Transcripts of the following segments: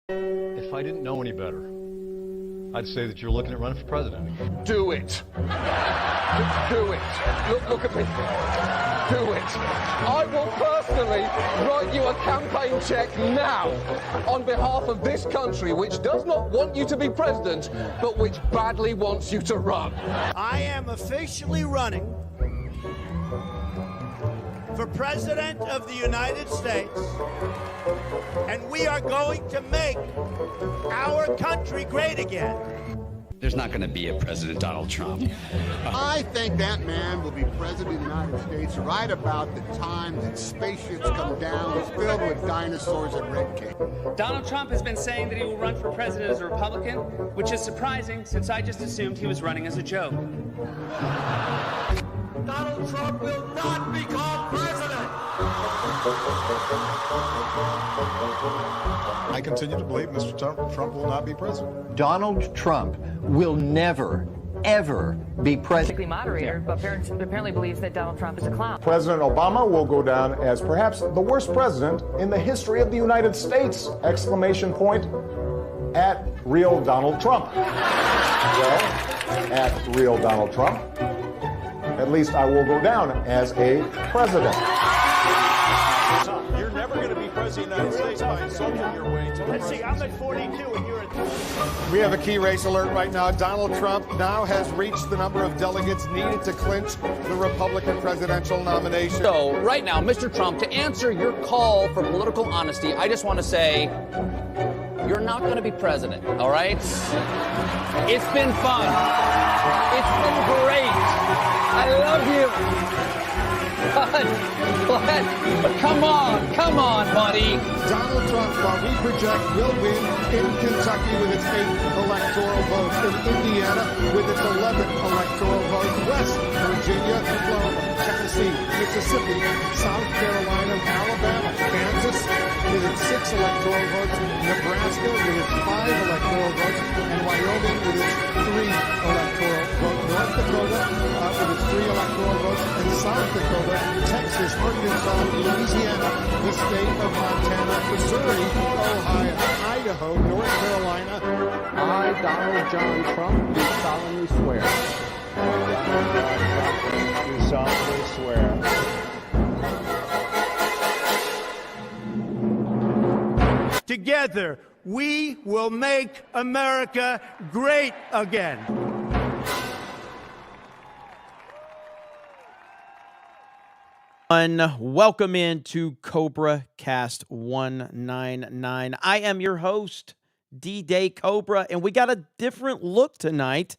If I didn't know any better, I'd say that you're looking at running for president. Do it. Do it. Look at me. Do it. I will personally write you a campaign check now on behalf of this country, which does not want you to be president, but which badly wants you to run. I am officially running for President of the United States, and we are going to make our country great again. There's not going to be a President Donald Trump. I think that man will be president of the United States right about the time that spaceships come down filled with dinosaurs and red cake. Donald Trump has been saying that he will run for president as a Republican, which is surprising since I just assumed he was running as a joke. Donald Trump will not become president. I continue to believe Mr. Trump will not be president. Donald Trump will never, ever be president. Moderator, but apparently believes that Donald Trump is a clown. President Obama will go down as perhaps the worst president in the history of the United States! Exclamation point at real Donald Trump. Well, at real Donald Trump, at least I will go down as a president. You're never going to be president of the United States by insulting your way to Let's see, I'm at 42 and you're at... We have a key race alert right now. Donald Trump now has reached the number of delegates needed to clinch the Republican presidential nomination. So right now, Mr. Trump, to answer your call for political honesty, I just want to say you're not going to be president, all right? It's been fun. It's been great. I love you. But come on, buddy. Donald Trump, while we project, will win in Kentucky with its 8th electoral vote, in Indiana with its 11th electoral vote, West Virginia, Florida, Tennessee, Mississippi, South Carolina, Alabama, Kansas with its 6 electoral votes, Nebraska with its 5 electoral votes, and Wyoming with its 3 electoral votes, North Dakota with its 3 electoral votes, and South Dakota, Texas, Arkansas, Louisiana, the state of Montana, Missouri, Ohio, Idaho, North Carolina. I, Donald John Trump, do solemnly swear. do solemnly swear. Together, we will make America great again. Welcome into CobraCast 199. I am your host, D-Day Cobra, and we got a different look tonight.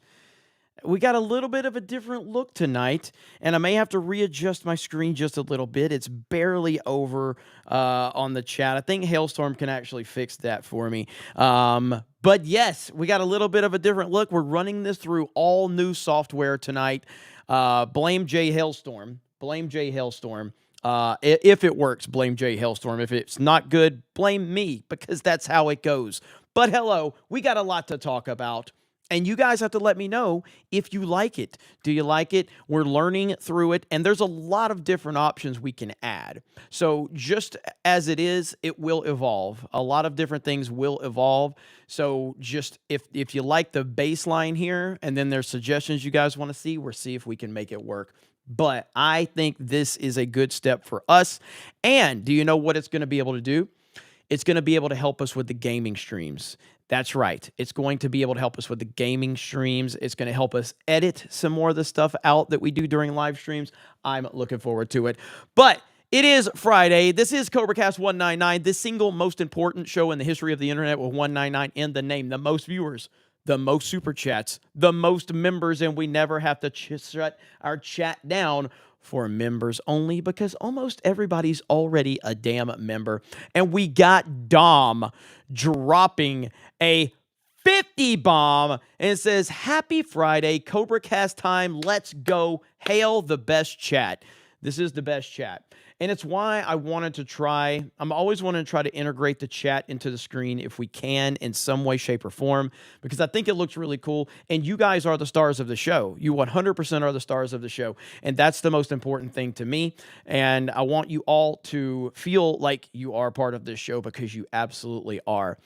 We got a little bit of a different look tonight, and I may have to readjust my screen just a little bit. It's barely over on the chat. I think Hailstorm can actually fix that for me. But yes, we got a little bit of a different look. We're running this through all new software tonight. Blame Jay Hailstorm. Blame Jay Hailstorm. If it works, blame Jay Hailstorm. If it's not good, blame me, because that's how it goes. But hello, we got a lot to talk about, and you guys have to let me know if you like it. Do you like it? We're learning through it, and there's a lot of different options we can add. So just as it is, it will evolve. A lot of different things will evolve. So just if you like the baseline here, and then there's suggestions you guys want to see, we'll see if we can make it work. But I think this is a good step for us. And do you know what it's going to be able to do? It's going to be able to help us with the gaming streams. That's right. It's going to be able to help us with the gaming streams. It's going to help us edit some more of the stuff out that we do during live streams. I'm looking forward to it. But it is Friday. This is CobraCast 199, the single most important show in the history of the internet with 199 in the name. The most viewers, the most super chats, the most members, and we never have to shut our chat down for members only, because almost everybody's already a damn member. And we got Dom dropping a 50 bomb and says, "Happy Friday, CobraCast time, let's go. Hail the best chat." This is the best chat. And it's why I wanted to try, I'm always wanting to try to integrate the chat into the screen if we can in some way, shape, or form, because I think it looks really cool. And you guys are the stars of the show. You 100% are the stars of the show. And that's the most important thing to me. And I want you all to feel like you are part of this show, because you absolutely are.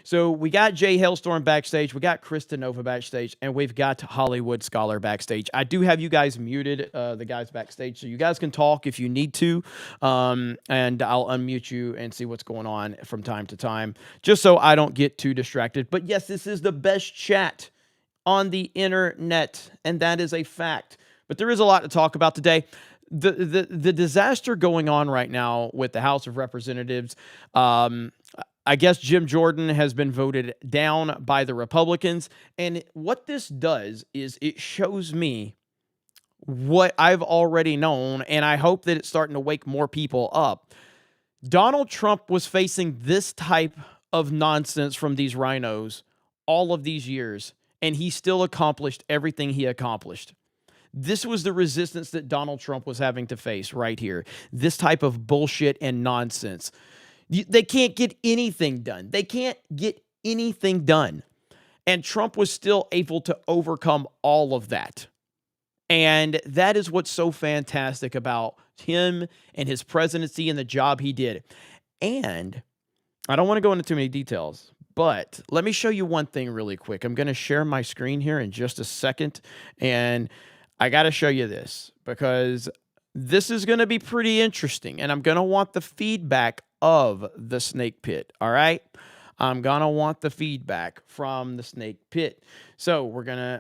So we got Jay Hailstorm backstage. We got Kristen Nova backstage. And we've got Hollywood Scholar backstage. I do have you guys muted, the guys backstage, so you guys can talk if you need to, and I'll unmute you and see what's going on from time to time, just so I don't get too distracted. But yes, this is the best chat on the internet, and that is a fact. But there is a lot to talk about today. The disaster going on right now with the House of Representatives. I guess Jim Jordan has been voted down by the Republicans, and what this does is it shows me what I've already known, and I hope that it's starting to wake more people up. Donald Trump was facing this type of nonsense from these rhinos all of these years, and he still accomplished everything he accomplished. This was the resistance that Donald Trump was having to face right here. This type of bullshit and nonsense. They can't get anything done. They can't get anything done. And Trump was still able to overcome all of that. And that is what's so fantastic about him and his presidency and the job he did. And I don't want to go into too many details, but let me show you one thing really quick. I'm going to share my screen here in just a second. And I got to show you this, because this is going to be pretty interesting. And I'm going to want the feedback of the snake pit. All right. I'm going to want the feedback from the snake pit. So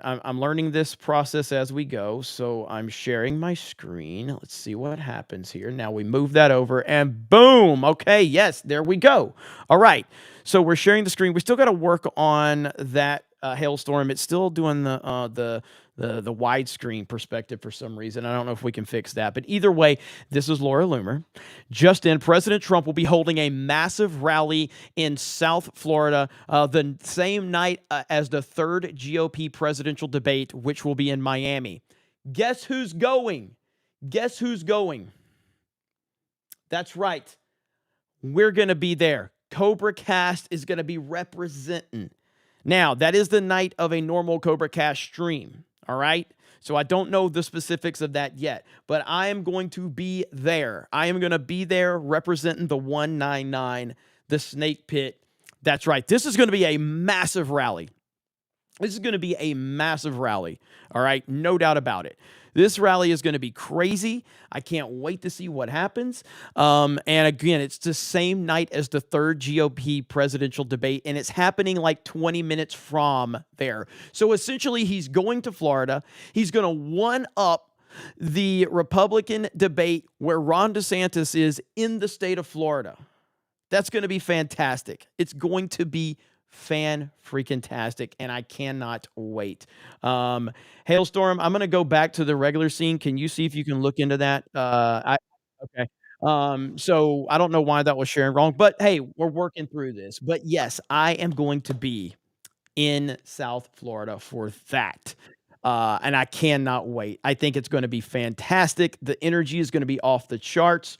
I'm learning this process as we go. So I'm sharing my screen. Let's see what happens here. Now we move that over and boom. Okay. Yes, there we go. All right. So we're sharing the screen. We still got to work on that hailstorm. It's still doing the widescreen perspective for some reason. I don't know if we can fix that. But either way, this is Laura Loomer. Just in, President Trump will be holding a massive rally in South Florida the same night as the third GOP presidential debate, which will be in Miami. Guess who's going? Guess who's going? That's right. We're going to be there. CobraCast is going to be representing. Now, that is the night of a normal CobraCast stream. All right. So I don't know the specifics of that yet, but I am going to be there. I am going to be there representing the 199, the snake pit. That's right. This is going to be a massive rally. This is going to be a massive rally. All right. No doubt about it. This rally is going to be crazy. I can't wait to see what happens. And again, it's the same night as the third GOP presidential debate, and it's happening like 20 minutes from there. So essentially, he's going to Florida. He's going to one-up the Republican debate where Ron DeSantis is in the state of Florida. That's going to be fantastic. It's going to be fan-freaking-tastic, and I cannot wait. Hailstorm, I'm going to go back to the regular scene. Can you see if you can look into that? Okay. So I don't know why that was sharing wrong, but hey, we're working through this. But yes, I am going to be in South Florida for that. And I cannot wait. I think it's going to be fantastic. The energy is going to be off the charts.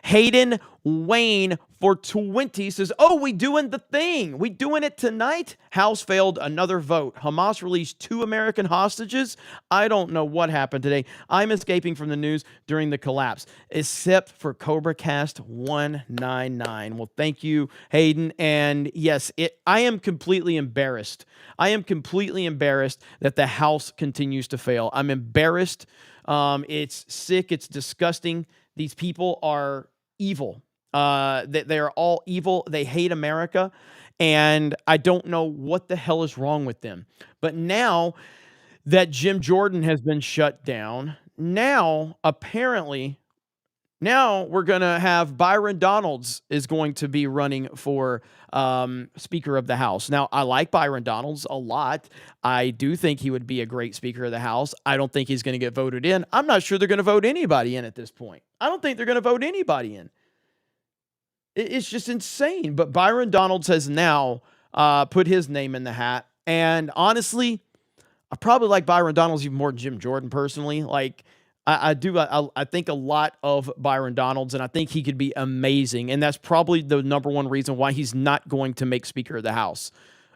Hayden Wayne for 20 says, oh, we doing the thing. We doing it tonight? House failed another vote. Hamas released 2 American hostages. I don't know what happened today. I'm escaping from the news during the collapse, except for CobraCast 199. Well, thank you, Hayden. And yes, I am completely embarrassed. I am completely embarrassed that the House continues to fail. I'm embarrassed. It's sick. It's disgusting. These people are evil. They are all evil. They hate America. And I don't know what the hell is wrong with them. But now that Jim Jordan has been shut down, now apparently, now we're going to have Byron Donalds is going to be running for Speaker of the House. Now, I like Byron Donalds a lot. I do think he would be a great Speaker of the House. I don't think he's going to get voted in. I'm not sure they're going to vote anybody in at this point. I don't think they're going to vote anybody in. It's just insane. But Byron Donalds has now put his name in the hat. And honestly, I probably like Byron Donalds even more than Jim Jordan personally. Like, I think a lot of Byron Donalds, and I think he could be amazing. And that's probably the number one reason why he's not going to make Speaker of the House,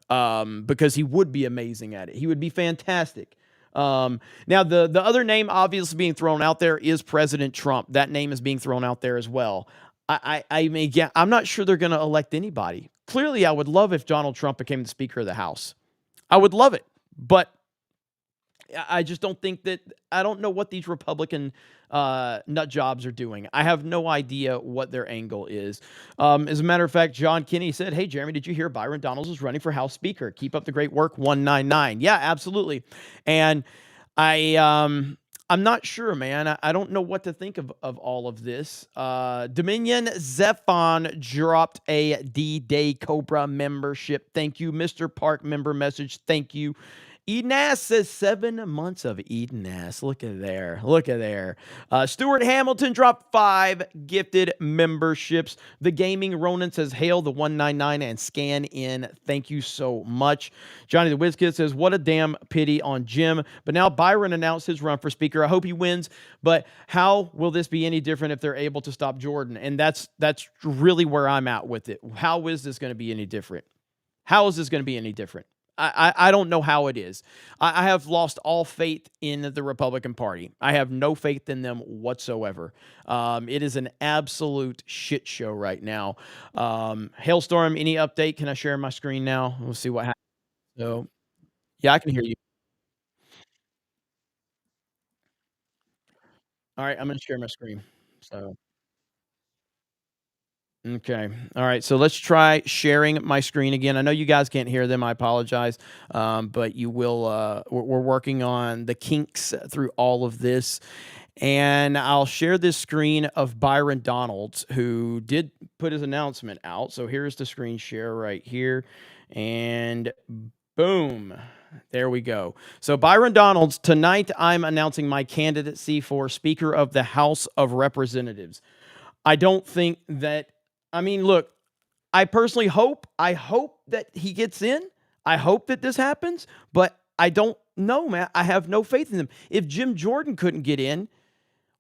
because he would be amazing at it. He would be fantastic. Now, the other name obviously being thrown out there is President Trump. That name is being thrown out there as well. I mean, yeah, I'm not sure they're going to elect anybody. Clearly, I would love if Donald Trump became the Speaker of the House. I would love it, but I just don't think that. I don't know what these Republican nut jobs are doing. I have no idea what their angle is. As a matter of fact, John Kinney said, "Hey, Jeremy, did you hear Byron Donalds is running for House Speaker? Keep up the great work, 199." Yeah, absolutely. And I'm not sure, man. I don't know what to think of all of this. Dominion Zephon dropped a D-Day Cobra membership. Thank you. Mr. Park member message. Thank you. Eden Ass says 7 months of Eden Ass. Look at there. Look at there. Stuart Hamilton dropped 5 gifted memberships. The Gaming Ronan says, hail the 199 and scan in. Thank you so much. Johnny the WizKid says, what a damn pity on Jim. But now Byron announced his run for Speaker. I hope he wins. But how will this be any different if they're able to stop Jordan? And that's really where I'm at with it. How is this going to be any different? How is this going to be any different? I don't know how it is. I have lost all faith in the Republican Party. I have no faith in them whatsoever. It is an absolute shit show right now. Hailstorm, any update? Can I share my screen now? We'll see what happens. So, yeah, I can hear you. All right, I'm going to share my screen. So. Okay. All right. So let's try sharing my screen again. I know you guys can't hear them. I apologize. But you will, we're working on the kinks through all of this. And I'll share this screen of Byron Donalds, who did put his announcement out. So here's the screen share right here. And boom. There we go. So Byron Donalds, tonight I'm announcing my candidacy for Speaker of the House of Representatives. I don't think that, I mean, look, I personally hope that he gets in. I hope that this happens, but I don't know, man. I have no faith in him. If Jim Jordan couldn't get in,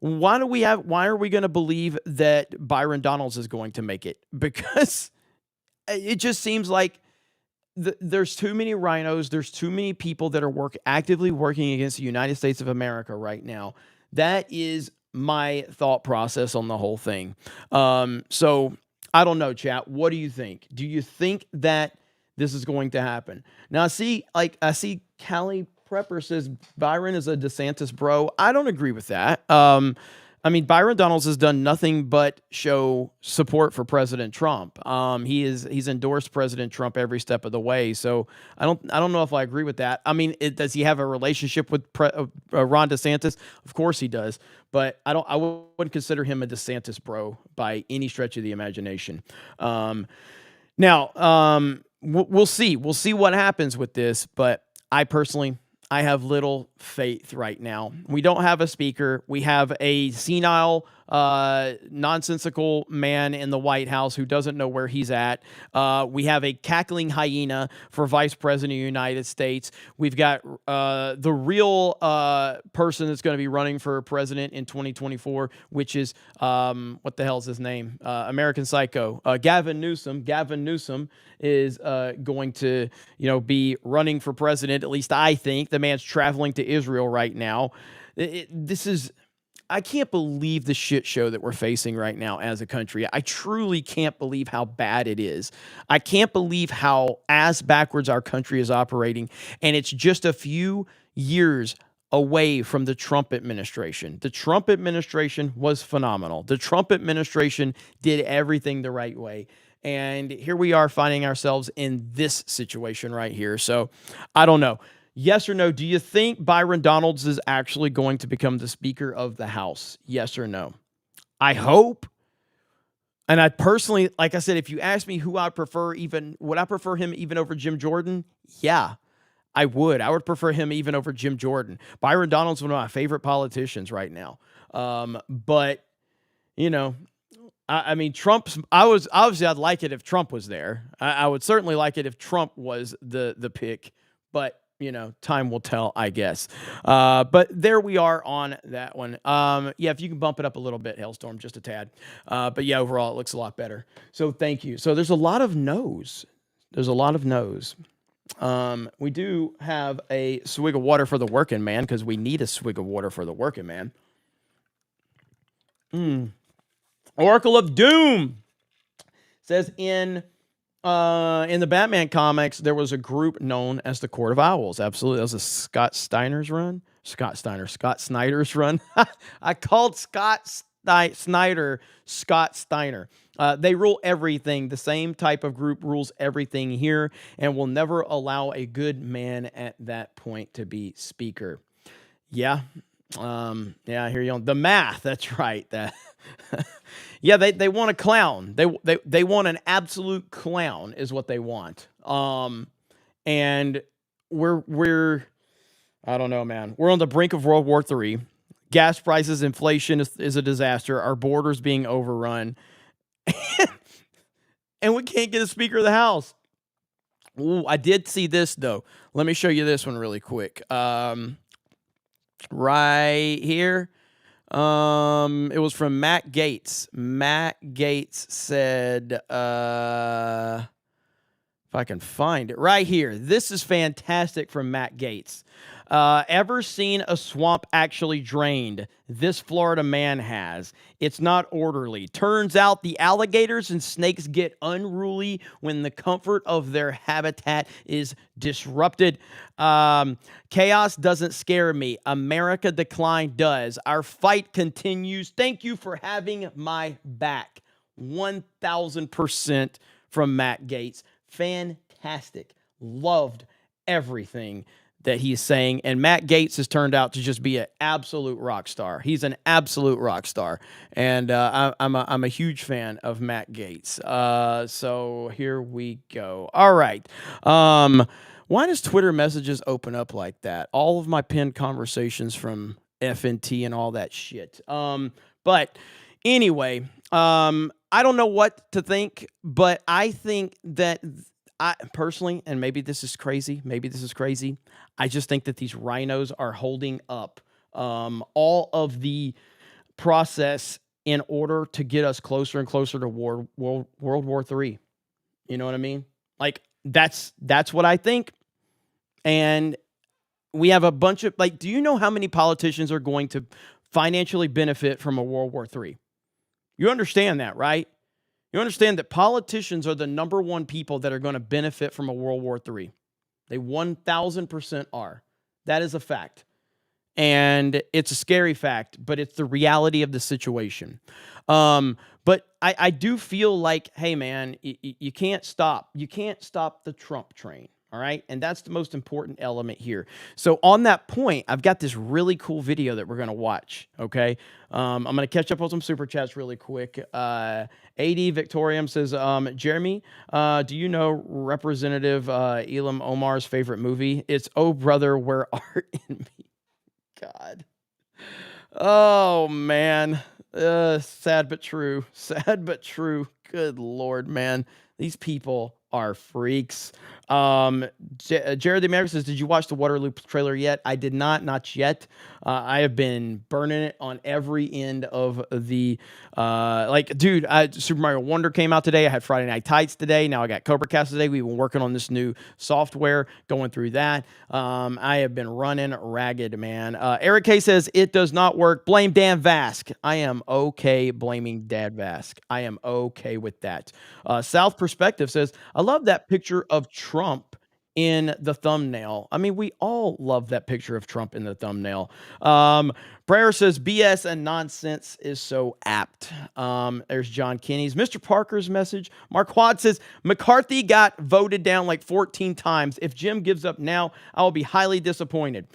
why are we going to believe that Byron Donalds is going to make it? Because it just seems like there's too many rhinos. There's too many people that are actively working against the United States of America right now. That is my thought process on the whole thing. So I don't know, chat. What do you think? Do you think that this is going to happen? Now, I see Callie Prepper says Byron is a DeSantis bro. I don't agree with that. I mean, Byron Donalds has done nothing but show support for President Trump. He's endorsed President Trump every step of the way. So I don't know if I agree with that. I mean, does he have a relationship with Ron DeSantis? Of course he does. But I wouldn't consider him a DeSantis bro by any stretch of the imagination. Now, we'll see. We'll see what happens with this. But I have little faith right now. We don't have a speaker. We have a senile, nonsensical man in the White House who doesn't know where he's at. We have a cackling hyena for vice president of the United States. We've got the real person that's going to be running for president in 2024, which is, what the hell is his name? American Psycho. Gavin Newsom. Gavin Newsom is going to, be running for president. At least I think. The man's traveling to Israel right now. I can't believe the shit show that we're facing right now as a country. I truly can't believe how bad it is. I can't believe how ass backwards our country is operating. And it's just a few years away from the Trump administration. The Trump administration was phenomenal. The Trump administration did everything the right way. And here we are finding ourselves in this situation right here. So I don't know. Yes or no? Do you think Byron Donalds is actually going to become the Speaker of the House? Yes or no? I hope. And I personally, like I said, if you ask me who I'd prefer, would I prefer him even over Jim Jordan? Yeah, I would. I would prefer him even over Jim Jordan. Byron Donalds is one of my favorite politicians right now. But, I mean, I'd like it if Trump was there. I would certainly like it if Trump was the pick. But time will tell, I guess. But there we are on that one. Yeah, if you can bump it up a little bit, Hailstorm, just a tad. But yeah, overall, it looks a lot better. So thank you. So there's a lot of no's. There's a lot of no's. We do have a swig of water for the working man because we need a swig of water for the working man. Oracle of Doom says in the Batman comics, there was a group known as the Court of Owls. Absolutely. That was a Scott Snyder's run. Scott Snyder's run. I called Snyder Scott Steiner. They rule everything. The same type of group rules everything here and will never allow a good man at that point to be speaker. Yeah. Yeah, I hear you on the math. That's right. That yeah, they want a clown. They want an absolute clown is what they want. And we're I don't know, man. We're on the brink of World War III. Gas prices, inflation is a disaster. Our borders being overrun. And we can't get a Speaker of the House. Ooh, I did see this, though. Let me show you this one really quick. Right here. It was from Matt Gaetz. Matt Gaetz said, if I can find it right here. This is fantastic from Matt Gaetz. Ever seen a swamp actually drained? This Florida man has. It's not orderly. Turns out the alligators and snakes get unruly when the comfort of their habitat is disrupted. Chaos doesn't scare me. America decline does. Our fight continues. Thank you for having my back. 1,000% from Matt Gaetz. Fantastic. Loved everything that he's saying, and Matt Gaetz has turned out to just be an absolute rock star. He's an absolute rock star, and I'm a huge fan of Matt Gaetz. So here we go. All right. Why does Twitter messages open up like that? All of my pinned conversations from FNT and all that shit. But anyway, I don't know what to think, but I think that I personally, and maybe this is crazy, I just think that these rhinos are holding up all of the process in order to get us closer and closer to World War III. You know what I mean? Like, that's what I think. And we have a bunch of, like, do you know how many politicians are going to financially benefit from a World War III? You understand that, right? You understand that politicians are the number one people that are going to benefit from a World War III. They 1,000% are. That is a fact. And it's a scary fact, but it's the reality of the situation. But I do feel like, hey, man, you can't stop. You can't stop the Trump train. All right. And that's the most important element here. So on that point, I've got this really cool video that we're going to watch. Okay. I'm going to catch up on some super chats really quick. AD Victorium says, Jeremy, do you know Representative Elam Omar's favorite movie? It's Oh Brother, Where Art in Me. God. Oh, man. Sad but true. Sad but true. Good Lord, man. These people are freaks. Jared the American says, did you watch the Waterloo trailer yet? I did not yet. I have been burning it on every end of the, dude, Super Mario Wonder came out today. I had Friday Night Tights today. Now I got CobraCast today. We've been working on this new software, going through that. I have been running ragged, man. Eric K says, it does not work. Blame Dan Vask. I am okay blaming Dad Vask. I am okay with that. South Perspective says, I love that picture of Trump in the thumbnail. I mean, we all love that picture of Trump in the thumbnail. Prayer says, BS and nonsense is so apt. There's John Kinney's. Mr. Parker's message. Mark Watt says, McCarthy got voted down like 14 times. If Jim gives up now, I will be highly disappointed.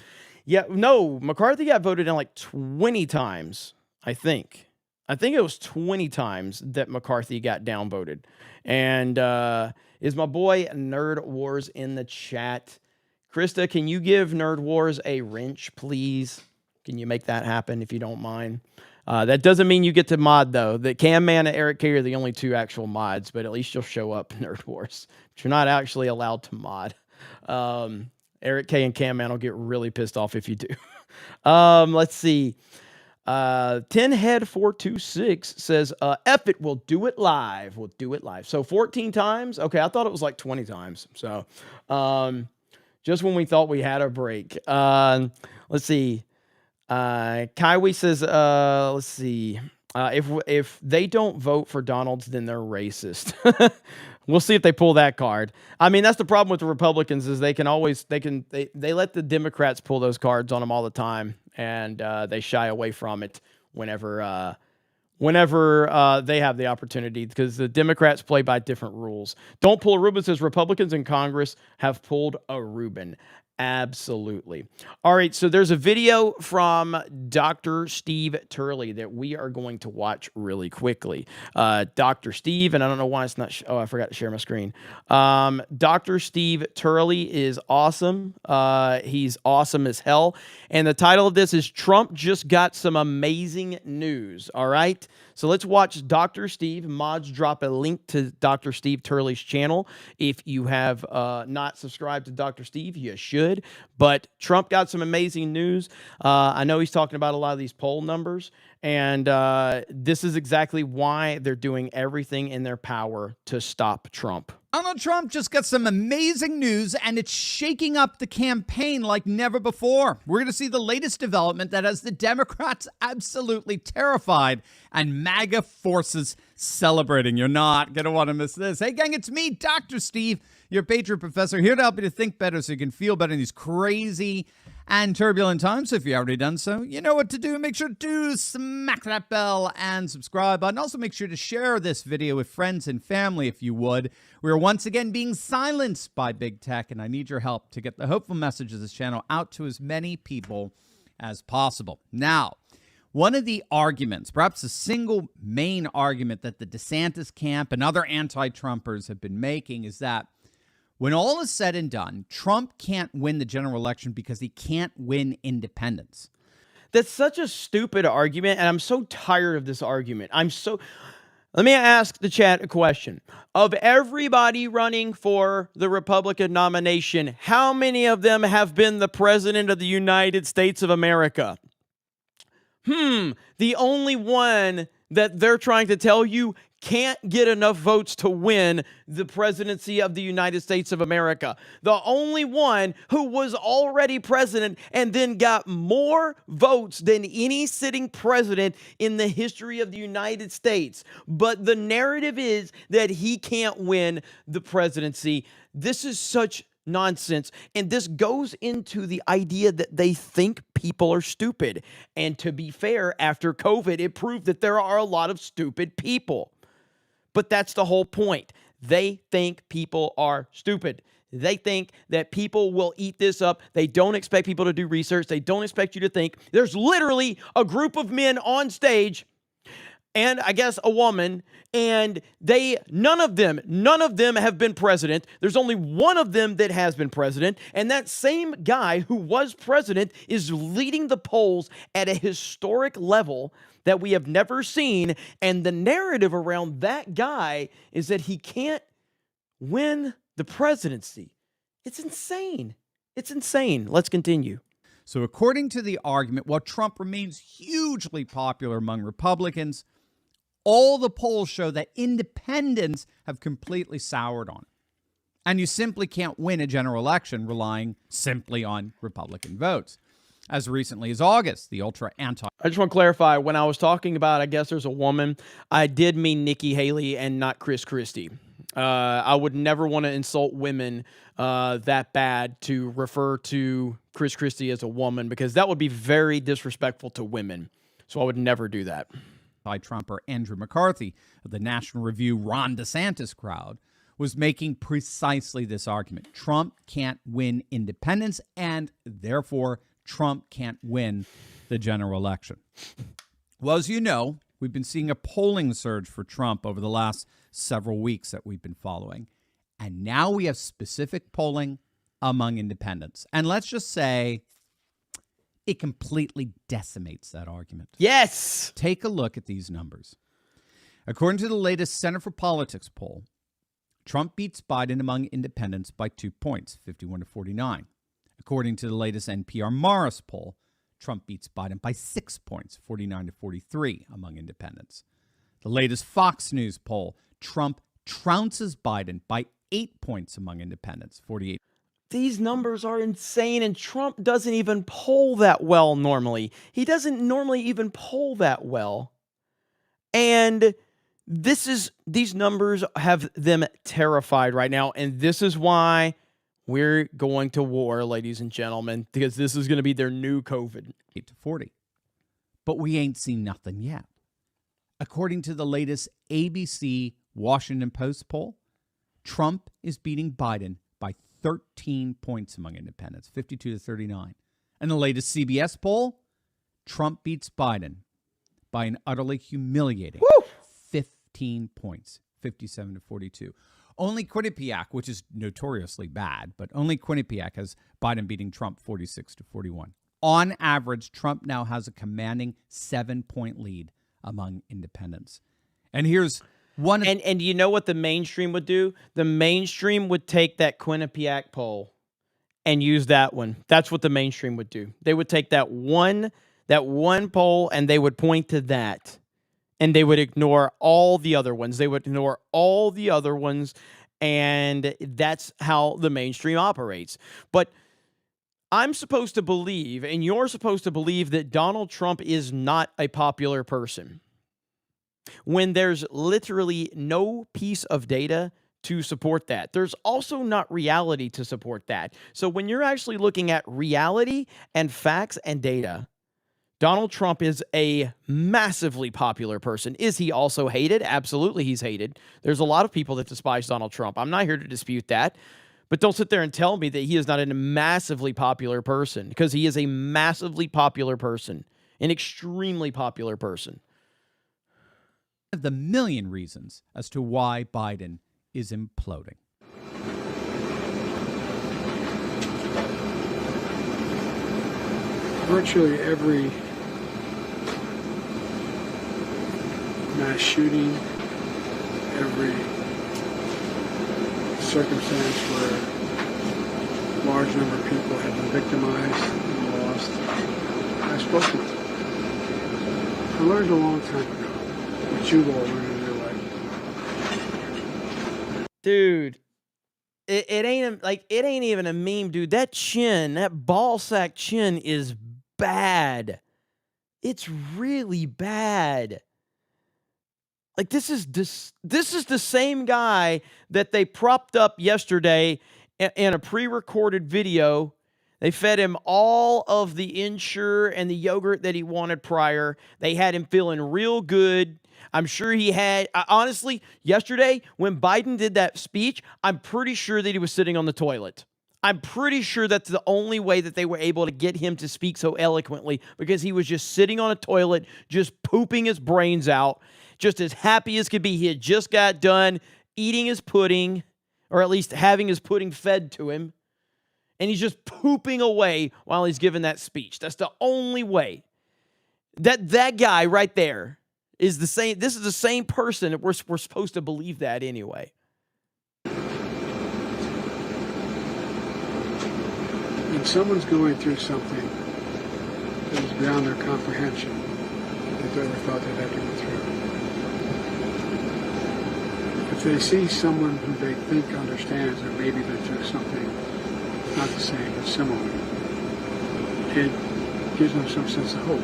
Yeah, no, McCarthy got voted down like 20 times, I think. I think it was 20 times that McCarthy got downvoted. And is my boy Nerd Wars in the chat? Krista, can you give Nerd Wars a wrench, please? Can you make that happen if you don't mind? That doesn't mean you get to mod, though. The Cam Man and Eric K are the only two actual mods, but at least you'll show up, Nerd Wars. But you're not actually allowed to mod. Eric K and Cam Man will get really pissed off if you do. Let's see. 10head426 says, F it, we'll do it live. We'll do it live. So 14 times. Okay, I thought it was like 20 times. So just when we thought we had a break. Let's see. Kaiwi says, let's see. If they don't vote for Donalds, then they're racist. We'll see if they pull that card. I mean, that's the problem with the Republicans is they let the Democrats pull those cards on them all the time, and they shy away from it whenever they have the opportunity, because the Democrats play by different rules. Don't pull a Reuben says Republicans in Congress have pulled a Reuben. Absolutely. All right, so there's a video from Dr. Steve Turley that we are going to watch really quickly. Dr. Steve, and I don't know why it's not... I forgot to share my screen. Dr. Steve Turley is awesome. He's awesome as hell. And the title of this is Trump Just Got Some Amazing News. All right? So let's watch Dr. Steve. Mods drop a link to Dr. Steve Turley's channel. If you have not subscribed to Dr. Steve, you should. But Trump got some amazing news. I know he's talking about a lot of these poll numbers. And this is exactly why they're doing everything in their power to stop Trump. Donald Trump just got some amazing news, and it's shaking up the campaign like never before. We're going to see the latest development that has the Democrats absolutely terrified and MAGA forces celebrating. You're not going to want to miss this. Hey, gang, it's me, Dr. Steve, your Patriot Professor, here to help you to think better so you can feel better in these crazy and turbulent times. So if you've already done so, you know what to do. Make sure to smack that bell and subscribe button. Also, make sure to share this video with friends and family if you would. We are once again being silenced by big tech, and I need your help to get the hopeful message of this channel out to as many people as possible. Now, one of the arguments, perhaps the single main argument that the DeSantis camp and other anti-Trumpers have been making is that when all is said and done, Trump can't win the general election because he can't win independents. That's such a stupid argument, and I'm so tired of this argument. Let me ask the chat a question. Of everybody running for the Republican nomination, how many of them have been the president of the United States of America? The only one that they're trying to tell you can't get enough votes to win the presidency of the United States of America. The only one who was already president and then got more votes than any sitting president in the history of the United States. But the narrative is that he can't win the presidency. This is such nonsense. And this goes into the idea that they think people are stupid. And to be fair, after COVID, it proved that there are a lot of stupid people. But that's the whole point. They think people are stupid. They think that people will eat this up. They don't expect people to do research. They don't expect you to think. There's literally a group of men on stage, and I guess a woman, and none of them have been president. There's only one of them that has been president, and that same guy who was president is leading the polls at a historic level that we have never seen, and the narrative around that guy is that he can't win the presidency. It's insane. It's insane. Let's continue. So according to the argument, while Trump remains hugely popular among Republicans, all the polls show that independents have completely soured on it. And you simply can't win a general election relying simply on Republican votes. As recently as August, the ultra-anti... I just want to clarify, when I was talking about, I guess there's a woman, I did mean Nikki Haley and not Chris Christie. I would never want to insult women that bad to refer to Chris Christie as a woman, because that would be very disrespectful to women. So I would never do that. By Trumper Andrew McCarthy of the National Review Ron DeSantis crowd was making precisely this argument. Trump can't win independents, and therefore Trump can't win the general election. Well, as you know, we've been seeing a polling surge for Trump over the last several weeks that we've been following. And now we have specific polling among independents. And let's just say it completely decimates that argument. Yes! Take a look at these numbers. According to the latest Center for Politics poll, Trump beats Biden among independents by 2 points, 51 to 49. According to the latest NPR Morris poll, Trump beats Biden by 6 points, 49 to 43 among independents. The latest Fox News poll, Trump trounces Biden by 8 points among independents, 48. These numbers are insane, and Trump doesn't even poll that well normally. He doesn't normally even poll that well. And these numbers have them terrified right now, and this is why we're going to war, ladies and gentlemen, because this is going to be their new COVID. 8 to 40. But we ain't seen nothing yet. According to the latest ABC Washington Post poll, Trump is beating Biden by 13 points among independents, 52 to 39. And the latest CBS poll, Trump beats Biden by an utterly humiliating 15 points, 57 to 42. Only Quinnipiac, which is notoriously bad, but only Quinnipiac has Biden beating Trump 46 to 41. On average, Trump now has a commanding 7-point lead among independents. And here's one. And you know what the mainstream would do? The mainstream would take that Quinnipiac poll and use that one. That's what the mainstream would do. They would take that one poll and they would point to that. And they would ignore all the other ones. And that's how the mainstream operates. But I'm supposed to believe, and you're supposed to believe, that Donald Trump is not a popular person, when there's literally no piece of data to support that. There's also not reality to support that. So when you're actually looking at reality and facts and data, Donald Trump is a massively popular person. Is he also hated? Absolutely, he's hated. There's a lot of people that despise Donald Trump. I'm not here to dispute that. But don't sit there and tell me that he is not a massively popular person, because he is a massively popular person, an extremely popular person. One of the million reasons as to why Biden is imploding. Virtually every mass shooting, every circumstance where a large number of people have been victimized and lost, I've spoken to. I learned a long time ago what you've all learned in your life. Dude, it ain't even a meme, dude. That chin, that ball sack chin is bad. It's really bad. Like, this is the same guy that they propped up yesterday in a pre-recorded video. They fed him all of the Ensure and the yogurt that he wanted prior. They had him feeling real good. I'm sure he had, honestly, yesterday when Biden did that speech, I'm pretty sure that he was sitting on the toilet. I'm pretty sure that's the only way that they were able to get him to speak so eloquently, because he was just sitting on a toilet, just pooping his brains out, just as happy as could be. He had just got done eating his pudding, or at least having his pudding fed to him, and he's just pooping away while he's giving that speech. That's the only way. That guy right there is the same. This is the same person that we're supposed to believe that anyway. When someone's going through something that is beyond their comprehension, they've ever thought they'd have to go through. If they see someone who they think understands or maybe been through something not the same but similar, it gives them some sense of hope.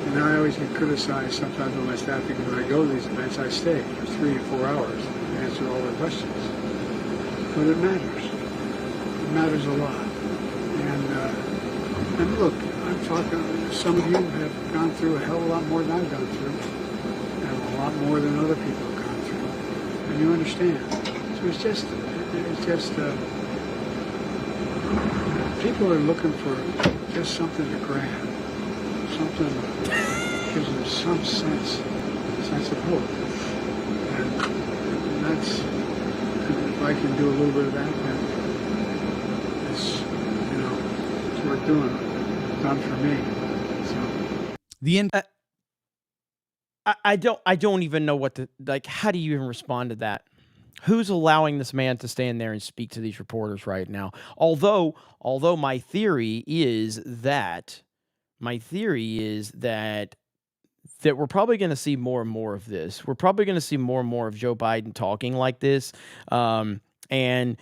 And I always get criticized sometimes by my staff because when I go to these events, I stay for 3 to 4 hours and answer all their questions. But it matters. It matters a lot. And look, I'm talking, some of you have gone through a hell of a lot more than I've gone through, and a lot more than other people have gone through. And you understand. So it's just people are looking for just something to grab, something that gives them some sense of hope. And that's, if I can do a little bit of that, then it's worth doing. Done for me. So I don't even know what to, like, how do you even respond to that? Who's allowing this man to stand there and speak to these reporters right now? Although my theory is that that we're probably going to see more and more of this. We're probably going to see more and more of Joe Biden talking like this. And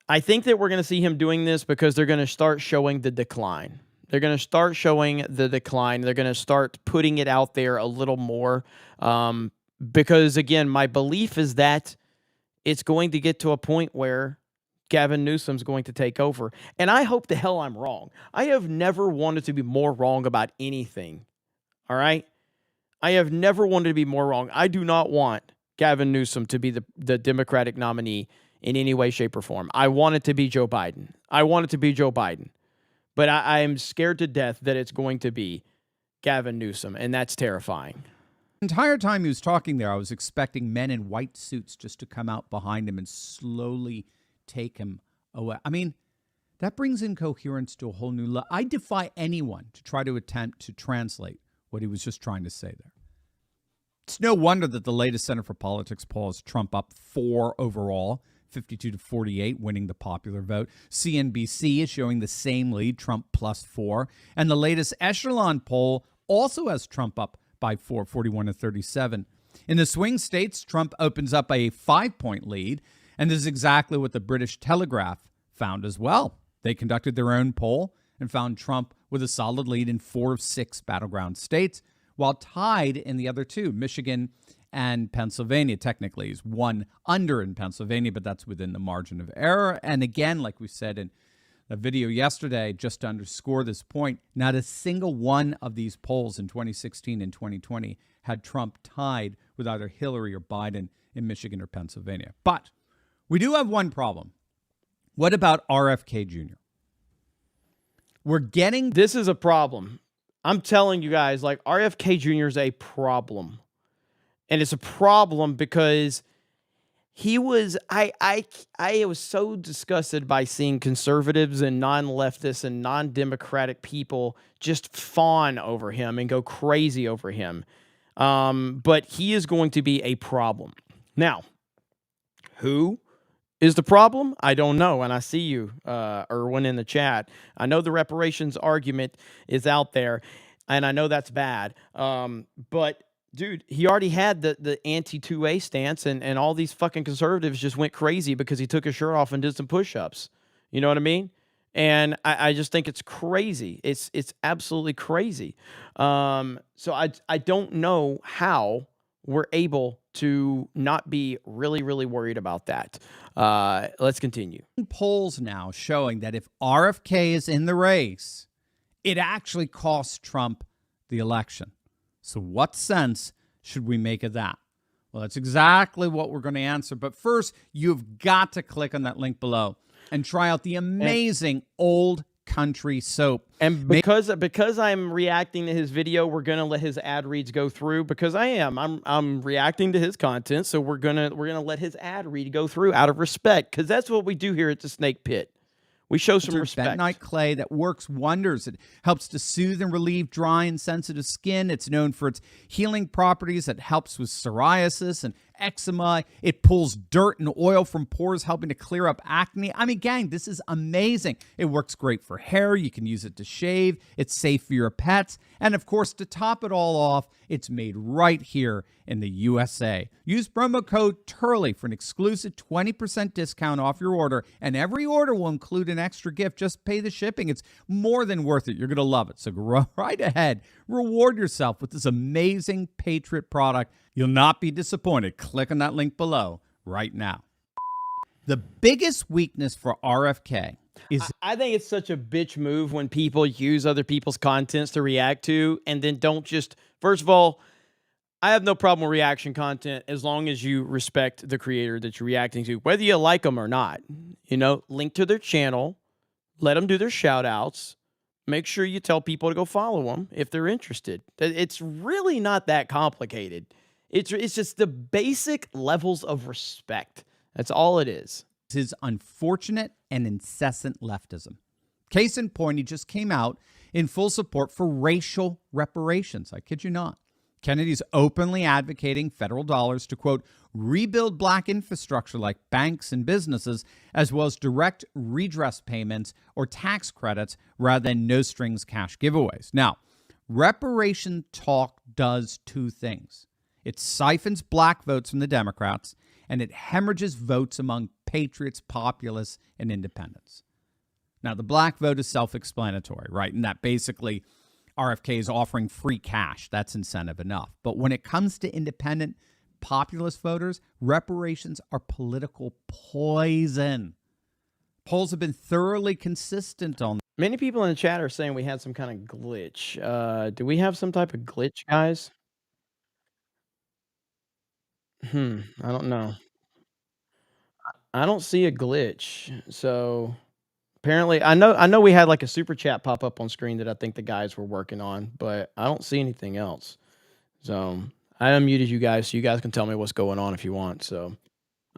I think that we're going to see him doing this because they're going to start showing the decline. They're going to start showing the decline. They're going to start putting it out there a little more. Because, again, my belief is that it's going to get to a point where Gavin Newsom's going to take over. And I hope the hell I'm wrong. I have never wanted to be more wrong about anything. All right? I have never wanted to be more wrong. I do not want Gavin Newsom to be the Democratic nominee in any way, shape, or form. I want it to be Joe Biden. But I am scared to death that it's going to be Gavin Newsom, and that's terrifying. The entire time he was talking there, I was expecting men in white suits just to come out behind him and slowly take him away. I mean, that brings incoherence to a whole new level. I defy anyone to try to attempt to translate what he was just trying to say there. It's no wonder that the latest Center for Politics poll has Trump up 4 overall, 52-48, winning the popular vote. CNBC is showing the same lead, Trump +4. And the latest Echelon poll also has Trump up by 4, 41-37. In the swing states, Trump opens up a 5-point lead. And this is exactly what the British Telegraph found as well. They conducted their own poll and found Trump with a solid lead in 4 of 6 battleground states, while tied in the other 2, Michigan and Pennsylvania. Technically, he's 1 under in Pennsylvania, but that's within the margin of error. And again, like we said in a video yesterday, just to underscore this point, not a single one of these polls in 2016 and 2020 had Trump tied with either Hillary or Biden in Michigan or Pennsylvania. But we do have one problem. What about RFK Jr.? This is a problem. I'm telling you guys, like, RFK Jr. is a problem. And it's a problem because he was, I was so disgusted by seeing conservatives and non-leftists and non-democratic people just fawn over him and go crazy over him. But he is going to be a problem. Now, who is the problem? I don't know. And I see you, Erwin, in the chat. I know the reparations argument is out there, and I know that's bad. But, dude, he already had the anti-2A stance, and all these fucking conservatives just went crazy because he took his shirt off and did some push-ups. You know what I mean? And I just think it's crazy. It's absolutely crazy. So I don't know how we're able to not be really, really worried about that. Let's continue. Polls now showing that if RFK is in the race, it actually costs Trump the election. So what sense should we make of that? Well, that's exactly what we're going to answer. But first, you've got to click on that link below and try out the amazing Old Country soap. And because I'm reacting to his video, we're gonna let his ad reads go through because I'm reacting to his content, so we're gonna let his ad read go through out of respect, because that's what we do here at the Snake Pit. We show some respect. Bentonite clay that works wonders. It helps to soothe and relieve dry and sensitive skin. It's known for its healing properties that helps with psoriasis and eczema. It pulls dirt and oil from pores, helping to clear up acne. I mean, gang, this is amazing. It works great for hair. You can use it to shave. It's safe for your pets. And of course, to top it all off, it's made right here in the USA. Use promo code TURLEY for an exclusive 20% discount off your order. And every order will include an extra gift. Just pay the shipping. It's more than worth it. You're going to love it. So go right ahead. Reward yourself with this amazing Patriot product. You'll not be disappointed. Click on that link below right now. The biggest weakness for RFK is... I think it's such a bitch move when people use other people's contents to react to and then don't just... First of all, I have no problem with reaction content as long as you respect the creator that you're reacting to, whether you like them or not. You know, link to their channel, let them do their shout outs. Make sure you tell people to go follow them if they're interested. It's really not that complicated. It's just the basic levels of respect. That's all it is. His unfortunate and incessant leftism. Case in point, he just came out in full support for racial reparations. I kid you not. Kennedy's openly advocating federal dollars to, quote, rebuild black infrastructure like banks and businesses, as well as direct redress payments or tax credits rather than no-strings cash giveaways. Now, reparation talk does two things. It siphons black votes from the Democrats, and it hemorrhages votes among patriots, populists, and independents. Now, the black vote is self-explanatory, right? And that basically RFK is offering free cash. That's incentive enough. But when it comes to independent populist voters, reparations are political poison. Polls have been thoroughly consistent on. Many people in the chat are saying we had some kind of glitch. Do we have some type of glitch, guys? I don't know. I don't see a glitch. So apparently, I know we had like a super chat pop up on screen that I think the guys were working on, but I don't see anything else. So I unmuted you guys, so you guys can tell me what's going on if you want. So,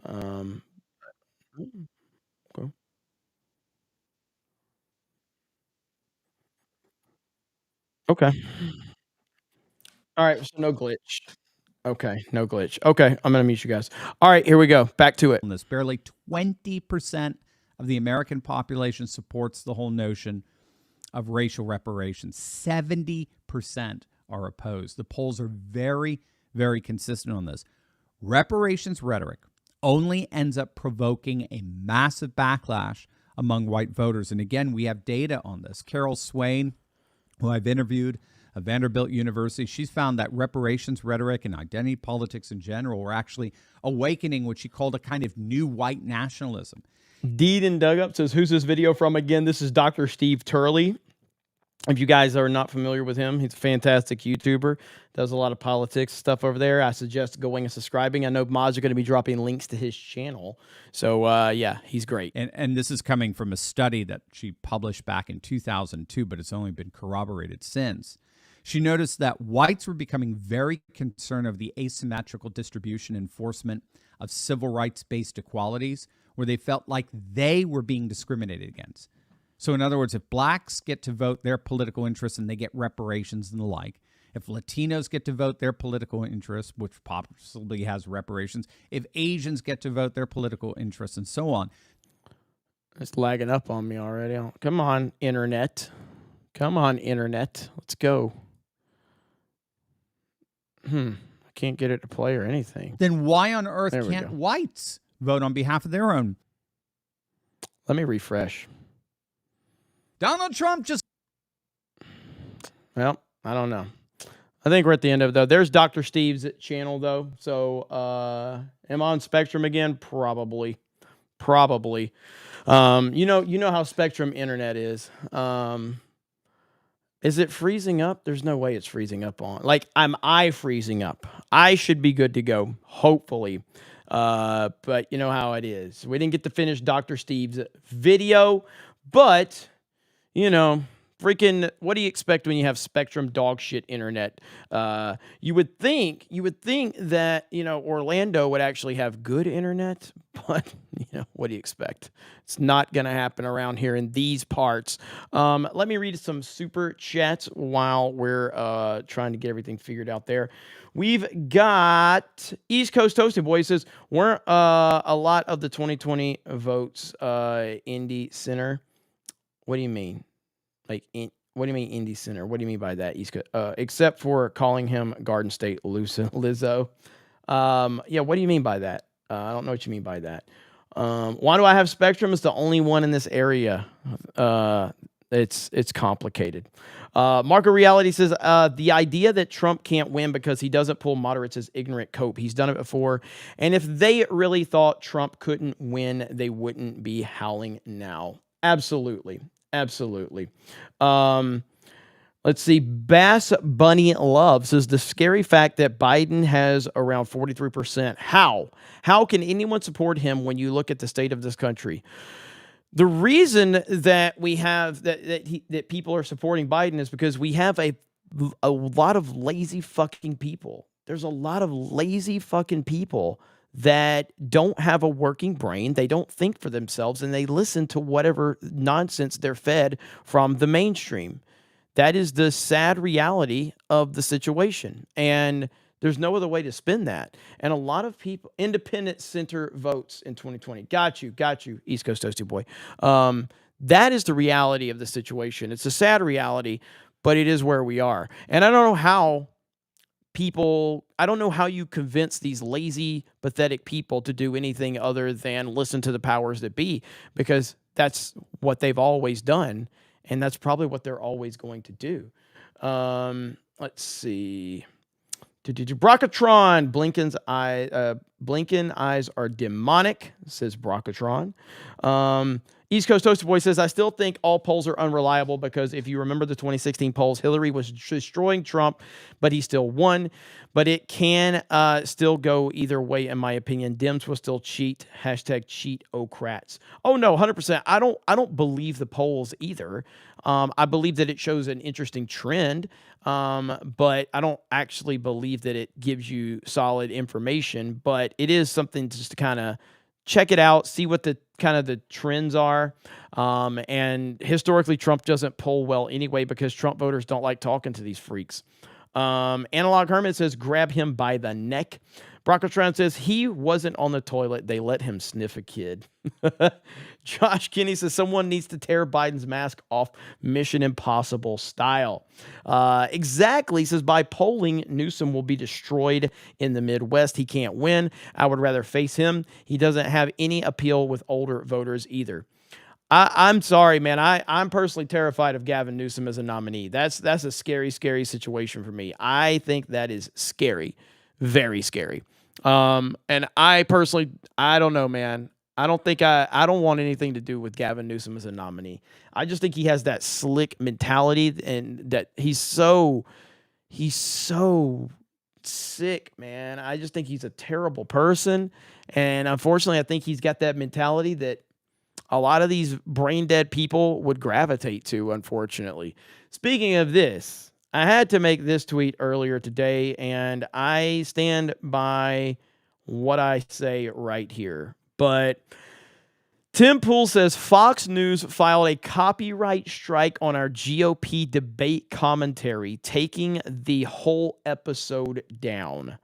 cool. Okay. All right. So no glitch. Okay. No glitch. Okay. I'm going to mute you guys. All right. Here we go. Back to it. Barely 20% of the American population supports the whole notion of racial reparations. 70% are opposed. The polls are very, very consistent on this. Reparations rhetoric only ends up provoking a massive backlash among white voters. And again, we have data on this. Carol Swain, who I've interviewed at Vanderbilt University, she's found that reparations rhetoric and identity politics in general were actually awakening what she called a kind of new white nationalism. Deed and Dug Up says, who's this video from again? This is Dr. Steve Turley. If you guys are not familiar with him, he's a fantastic YouTuber. Does a lot of politics stuff over there. I suggest going and subscribing. I know mods are going to be dropping links to his channel. So, yeah, he's great. And this is coming from a study that she published back in 2002, but it's only been corroborated since. She noticed that whites were becoming very concerned of the asymmetrical distribution and enforcement of civil rights-based equalities, where they felt like they were being discriminated against. So in other words, if blacks get to vote their political interests and they get reparations and the like, if Latinos get to vote their political interests, which possibly has reparations, if Asians get to vote their political interests and so on. It's lagging up on me already. Come on, internet. Come on, internet. Let's go. I can't get it to play or anything. Then why on earth can't whites vote on behalf of their own? Let me refresh. Donald Trump just... Well, I don't know. I think we're at the end of it, though. There's Dr. Steve's channel, though. So, am I on Spectrum again? Probably. Probably. You know how Spectrum internet is. Is it freezing up? There's no way it's freezing up on. Like, I freezing up. I should be good to go, hopefully. But you know how it is. We didn't get to finish Dr. Steve's video, but... You know, freaking, what do you expect when you have Spectrum dog shit internet? You would think that, you know, Orlando would actually have good internet, but, you know, what do you expect? It's not going to happen around here in these parts. Let me read some super chats while we're trying to get everything figured out there. We've got East Coast Toasted Boy says, weren't a lot of the 2020 votes Indy Center? What do you mean? Like, what do you mean Indy Center? What do you mean by that, East Coast? Except for calling him Garden State Lizzo. Yeah, what do you mean by that? I don't know what you mean by that. Why do I have Spectrum? It's the only one in this area. It's complicated. Marco Reality says, the idea that Trump can't win because he doesn't pull moderates is ignorant cope. He's done it before. And if they really thought Trump couldn't win, they wouldn't be howling now. Absolutely. Absolutely. Let's see. Bass Bunny Love says the scary fact that Biden has around 43%. How can anyone support him when you look at the state of this country? The reason that we have that people are supporting Biden is because we have a lot of lazy fucking people. There's a lot of lazy fucking people that don't have a working brain. They don't think for themselves, and they listen to whatever nonsense they're fed from the mainstream. That is the sad reality of the situation. And there's no other way to spin that. And a lot of people, independent center votes in 2020. Got you, East Coast Toasty Boy. That is the reality of the situation. It's a sad reality, but it is where we are. And I don't know how you convince these lazy, pathetic people to do anything other than listen to the powers that be, because that's what they've always done. And that's probably what they're always going to do. Let's see. Brocatron, Blinken eyes are demonic, says Brocatron. East Coast Toasted Boy says, I still think all polls are unreliable because if you remember the 2016 polls, Hillary was destroying Trump, but he still won. But it can still go either way, in my opinion. Dems will still cheat. Hashtag cheatocrats. Oh, no, 100%. I don't believe the polls either. I believe that it shows an interesting trend, but I don't actually believe that it gives you solid information. But it is something just to kind of check it out, see what the kind of the trends are. And historically, Trump doesn't poll well anyway because Trump voters don't like talking to these freaks. Analog Hermit says, grab him by the neck. Brocotron says, he wasn't on the toilet. They let him sniff a kid. Josh Kinney says, someone needs to tear Biden's mask off Mission Impossible style. Exactly. He says, by polling, Newsom will be destroyed in the Midwest. He can't win. I would rather face him. He doesn't have any appeal with older voters either. I'm sorry, man. I'm personally terrified of Gavin Newsom as a nominee. That's a scary, scary situation for me. I think that is scary. Very scary. And I personally, I don't know, man. I don't want anything to do with Gavin Newsom as a nominee. I just think he has that slick mentality and that he's so sick, man. I just think he's a terrible person. And unfortunately, I think he's got that mentality that a lot of these brain dead people would gravitate to, unfortunately. Speaking of this, I had to make this tweet earlier today, and I stand by what I say right here. But Tim Pool says Fox News filed a copyright strike on our GOP debate commentary, taking the whole episode down.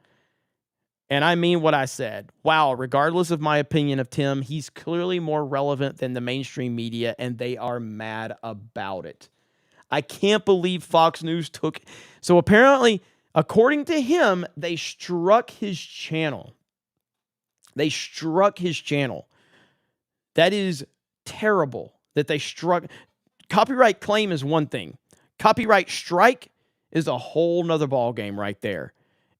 And I mean what I said. Wow, regardless of my opinion of Tim, he's clearly more relevant than the mainstream media, and they are mad about it. I can't believe Fox News took... So apparently, according to him, they struck his channel. They struck his channel. That is terrible that they struck... Copyright claim is one thing. Copyright strike is a whole nother ballgame right there.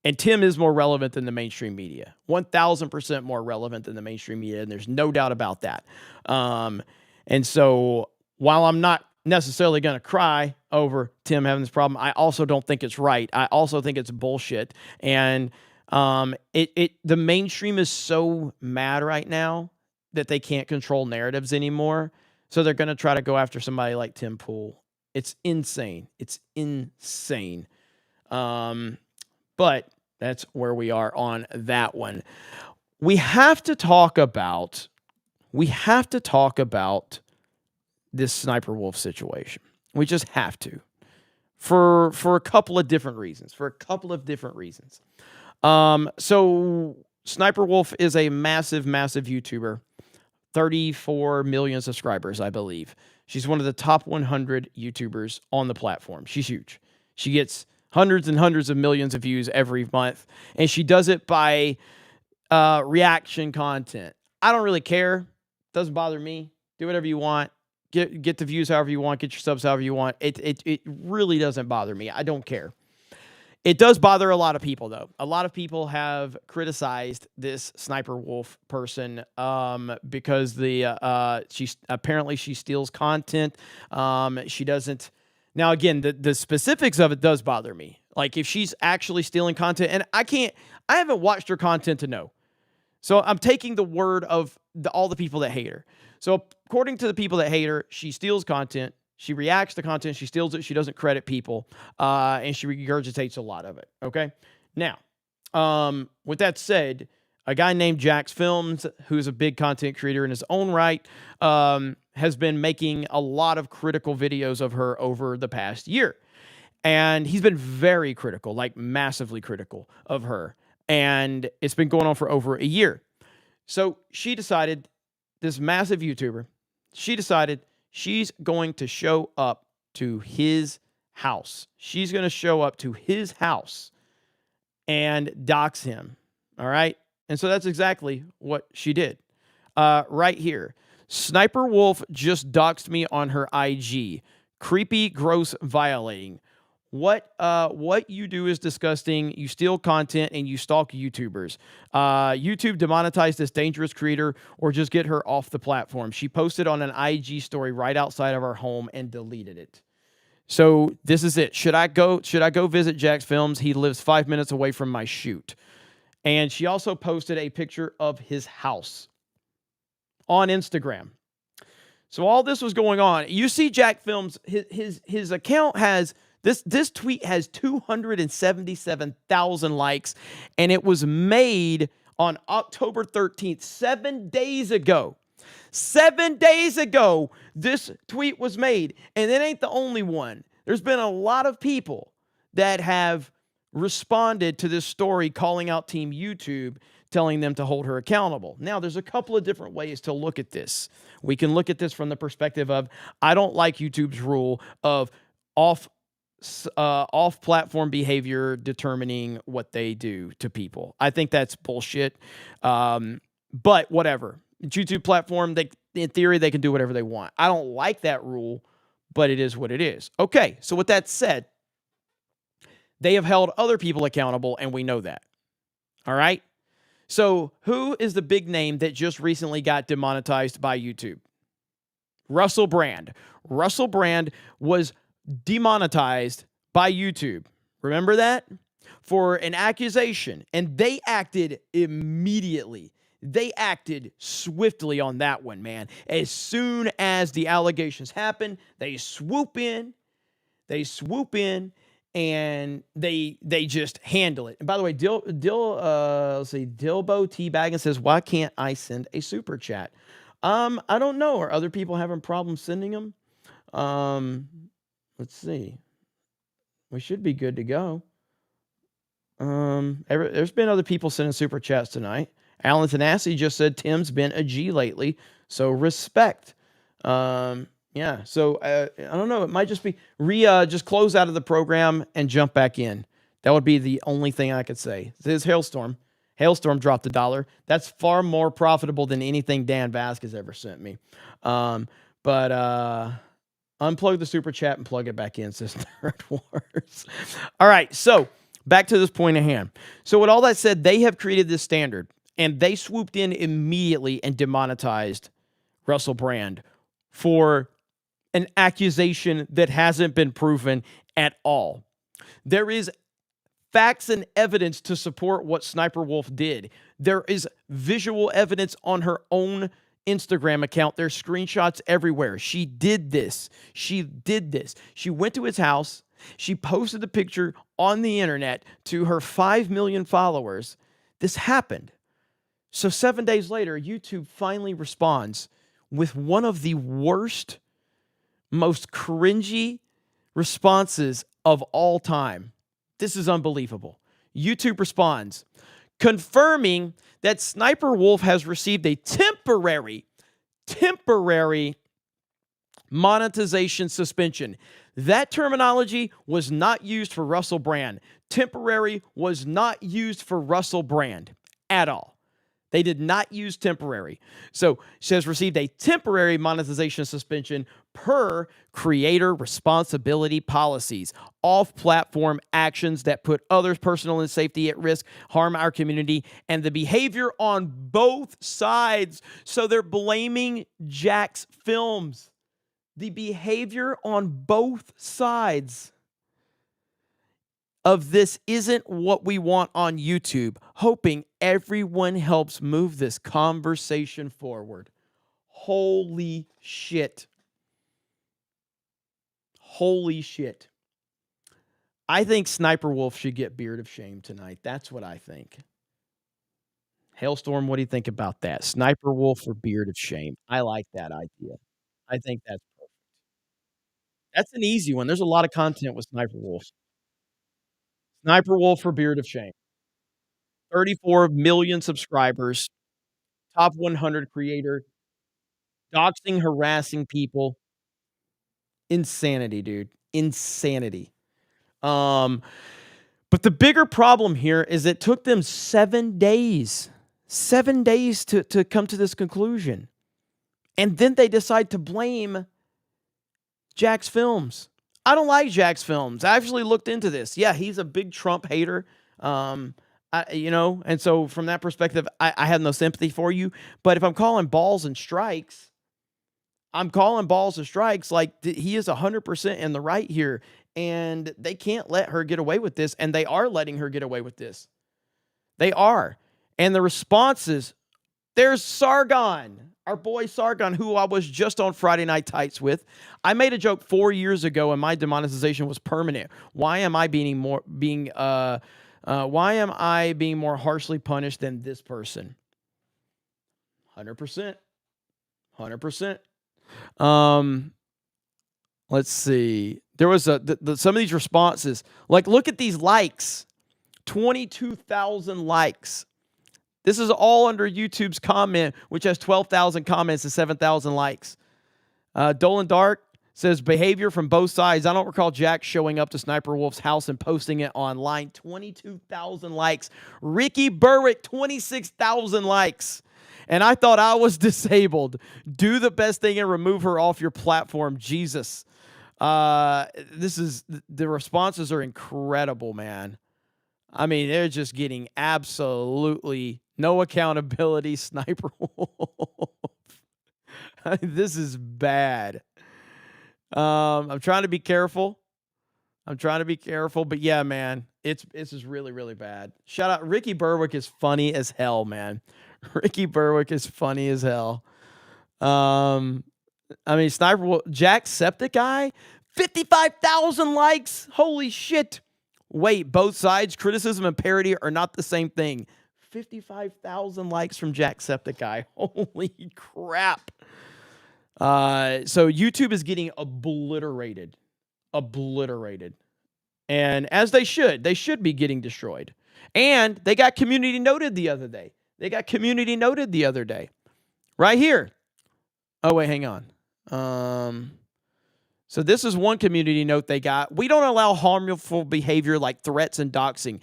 And Tim is more relevant than the mainstream media. 1,000% more relevant than the mainstream media, and there's no doubt about that. And so, while I'm not necessarily going to cry over Tim having this problem, I also don't think it's right. I also think it's bullshit. And the mainstream is so mad right now that they can't control narratives anymore. So they're going to try to go after somebody like Tim Pool. It's insane. It's insane. But that's where we are on that one. We have to talk about this Sniper Wolf situation. We just have to. For a couple of different reasons. So Sniper Wolf is a massive, massive YouTuber. 34 million subscribers, I believe. She's one of the top 100 YouTubers on the platform. She's huge. She gets hundreds and hundreds of millions of views every month. And she does it by reaction content. I don't really care. Doesn't bother me. Do whatever you want. Get the views however you want. Get your subs however you want. It really doesn't bother me. I don't care. It does bother a lot of people, though. A lot of people have criticized this Sniper Wolf person because she steals content. She doesn't. Now, again, the specifics of it does bother me. Like if she's actually stealing content, and I haven't watched her content to know. So I'm taking the word of all the people that hate her. So according to the people that hate her, she steals content. She reacts to content. She steals it. She doesn't credit people. And she regurgitates a lot of it. Okay. Now, with that said, a guy named Jax Films, who's a big content creator in his own right, has been making a lot of critical videos of her over the past year. And he's been very critical, like massively critical of her. And it's been going on for over a year. So she decided, this massive YouTuber, she decided she's going to show up to his house. She's going to show up to his house and dox him. All right. And so that's exactly what she did. Right here. SSniperWolf just doxed me on her IG. Creepy, gross, violating. What you do is disgusting. You steal content and you stalk YouTubers. YouTube demonetized this dangerous creator or just get her off the platform. She posted on an IG story right outside of our home and deleted it. So this is it. Should I go visit Jack's Films? He lives 5 minutes away from my shoot. And she also posted a picture of his house on Instagram. So all this was going on. You see Jack Films, his account has this tweet has 277,000 likes, and it was made on October 13th, 7 days ago. 7 days ago, this tweet was made, and it ain't the only one. There's been a lot of people that have responded to this story calling out Team YouTube, telling them to hold her accountable. Now, there's a couple of different ways to look at this. We can look at this from the perspective of, I don't like YouTube's rule of off-platform behavior determining what they do to people. I think that's bullshit. But whatever. YouTube platform, in theory, they can do whatever they want. I don't like that rule, but it is what it is. Okay, so with that said, they have held other people accountable, and we know that. All right? So who is the big name that just recently got demonetized by YouTube? Russell Brand. Russell Brand was demonetized by YouTube. Remember that? For an accusation. And they acted immediately. They acted swiftly on that one, man. As soon as the allegations happen, they swoop in. And they just handle it. And by the way, let's see, Dilbo Teabaggin says, why can't I send a super chat? I don't know. Are other people having problems sending them? Let's see. We should be good to go. There's been other people sending super chats tonight. Alan Tanassi just said Tim's been a G lately, so respect. Yeah, so I don't know. It might just be just close out of the program and jump back in. That would be the only thing I could say. This is Hailstorm. Hailstorm dropped $1. That's far more profitable than anything Dan Vasquez ever sent me. But unplug the super chat and plug it back in, says Nerd Wars. All right, so back to this point at hand. So with all that said, they have created this standard, and they swooped in immediately and demonetized Russell Brand for an accusation that hasn't been proven at all. There is facts and evidence to support what SSniperWolf did. There is visual evidence on her own Instagram account. There's screenshots everywhere. She did this. She went to his house. She posted the picture on the internet to her 5 million followers. This happened. So 7 days later, YouTube finally responds with one of the worst, most cringy responses of all time. This is unbelievable. YouTube responds, confirming that SSniperWolf has received a temporary monetization suspension. That terminology was not used for Russell Brand. Temporary was not used for Russell Brand at all. They did not use temporary. So she has received a temporary monetization suspension per creator responsibility policies. Off-platform actions that put others' personal and safety at risk, harm our community, and the behavior on both sides. So they're blaming Jack's Films. The behavior on both sides of this isn't what we want on YouTube, hoping everyone helps move this conversation forward. Holy shit. Holy shit. I think SSniperWolf should get Beard of Shame tonight. That's what I think. Hailstorm, what do you think about that? SSniperWolf or Beard of Shame? I like that idea. I think that's perfect. That's an easy one. There's a lot of content with Sniper Wolf. Sniper Wolf for Beard of Shame. 34 million subscribers, top 100 creator, doxing, harassing people. Insanity, dude. Insanity. But the bigger problem here is it took them 7 days. 7 days to come to this conclusion. And then they decide to blame Jack's Films. I don't like Jack's Films. I actually looked into this. Yeah, he's a big Trump hater. And so from that perspective, I have no sympathy for you. But if I'm calling balls and strikes, I'm calling balls and strikes like he is 100% in the right here. And they can't let her get away with this. And they are letting her get away with this. They are. And the responses, there's Sargon, our boy Sargon, who I was just on Friday Night Tights with. I made a joke 4 years ago and my demonetization was permanent. Why am I being more harshly punished than this person? 100%. 100%. Let's see. There was some of these responses. Like, look at these likes. 22,000 likes. This is all under YouTube's comment, which has 12,000 comments and 7,000 likes. Dolan Dark says, behavior from both sides. I don't recall Jack showing up to Sniper Wolf's house and posting it online. 22,000 likes. Ricky Berwick, 26,000 likes. And I thought I was disabled. Do the best thing and remove her off your platform. Jesus. The responses are incredible, man. I mean, they're just getting absolutely no accountability. Sniper Wolf. This is bad. I'm trying to be careful. But yeah, man, this is really, really bad. Shout out. Ricky Berwick is funny as hell, man. Ricky Berwick is funny as hell. I mean, Sniper Wolf, Jacksepticeye, 55,000 likes. Holy shit. Wait, both sides, criticism and parody are not the same thing. 55,000 likes from Jacksepticeye. Holy crap. So YouTube is getting obliterated. And as they should be getting destroyed. And they got community noted the other day. Right here. Oh, wait, hang on. So this is one community note they got. We don't allow harmful behavior like threats and doxing.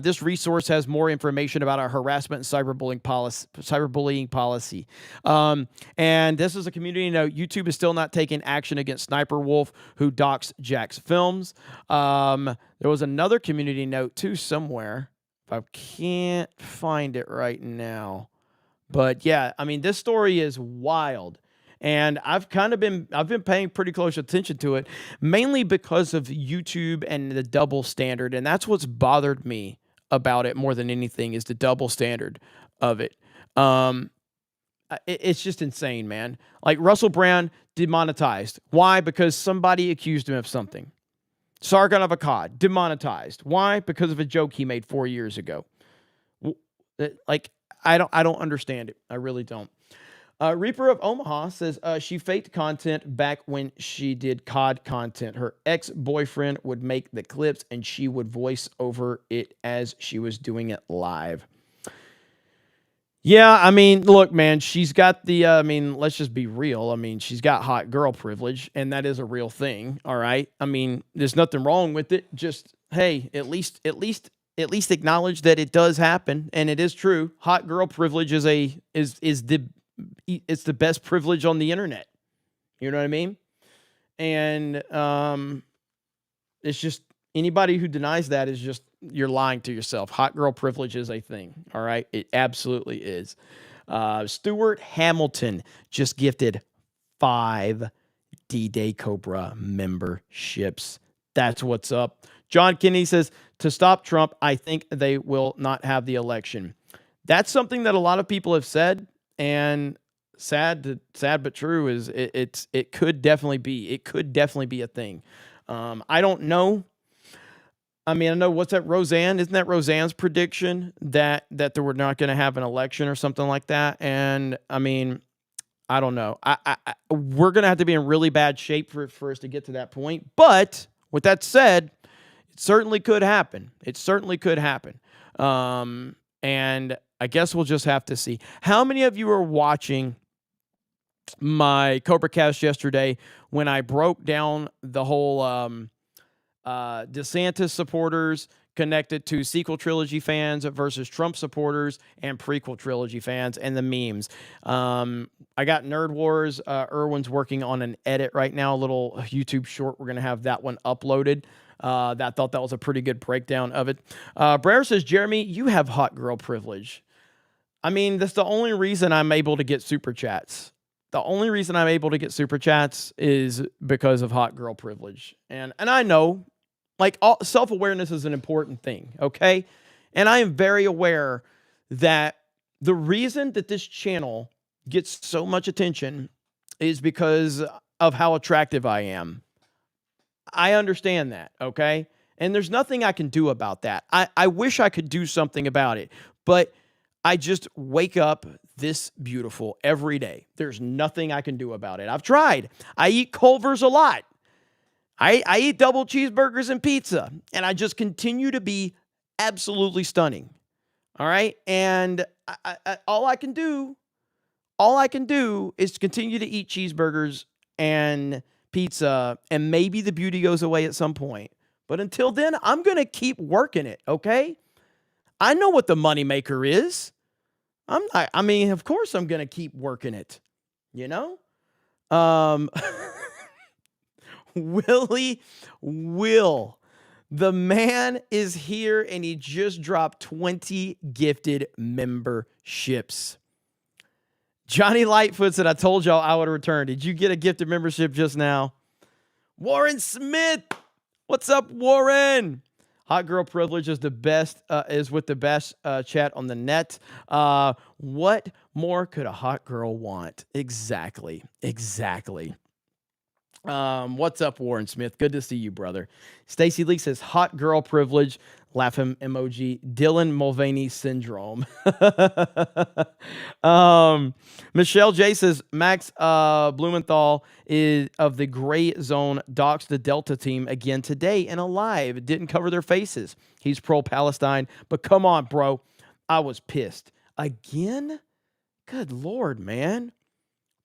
This resource has more information about our harassment and cyberbullying policy. And this is a community note. YouTube is still not taking action against Sniper Wolf, who doxed Jack's Films. There was another community note too somewhere. I can't find it right now. But yeah, I mean, this story is wild. And I've been paying pretty close attention to it, mainly because of YouTube and the double standard. And that's what's bothered me about it more than anything, is the double standard of it. It's just insane, man. Like Russell Brand demonetized. Why? Because somebody accused him of something. Sargon of Akkad demonetized. Why? Because of a joke he made 4 years ago. Like, I don't understand it. I really don't. Reaper of Omaha says she faked content back when she did COD content. Her ex-boyfriend would make the clips and she would voice over it as she was doing it live. Yeah, I mean, look, man, she's got the, let's just be real. I mean, she's got hot girl privilege, and that is a real thing, all right? I mean, there's nothing wrong with it. Just, hey, at least acknowledge that it does happen, and it is true. Hot girl privilege is the best privilege on the internet. You know what I mean? And it's just, anybody who denies that is just, you're lying to yourself. Hot girl privilege is a thing. All right. It absolutely is. Stuart Hamilton just gifted 5 D-Day Cobra memberships. That's what's up. John Kennedy says, to stop Trump, I think they will not have the election. That's something that a lot of people have said, and sad but true is it could definitely be a thing. I don't know. I mean, I know what's that, Roseanne? Isn't that Roseanne's prediction that they were not going to have an election or something like that? And I mean, I don't know. We're going to have to be in really bad shape for us to get to that point. But with that said, it certainly could happen. It certainly could happen. And I guess we'll just have to see. How many of you are watching my CobraCast yesterday when I broke down the whole DeSantis supporters connected to sequel trilogy fans versus Trump supporters and prequel trilogy fans and the memes? I got Nerd Wars. Erwin's working on an edit right now, a little YouTube short. We're going to have that one uploaded. I thought that was a pretty good breakdown of it. Brer says, Jeremy, you have hot girl privilege. I mean, that's the only reason I'm able to get super chats. The only reason I'm able to get super chats is because of hot girl privilege. And I know, like, self-awareness is an important thing, okay? And I am very aware that the reason that this channel gets so much attention is because of how attractive I am. I understand that, okay? And there's nothing I can do about that. I wish I could do something about it, but I just wake up this beautiful every day. There's nothing I can do about it. I've tried. I eat Culver's a lot. I eat double cheeseburgers and pizza, and I just continue to be absolutely stunning. All right? And all I can do is continue to eat cheeseburgers and pizza, and maybe the beauty goes away at some point. But until then, I'm going to keep working it, okay? I know what the moneymaker is. I mean, of course I'm going to keep working it, you know? Will, the man is here, and he just dropped 20 gifted memberships. Johnny Lightfoot said, I told y'all I would return. Did you get a gifted membership just now? Warren Smith. What's up, Warren? Hot girl privilege is the best, is with the best chat on the net. What more could a hot girl want? Exactly. What's up, Warren Smith? Good to see you, brother. Stacy Lee says, hot girl privilege, laughing emoji, Dylan Mulvaney syndrome. Michelle J says, Max Blumenthal is of the Gray Zone doxed the Delta team again today in a live. It didn't cover their faces. He's pro-Palestine, but come on, bro. I was pissed. Again? Good Lord, man. What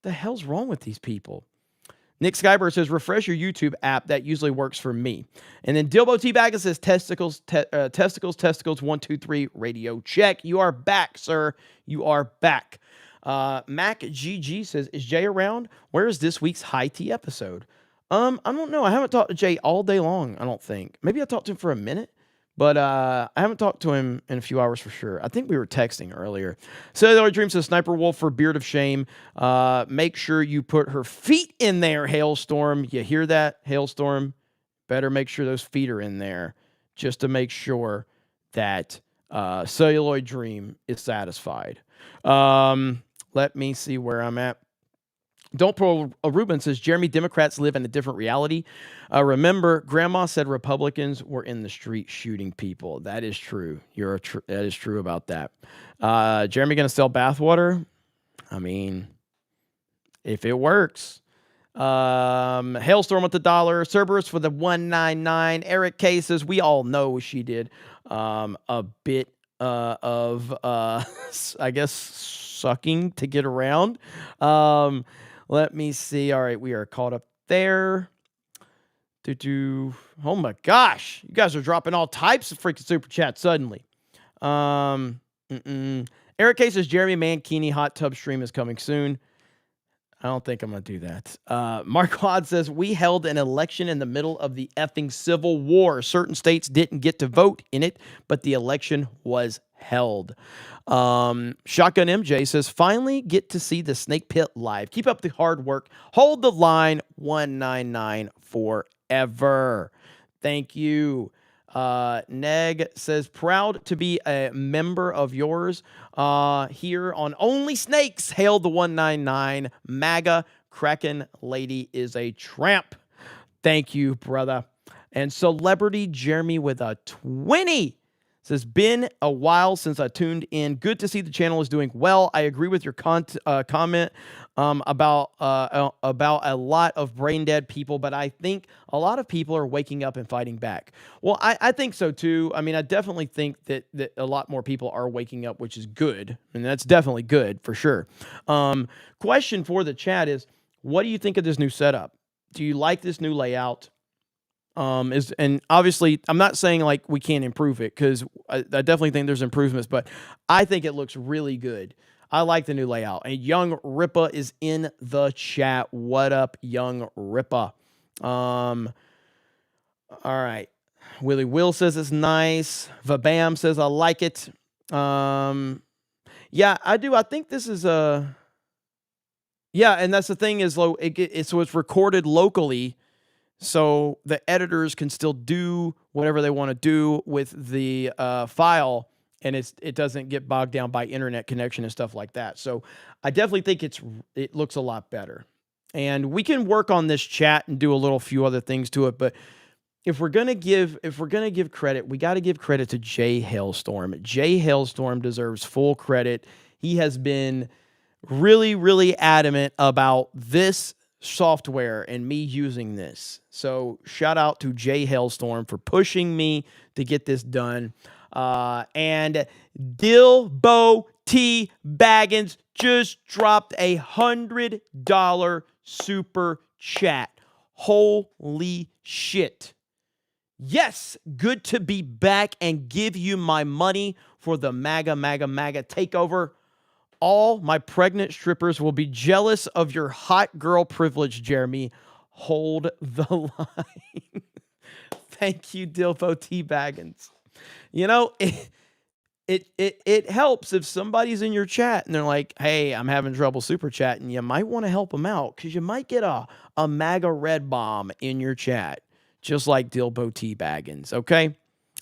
the hell's wrong with these people? Nick Skyber says, refresh your YouTube app. That usually works for me. And then Dilbo T-Bag says, testicles, 1, 2, 3, radio check. You are back, sir. You are back. Mac GG says, is Jay around? Where is this week's high tea episode? I don't know. I haven't talked to Jay all day long, I don't think. Maybe I talked to him for a minute, but I haven't talked to him in a few hours for sure. I think we were texting earlier. Cellular Dream says, Sniper Wolf for Beard of Shame. Make sure you put her feet in there, Hailstorm. You hear that, Hailstorm? Better make sure those feet are in there just to make sure that Celluloid Dream is satisfied. Let me see where I'm at. Don't Pro Ruben says, Jeremy, Democrats live in a different reality. Remember, Grandma said Republicans were in the street shooting people. That is true. That is true about that. Jeremy going to sell bathwater? I mean, if it works. Hailstorm with the $1. Cerberus for the 199. Eric K says, we all know she did a bit of, I guess, sucking to get around. Let me see. All right, we are caught up there. Oh my gosh, you guys are dropping all types of freaking super chats suddenly. Eric K says, Jeremy Mankini hot tub stream is coming soon. I don't think I'm going to do that. Mark Hod says, we held an election in the middle of the effing Civil War. Certain states didn't get to vote in it, but the election was held. Shotgun MJ says, finally get to see the Snake Pit live. Keep up the hard work. Hold the line. 199 forever. Thank you. Neg says, proud to be a member of yours here on Only Snakes. Hail the 199. MAGA Kraken Lady is a tramp. Thank you, brother. And Celebrity Jeremy with a 20. Says, been a while since I tuned in. Good to see the channel is doing well. I agree with your comment about a lot of brain dead people, but I think a lot of people are waking up and fighting back. Well, I think so too. I mean, I definitely think that a lot more people are waking up, which is good. And that's definitely good for sure. Question for the chat is, what do you think of this new setup? Do you like this new layout? And obviously I'm not saying like we can't improve it, because I definitely think there's improvements, but I think it looks really good. I like the new layout. And Young Rippa is in the chat. What up, Young Rippa? All right. Willie Will says it's nice. Vabam says I like it. Yeah, I do. I think this is yeah, and that's the thing is so it's recorded locally. So the editors can still do whatever they want to do with the file, and it doesn't get bogged down by internet connection and stuff like that. So I definitely think it looks a lot better. And we can work on this chat and do a few other things to it. But if we're gonna give credit, we got to give credit to Jay Hailstorm. Jay Hailstorm deserves full credit. He has been really, really adamant about this software and me using this. So shout out to Jay Hailstorm for pushing me to get this done. And Dilbo T Baggins just dropped $100 super chat. Holy shit. Yes, good to be back and give you my money for the MAGA takeover. All my pregnant strippers will be jealous of your hot girl privilege, Jeremy. Hold the line. Thank you, Dilbo T Baggins. You know, it helps if somebody's in your chat and they're like, hey, I'm having trouble super chatting. You might want to help them out, because you might get a MAGA red bomb in your chat, just like Dilbo T Baggins, okay?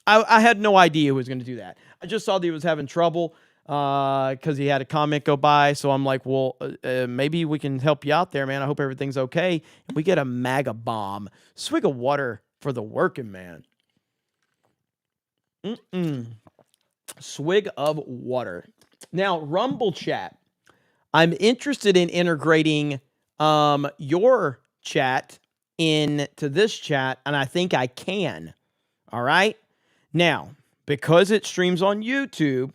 I had no idea who was going to do that. I just saw that he was having trouble because he had a comment go by. So I'm like, well, maybe we can help you out there, man. I hope everything's okay. And we get a MAGA bomb. Swig of water for the working man. Swig of water. Now, Rumble chat. I'm interested in integrating your chat into this chat, and I think I can. All right? Now, because it streams on YouTube,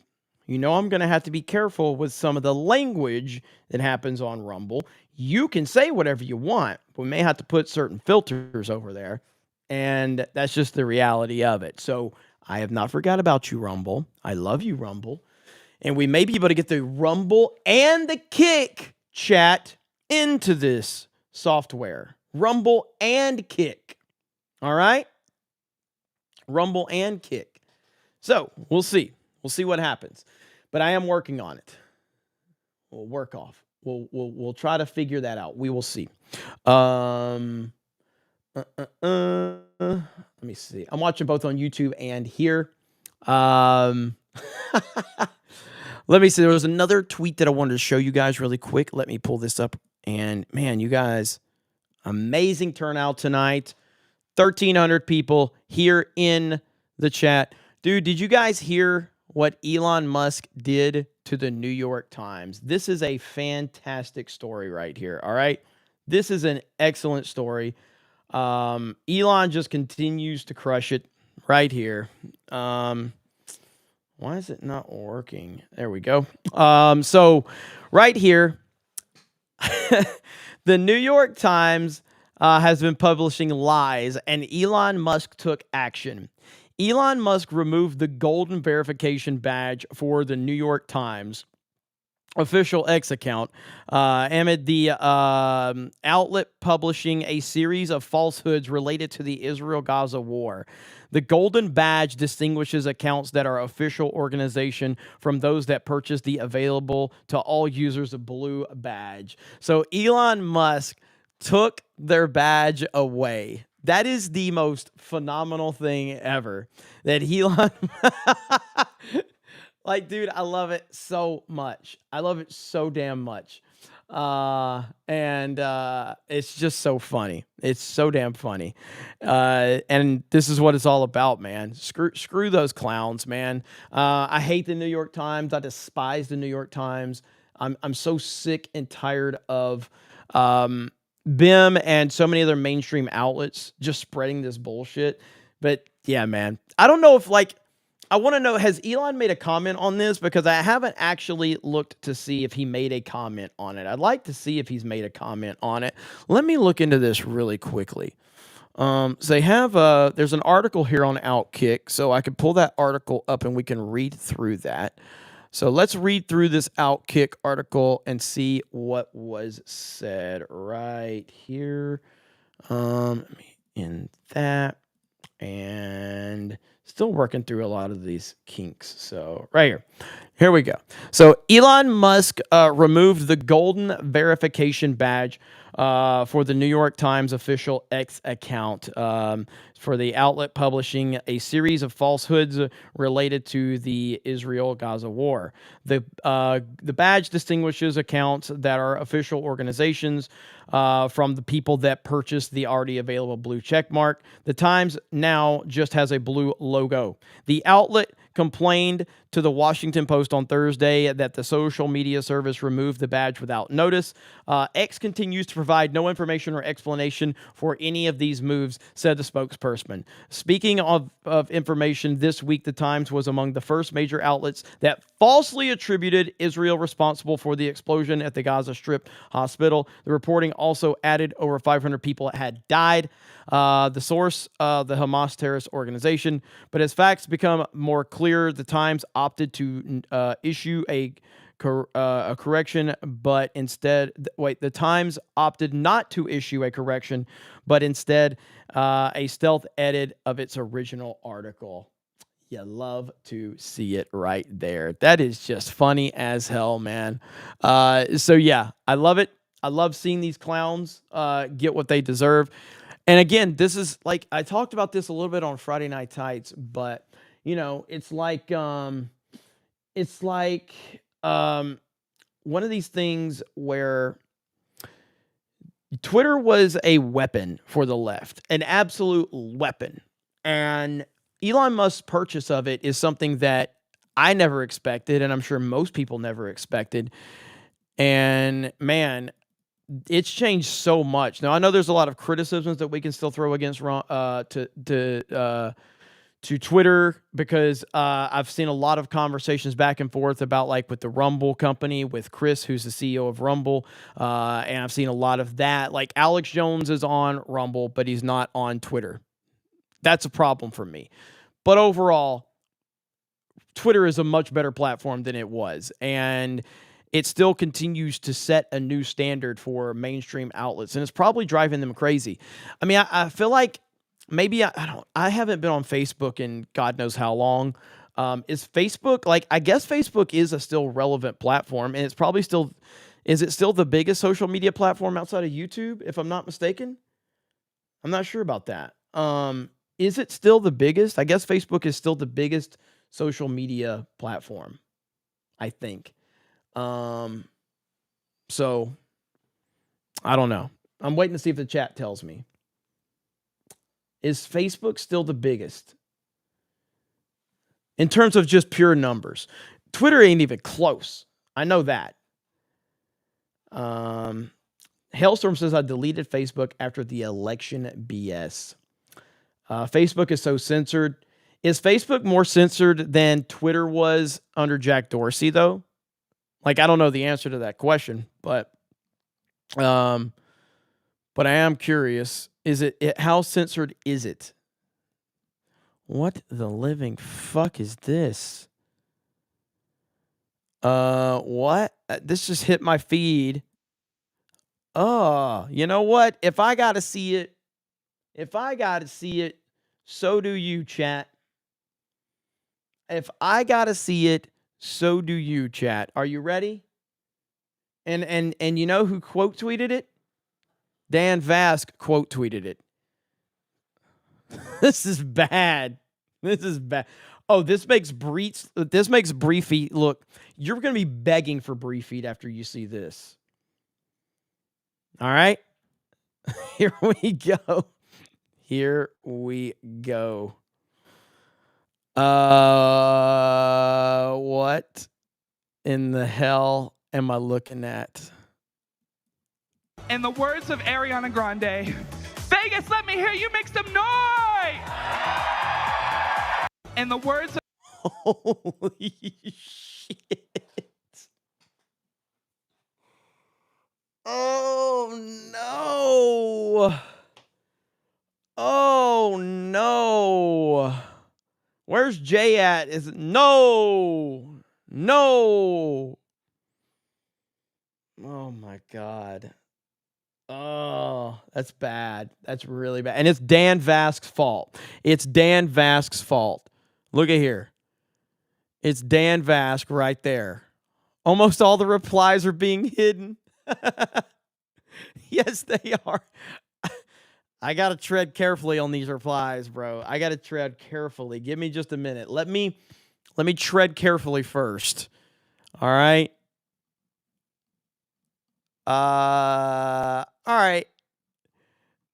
you know I'm going to have to be careful with some of the language that happens on Rumble. You can say whatever you want. We may have to put certain filters over there, and that's just the reality of it. So I have not forgot about you, Rumble. I love you, Rumble. And we may be able to get the Rumble and the Kick chat into this software. Rumble and Kick. All right? Rumble and Kick. So we'll see. We'll see what happens. But I am working on it. We'll work off. We'll try to figure that out. We will see. Let me see. I'm watching both on YouTube and here. Let me see. There was another tweet that I wanted to show you guys really quick. Let me pull this up. And man, you guys, amazing turnout tonight. 1,300 people here in the chat. Dude, did you guys hear what Elon Musk did to the New York Times? This is a fantastic story right here. All right. This is an excellent story. Elon just continues to crush it right here. Why is it not working? There we go. So right here, the New York Times has been publishing lies, and Elon Musk took action. Elon Musk removed the golden verification badge for the New York Times official X account amid the outlet publishing a series of falsehoods related to the Israel-Gaza war. The golden badge distinguishes accounts that are official organization from those that purchase the available to all users of blue badge. So Elon Musk took their badge away. That is the most phenomenal thing ever. That Elon... Like, dude, I love it so much. I love it so damn much. And it's just so funny. It's so damn funny. And this is what it's all about, man. Screw those clowns, man. I hate the New York Times. I despise the New York Times. I'm so sick and tired of BIM and so many other mainstream outlets just spreading this bullshit. But yeah, man, I don't know if I want to know, has Elon made a comment on this? Because I haven't actually looked to see if he made a comment on it. I'd like to see if he's made a comment on it. Let me look into this really quickly. So they have there's an article here on Outkick, so I could pull that article up and we can read through that. So let's read through this Outkick article and see what was said right here. In that, and still working through a lot of these kinks. So right here we go. So Elon Musk removed the golden verification badge for the New York Times official X account for the outlet publishing a series of falsehoods related to the Israel-Gaza war. The badge distinguishes accounts that are official organizations from the people that purchased the already available blue check mark. The Times now just has a blue logo. The outlet complained to the Washington Post on Thursday that the social media service removed the badge without notice. X continues to provide no information or explanation for any of these moves, said the spokesperson. Speaking of information, this week the Times was among the first major outlets that falsely attributed Israel responsible for the explosion at the Gaza Strip hospital. The reporting also added over 500 people had died. The source, the Hamas terrorist organization. But as facts become more clear, the Times opted to issue a correction, but instead, the Times opted not to issue a correction, but instead a stealth edit of its original article. You love to see it right there. That is just funny as hell, man. So yeah, I love it. I love seeing these clowns get what they deserve. And again, this is like, I talked about this a little bit on Friday Night Tights, but you know, it's like one of these things where Twitter was a weapon for the left, an absolute weapon. And Elon Musk's purchase of it is something that I never expected, and I'm sure most people never expected. And man, it's changed so much. Now, I know there's a lot of criticisms that we can still throw against to Twitter, because I've seen a lot of conversations back and forth about, like, with the Rumble company, with Chris, who's the CEO of Rumble, and I've seen a lot of that. Like, Alex Jones is on Rumble, but he's not on Twitter. That's a problem for me. But overall, Twitter is a much better platform than it was, and it still continues to set a new standard for mainstream outlets, and it's probably driving them crazy. I mean, I feel like maybe I haven't been on Facebook in God knows how long. Is Facebook, like, I guess Facebook is a still relevant platform, and it's probably still, is it still the biggest social media platform outside of YouTube, if I'm not mistaken? I'm not sure about that. Is it still the biggest? I guess Facebook is still the biggest social media platform, I think. So I don't know. I'm waiting to see if the chat tells me. Is Facebook still the biggest in terms of just pure numbers? Twitter ain't even close. I know that. Hailstorm says, I deleted Facebook after the election BS. Facebook is so censored. Is Facebook more censored than Twitter was under Jack Dorsey, though? Like, I don't know the answer to that question, but I am curious. Is it how censored is it? What the living fuck is this? What? This just hit my feed. Oh, you know what? If I gotta see it, so do you, chat. If I gotta see it, so do you, chat. Are you ready? And you know who quote tweeted it? Dan Vask quote tweeted it. This is bad. This is bad. Oh, this makes Briefeed look. You're gonna be begging for Briefeed after you see this. All right. Here we go. Here we go. What in the hell am I looking at? In the words of Ariana Grande, Vegas, let me hear you make some noise! In the words of... Holy shit. Oh, no. Oh, no. Where's Jay at? Is it? No. No. Oh, my God. Oh, that's bad. That's really bad. And it's Dan Vask's fault. It's Dan Vask's fault. Look at here. It's Dan Vask right there. Almost all the replies are being hidden. Yes, they are. I got to tread carefully on these replies, bro. I got to tread carefully. Give me just a minute. Let me tread carefully first. All right. All right.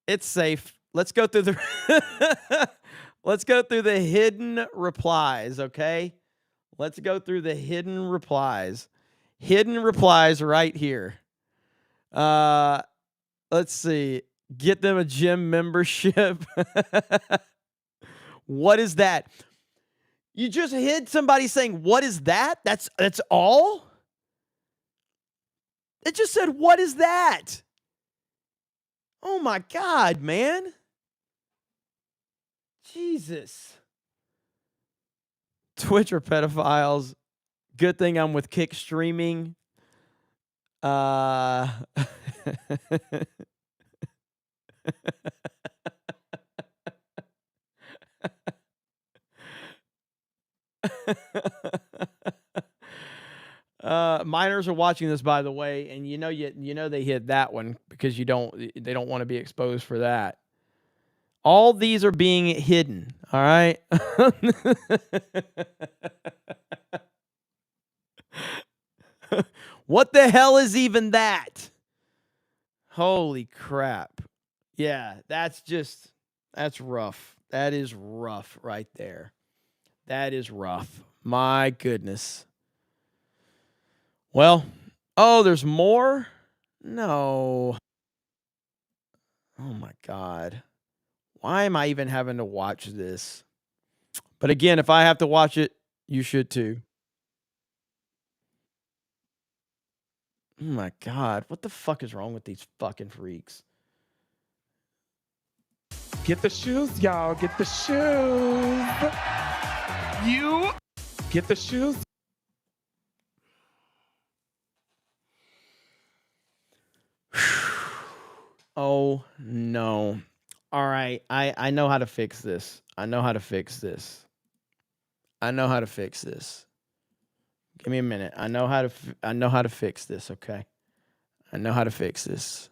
It's safe. Let's go through the let's go through the hidden replies, okay? Let's go through the hidden replies. Hidden replies right here. Let's see. Get them a gym membership. What is that? You just hid somebody saying, "What is that?" That's all? It just said, "What is that?" Oh my God, man. Jesus. Twitch are pedophiles. Good thing I'm with Kick Streaming. Minors are watching this, by the way, and you know they hid that one because they don't want to be exposed for that. All these are being hidden, all right? What the hell is even that? Holy crap. Yeah, that's rough. That is rough right there. That is rough. My goodness. Well, oh, there's more? No. Oh my God. Why am I even having to watch this? But again, if I have to watch it, you should too. Oh my God. What the fuck is wrong with these fucking freaks? Get the shoes, y'all. Get the shoes. You get the shoes. Oh, no. All right. I know how to fix this. I know how to fix this. Give me a minute. I know how to fix this, okay? I know how to fix this.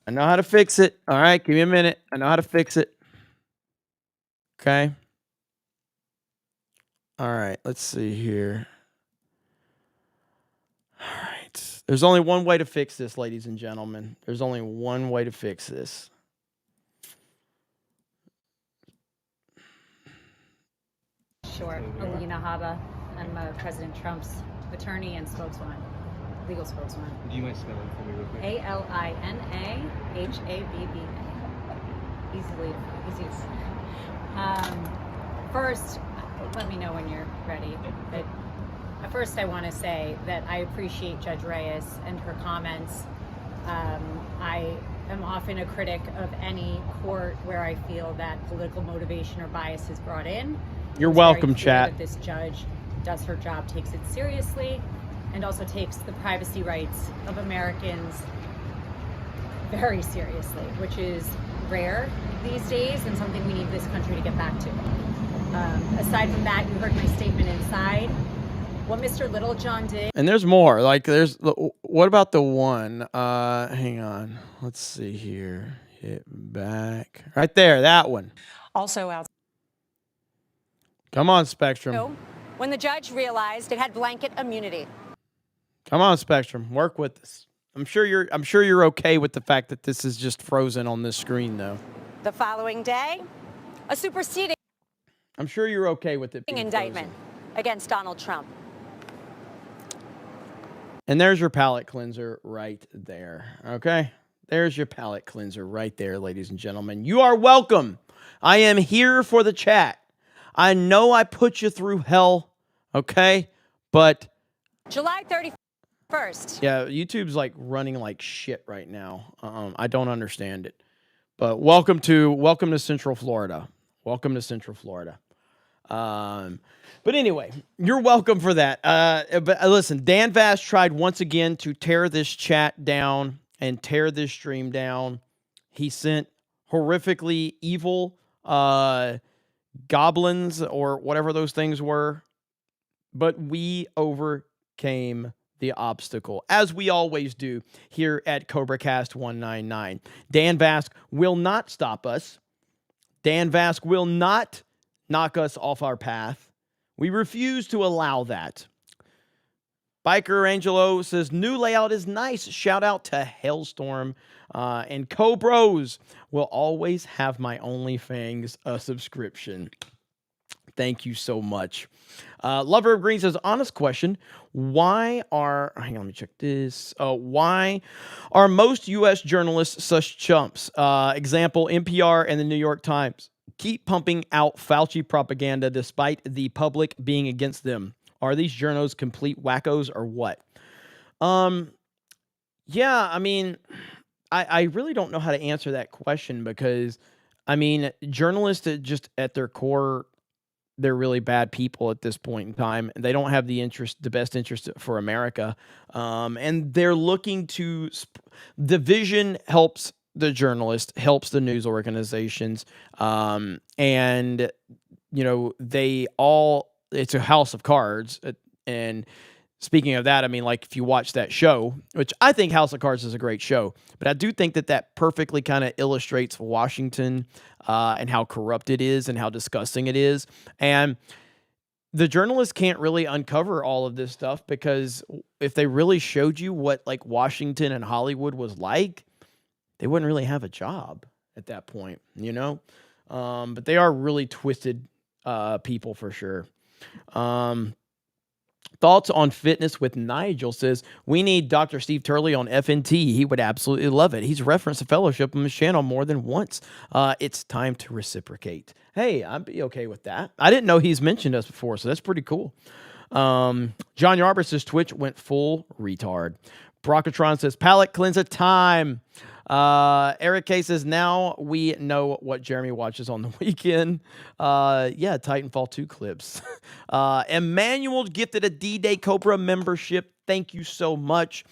I know how to fix it. All right, give me a minute. I know how to fix it. Okay? All right, let's see here. All right. There's only one way to fix this, ladies and gentlemen. There's only one way to fix this. Sure. Alina Haba. I'm President Trump's attorney and spokeswoman, legal spokeswoman. Do you mind spelling for me real quick? ALINAHABA. Easy. First, let me know when you're ready. But first, I want to say that I appreciate Judge Reyes and her comments. I am often a critic of any court where I feel that political motivation or bias is brought in. You're welcome, chat. That this judge does her job, takes it seriously, and also takes the privacy rights of Americans very seriously, which is rare these days and something we need this country to get back to. Aside from that, you heard my statement inside. What Mr. Littlejohn did. And there's more. Like, what about the one? Hang on. Let's see here. Hit back. Right there, that one. Also out. Come on, Spectrum. When the judge realized it had blanket immunity. Come on, Spectrum. Work with us. I'm sure you're okay with the fact that this is just frozen on this screen, though. The following day, a superseding I'm sure you're okay with it being indictment frozen. against Donald Trump. And there's your palate cleanser right there. Okay? There's your palate cleanser right there, ladies and gentlemen. You are welcome. I am here for the chat. I know I put you through hell, okay? But July 31st. yeah, YouTube's like running like shit right now. I don't understand it. But welcome to Central Florida. Welcome to Central Florida. But anyway, you're welcome for that. But listen, Dan Vast tried once again to tear this chat down and tear this stream down. He sent horrifically evil goblins or whatever those things were. But we overcame the obstacle, as we always do here at CobraCast 199. Dan Vask will not stop us. Dan Vask will not knock us off our path. We refuse to allow that. Biker Angelo says, new layout is nice. Shout out to Hailstorm. And Cobros will always have my OnlyFans subscription. Thank you so much. Lover of Green says, honest question. Why are most U.S. journalists such chumps? Example, NPR and the New York Times keep pumping out Fauci propaganda despite the public being against them. Are these journos complete wackos or what? Yeah, I mean, I really don't know how to answer that question because, I mean, journalists just at their core, they're really bad people at this point in time. They don't have the best interest for America. And they're looking to, division helps the journalist, helps the news organizations. And, you know, it's a house of cards. And speaking of that, I mean, like if you watch that show, which I think House of Cards is a great show, but I do think that perfectly kind of illustrates Washington and how corrupt it is and how disgusting it is. And the journalists can't really uncover all of this stuff because if they really showed you what like Washington and Hollywood was like, they wouldn't really have a job at that point, you know? But they are really twisted people for sure. Thoughts on fitness with Nigel says, we need Dr. Steve Turley on FNT. He would absolutely love it. He's referenced a fellowship on his channel more than once. It's time to reciprocate. Hey, I'd be okay with that. I didn't know he's mentioned us before, so that's pretty cool. John Yarber says, Twitch went full retard. Brocatron says, palate cleanser time. Eric K says, now we know what Jeremy watches on the weekend. Yeah, Titanfall 2 clips. Emmanuel gifted a D-Day Cobra membership. Thank you so much.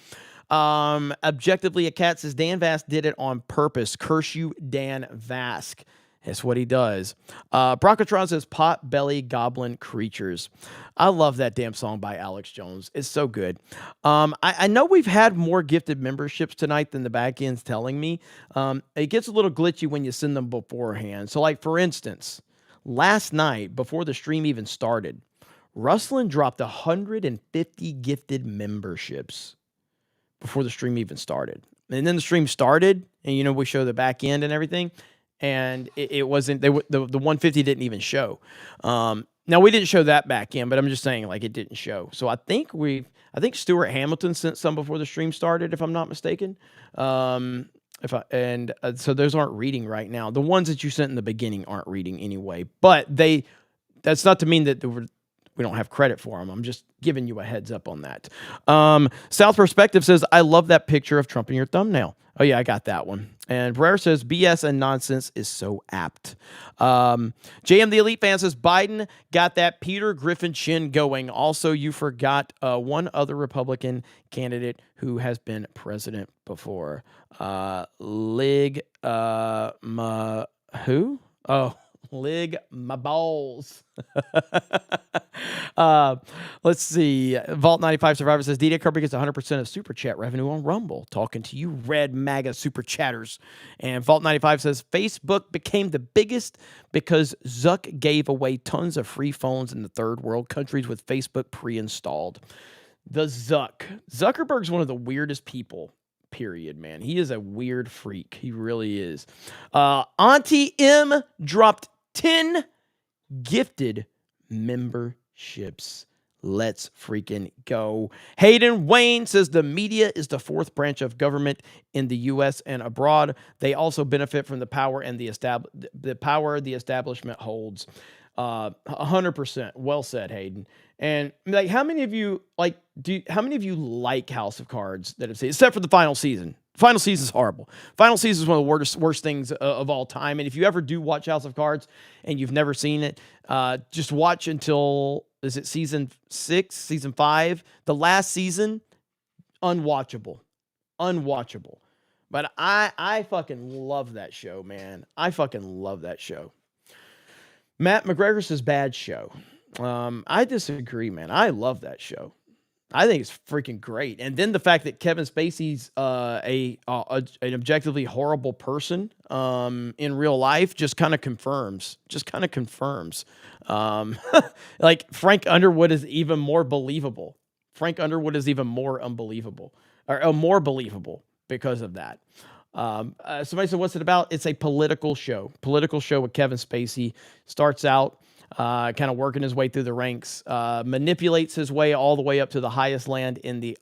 Objectively, a cat says, Dan Vask did it on purpose. Curse you, Dan Vask. That's what he does. Brocatron says, pot-belly goblin creatures. I love that damn song by Alex Jones. It's so good. I know we've had more gifted memberships tonight than the back end's telling me. It gets a little glitchy when you send them beforehand. So, like, for instance, last night, before the stream even started, Rustlin dropped 150 gifted memberships before the stream even started. And then the stream started, and, you know, we show the back end and everything. And it wasn't, the 150 didn't even show. Now we didn't show that back in, but I'm just saying like it didn't show. So I think Stuart Hamilton sent some before the stream started, if I'm not mistaken. So those aren't reading right now. The ones that you sent in the beginning aren't reading anyway, but that's not to mean that we don't have credit for them. I'm just giving you a heads up on that. South Perspective says, I love that picture of Trump in your thumbnail. Oh, yeah, I got that one. And Brer says, BS and nonsense is so apt. JM the Elite Fan says, Biden got that Peter Griffin chin going. Also, you forgot one other Republican candidate who has been president before. Lig my balls. Let's see. Vault 95 Survivor says, D-Day Cobra gets 100% of Super Chat revenue on Rumble. Talking to you, Red MAGA Super Chatters. And Vault 95 says, Facebook became the biggest because Zuck gave away tons of free phones in the third world countries with Facebook pre-installed. The Zuckerberg's one of the weirdest people period, man. He is a weird freak. He really is. Auntie M dropped 10 gifted memberships. Let's freaking go. Hayden Wayne says the media is the fourth branch of government in the U.S. and abroad. They also benefit from the power and the establishment holds. 100%. Well said, Hayden. And like, how many of you like House of Cards that have seen, except for the final season? Final season is horrible. Final season is one of the worst things of all time. And if you ever do watch House of Cards and you've never seen it, just watch until, is it season 6, season 5? The last season, unwatchable. But I fucking love that show, man. I fucking love that show. Matt McGregor says bad show. I disagree, man. I love that show. I think it's freaking great. And then the fact that Kevin Spacey's an objectively horrible person in real life just kind of confirms. Like Frank Underwood is even more believable. Frank Underwood is even more unbelievable, or more believable because of that. Somebody said, what's it about? It's a political show. Political show with Kevin Spacey. Starts out kind of working his way through the ranks, manipulates his way all the way up to the highest land in the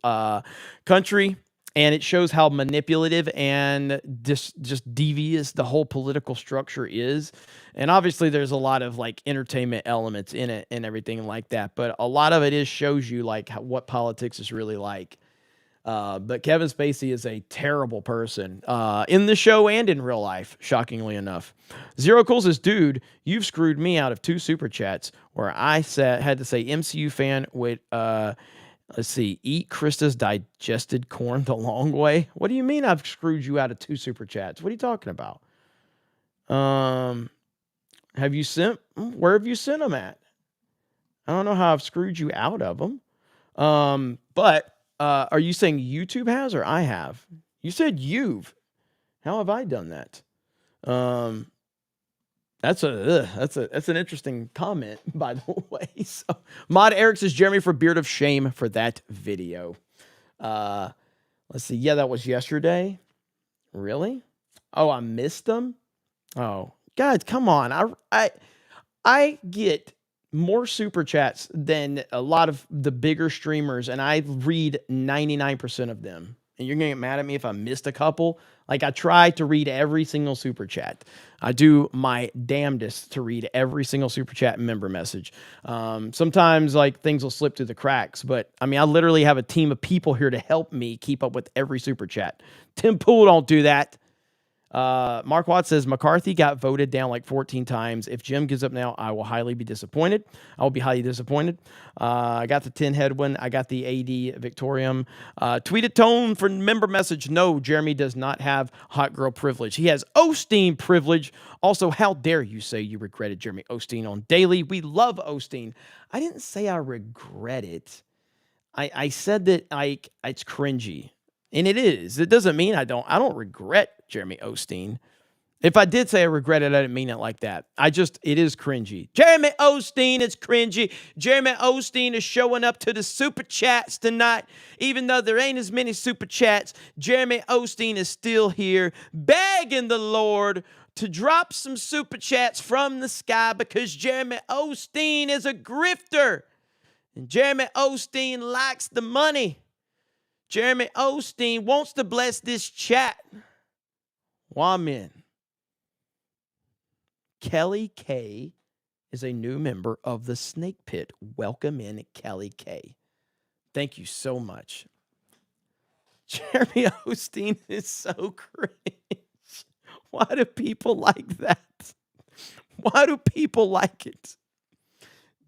country. And it shows how manipulative and just devious the whole political structure is. And obviously there's a lot of like entertainment elements in it and everything like that. But a lot of it shows you like what politics is really like. But Kevin Spacey is a terrible person in the show and in real life, shockingly enough. Zero Cool says, dude, you've screwed me out of 2 super chats where I had to say MCU fan would, let's see, eat Krista's digested corn the long way. What do you mean I've screwed you out of 2 super chats? What are you talking about? Where have you sent them at? I don't know how I've screwed you out of them. But are you saying YouTube has or I have? You said you've. How have I done that? That's an interesting comment, by the way. So, Mod Eric says Jeremy for Beard of Shame for that video. Let's see. Yeah, that was yesterday. Really? Oh, I missed them. Oh, guys, come on. I get more super chats than a lot of the bigger streamers, and I read 99% of them. And you're gonna get mad at me if I missed a couple. Like, I try to read every single super chat. I do my damnedest to read every single super chat and member message. Sometimes like things will slip through the cracks, but I mean, I literally have a team of people here to help me keep up with every super chat. Tim Pool don't do that. Mark Watts says McCarthy got voted down like 14 times. If Jim gives up now, I will highly be disappointed. I will be highly disappointed. I got the 10 headwind. I got the AD Victorium. Tweeted Tone for member message. No, Jeremy does not have hot girl privilege. He has Osteen privilege. Also, how dare you say you regretted Jeremy Osteen on Daily? We love Osteen. I didn't say I regret it. I said that it's cringy. And it is. It doesn't mean I don't regret Jeremy Osteen. If I did say I regret it, I didn't mean it like that. It is cringy. Jeremy Osteen is cringy. Jeremy Osteen is showing up to the super chats tonight. Even though there ain't as many super chats, Jeremy Osteen is still here begging the Lord to drop some super chats from the sky because Jeremy Osteen is a grifter. And Jeremy Osteen likes the money. Jeremy Osteen wants to bless this chat. Wamen. Kelly K is a new member of the Snake Pit. Welcome in, Kelly K. Thank you so much. Jeremy Osteen is so cringe. Why do people like that? Why do people like it?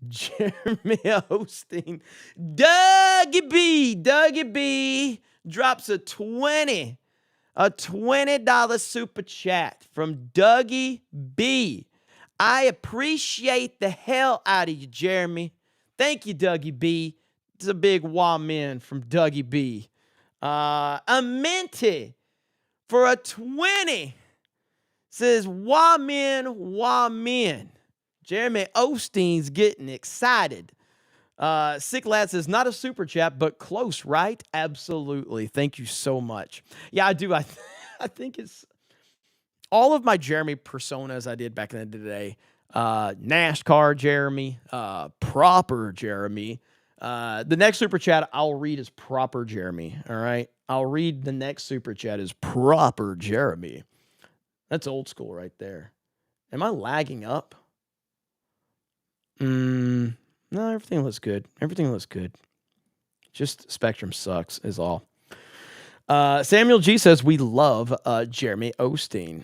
Jeremy Osteen. Dougie B drops a $20 super chat from Dougie B. I appreciate the hell out of you, Jeremy. Thank you, Dougie B. It's a big wamen from Dougie B. A minty for a 20 says wamen. Jeremy Osteen's getting excited. Sick Lad says, not a super chat, but close, right? Absolutely. Thank you so much. Yeah, I do. I think it's all of my Jeremy personas I did back in the day. NASCAR Jeremy, proper Jeremy. The next super chat I'll read is proper Jeremy. All right. I'll read the next super chat is proper Jeremy. That's old school right there. Am I lagging up? No, everything looks good. Everything looks good. Just Spectrum sucks is all. Samuel G says, we love Jeremy Osteen.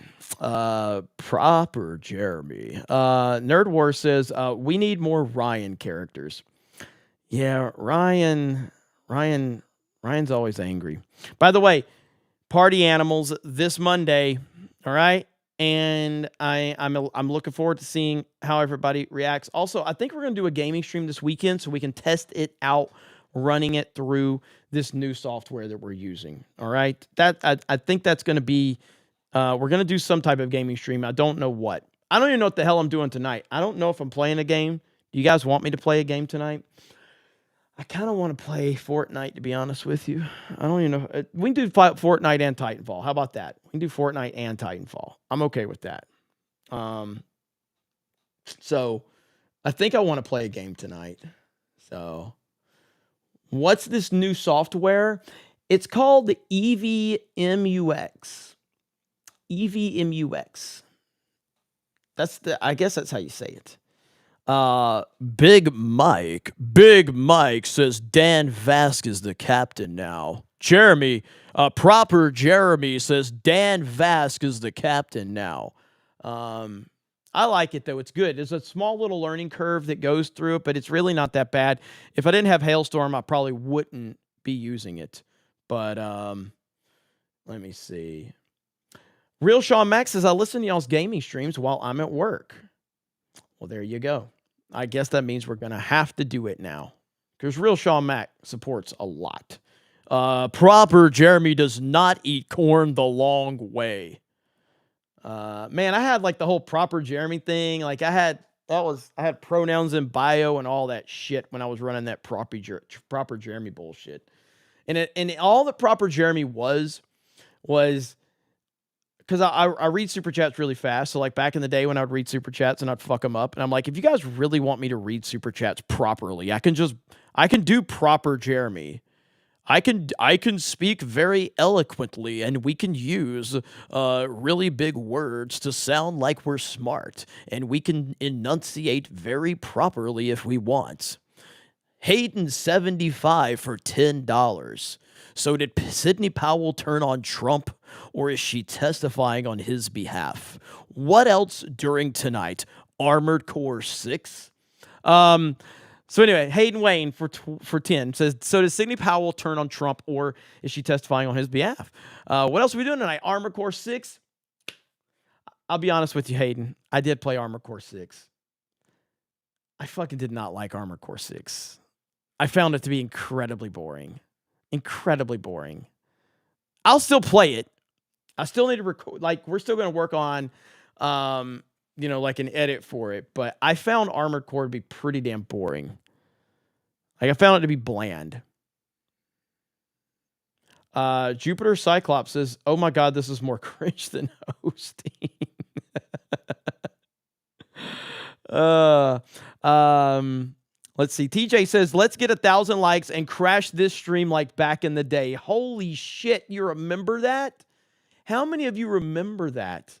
Proper Jeremy. Nerd War says, we need more Ryan characters. Yeah, Ryan's always angry. By the way, Party Animals this Monday, all right? And I'm looking forward to seeing how everybody reacts. Also, I think we're going to do a gaming stream this weekend so we can test it out, running it through this new software that we're using. All right? I think that's going to be we're going to do some type of gaming stream. I don't know what. I don't even know what the hell I'm doing tonight. I don't know if I'm playing a game. Do you guys want me to play a game tonight? I kind of want to play Fortnite, to be honest with you. I don't even know. We can do Fortnite and Titanfall. How about that? We can do Fortnite and Titanfall. I'm okay with that. So I think I want to play a game tonight. So what's this new software? It's called the EVMUX. EVMUX. I guess that's how you say it. Big Mike says Dan Vasquez is the captain now. Jeremy, proper Jeremy says Dan Vasquez is the captain now. I like it though. It's good. There's a small little learning curve that goes through it, but it's really not that bad. If I didn't have Hailstorm, I probably wouldn't be using it. But let me see. Real Sean Max says, I listen to y'all's gaming streams while I'm at work. Well, there you go. I guess that means we're going to have to do it now. Because Real Sean Mac supports a lot. Proper Jeremy does not eat corn the long way. Man, I had like the whole proper Jeremy thing. Like I had pronouns in bio and all that shit when I was running that proper Jeremy bullshit. And all that proper Jeremy was because I read super chats really fast. So like back in the day when I would read super chats and I'd fuck them up, and I'm like, if you guys really want me to read super chats properly, I can do proper Jeremy. I can speak very eloquently, and we can use really big words to sound like we're smart, and we can enunciate very properly if we want. Hayden 75 for $10. So did Sidney Powell turn on Trump, or is she testifying on his behalf? What else during tonight? Armored Core 6? So anyway, Hayden Wayne for 10 says, so does Sidney Powell turn on Trump, or is she testifying on his behalf? What else are we doing tonight? Armored Core 6? I'll be honest with you, Hayden. I did play Armored Core 6. I fucking did not like Armored Core 6. I found it to be incredibly boring. Incredibly boring. I'll still play it. I still need to record. Like, we're still going to work on, like an edit for it. But I found Armored Core to be pretty damn boring. Like, I found it to be bland. Jupiter Cyclops says, oh my God, this is more cringe than hosting. Let's see. TJ says, let's get 1,000 likes and crash this stream like back in the day. Holy shit, you remember that? How many of you remember that?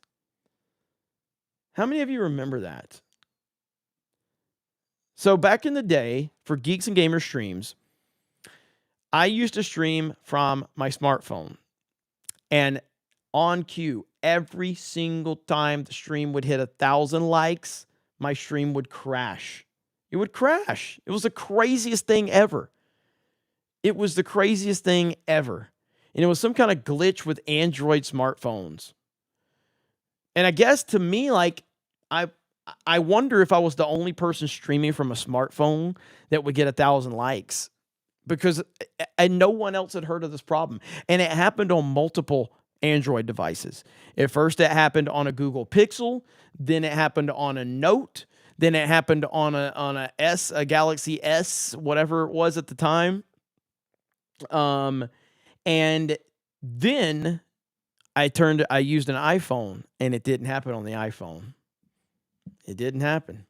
How many of you remember that? So back in the day, for Geeks and Gamers streams, I used to stream from my smartphone. And on cue, every single time the stream would hit 1,000 likes, my stream would crash. It would crash. It was the craziest thing ever. It was the craziest thing ever. And it was some kind of glitch with Android smartphones. And I guess to me, like, I wonder if I was the only person streaming from a smartphone that would get 1,000 likes. Because no one else had heard of this problem. And it happened on multiple Android devices. At first, it happened on a Google Pixel. Then it happened on a Note. Then it happened on a Galaxy S, whatever it was at the time. And then I used an iPhone, and it didn't happen on the iPhone. It didn't happen.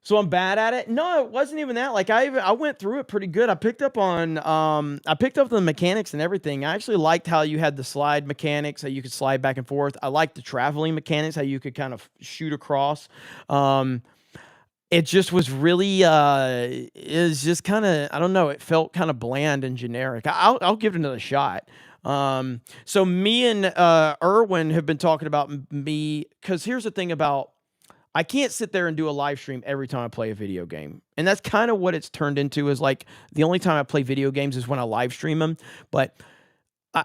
So I'm bad at it. No, it wasn't even that. Like I went through it pretty good. I picked up the mechanics and everything. I actually liked how you had the slide mechanics, how you could slide back and forth. I liked the traveling mechanics, how you could kind of shoot across. It just was really is just kind of, I don't know, it felt kind of bland and generic. I'll give it another shot. So me and Erwin have been talking about me, because here's the thing about, I can't sit there and do a live stream every time I play a video game. And that's kind of what it's turned into, is like the only time I play video games is when I live stream them. But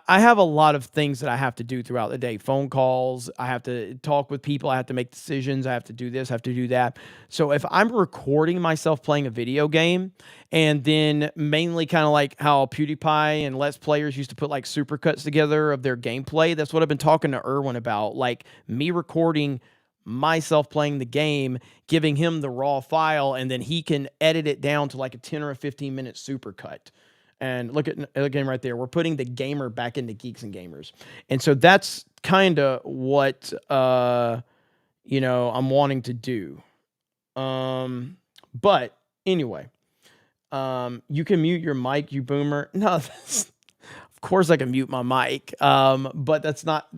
I have a lot of things that I have to do throughout the day. Phone calls, I have to talk with people, I have to make decisions, I have to do this, I have to do that. So if I'm recording myself playing a video game, and then mainly kind of like how PewDiePie and Let's Players used to put like supercuts together of their gameplay, that's what I've been talking to Erwin about. Like me recording myself playing the game, giving him the raw file, and then he can edit it down to like a 10 or a 15-minute supercut. And look at him right there. We're putting the gamer back into Geeks and Gamers. And so that's kind of what, I'm wanting to do. But anyway, you can mute your mic, you boomer. No, of course I can mute my mic. But that's not,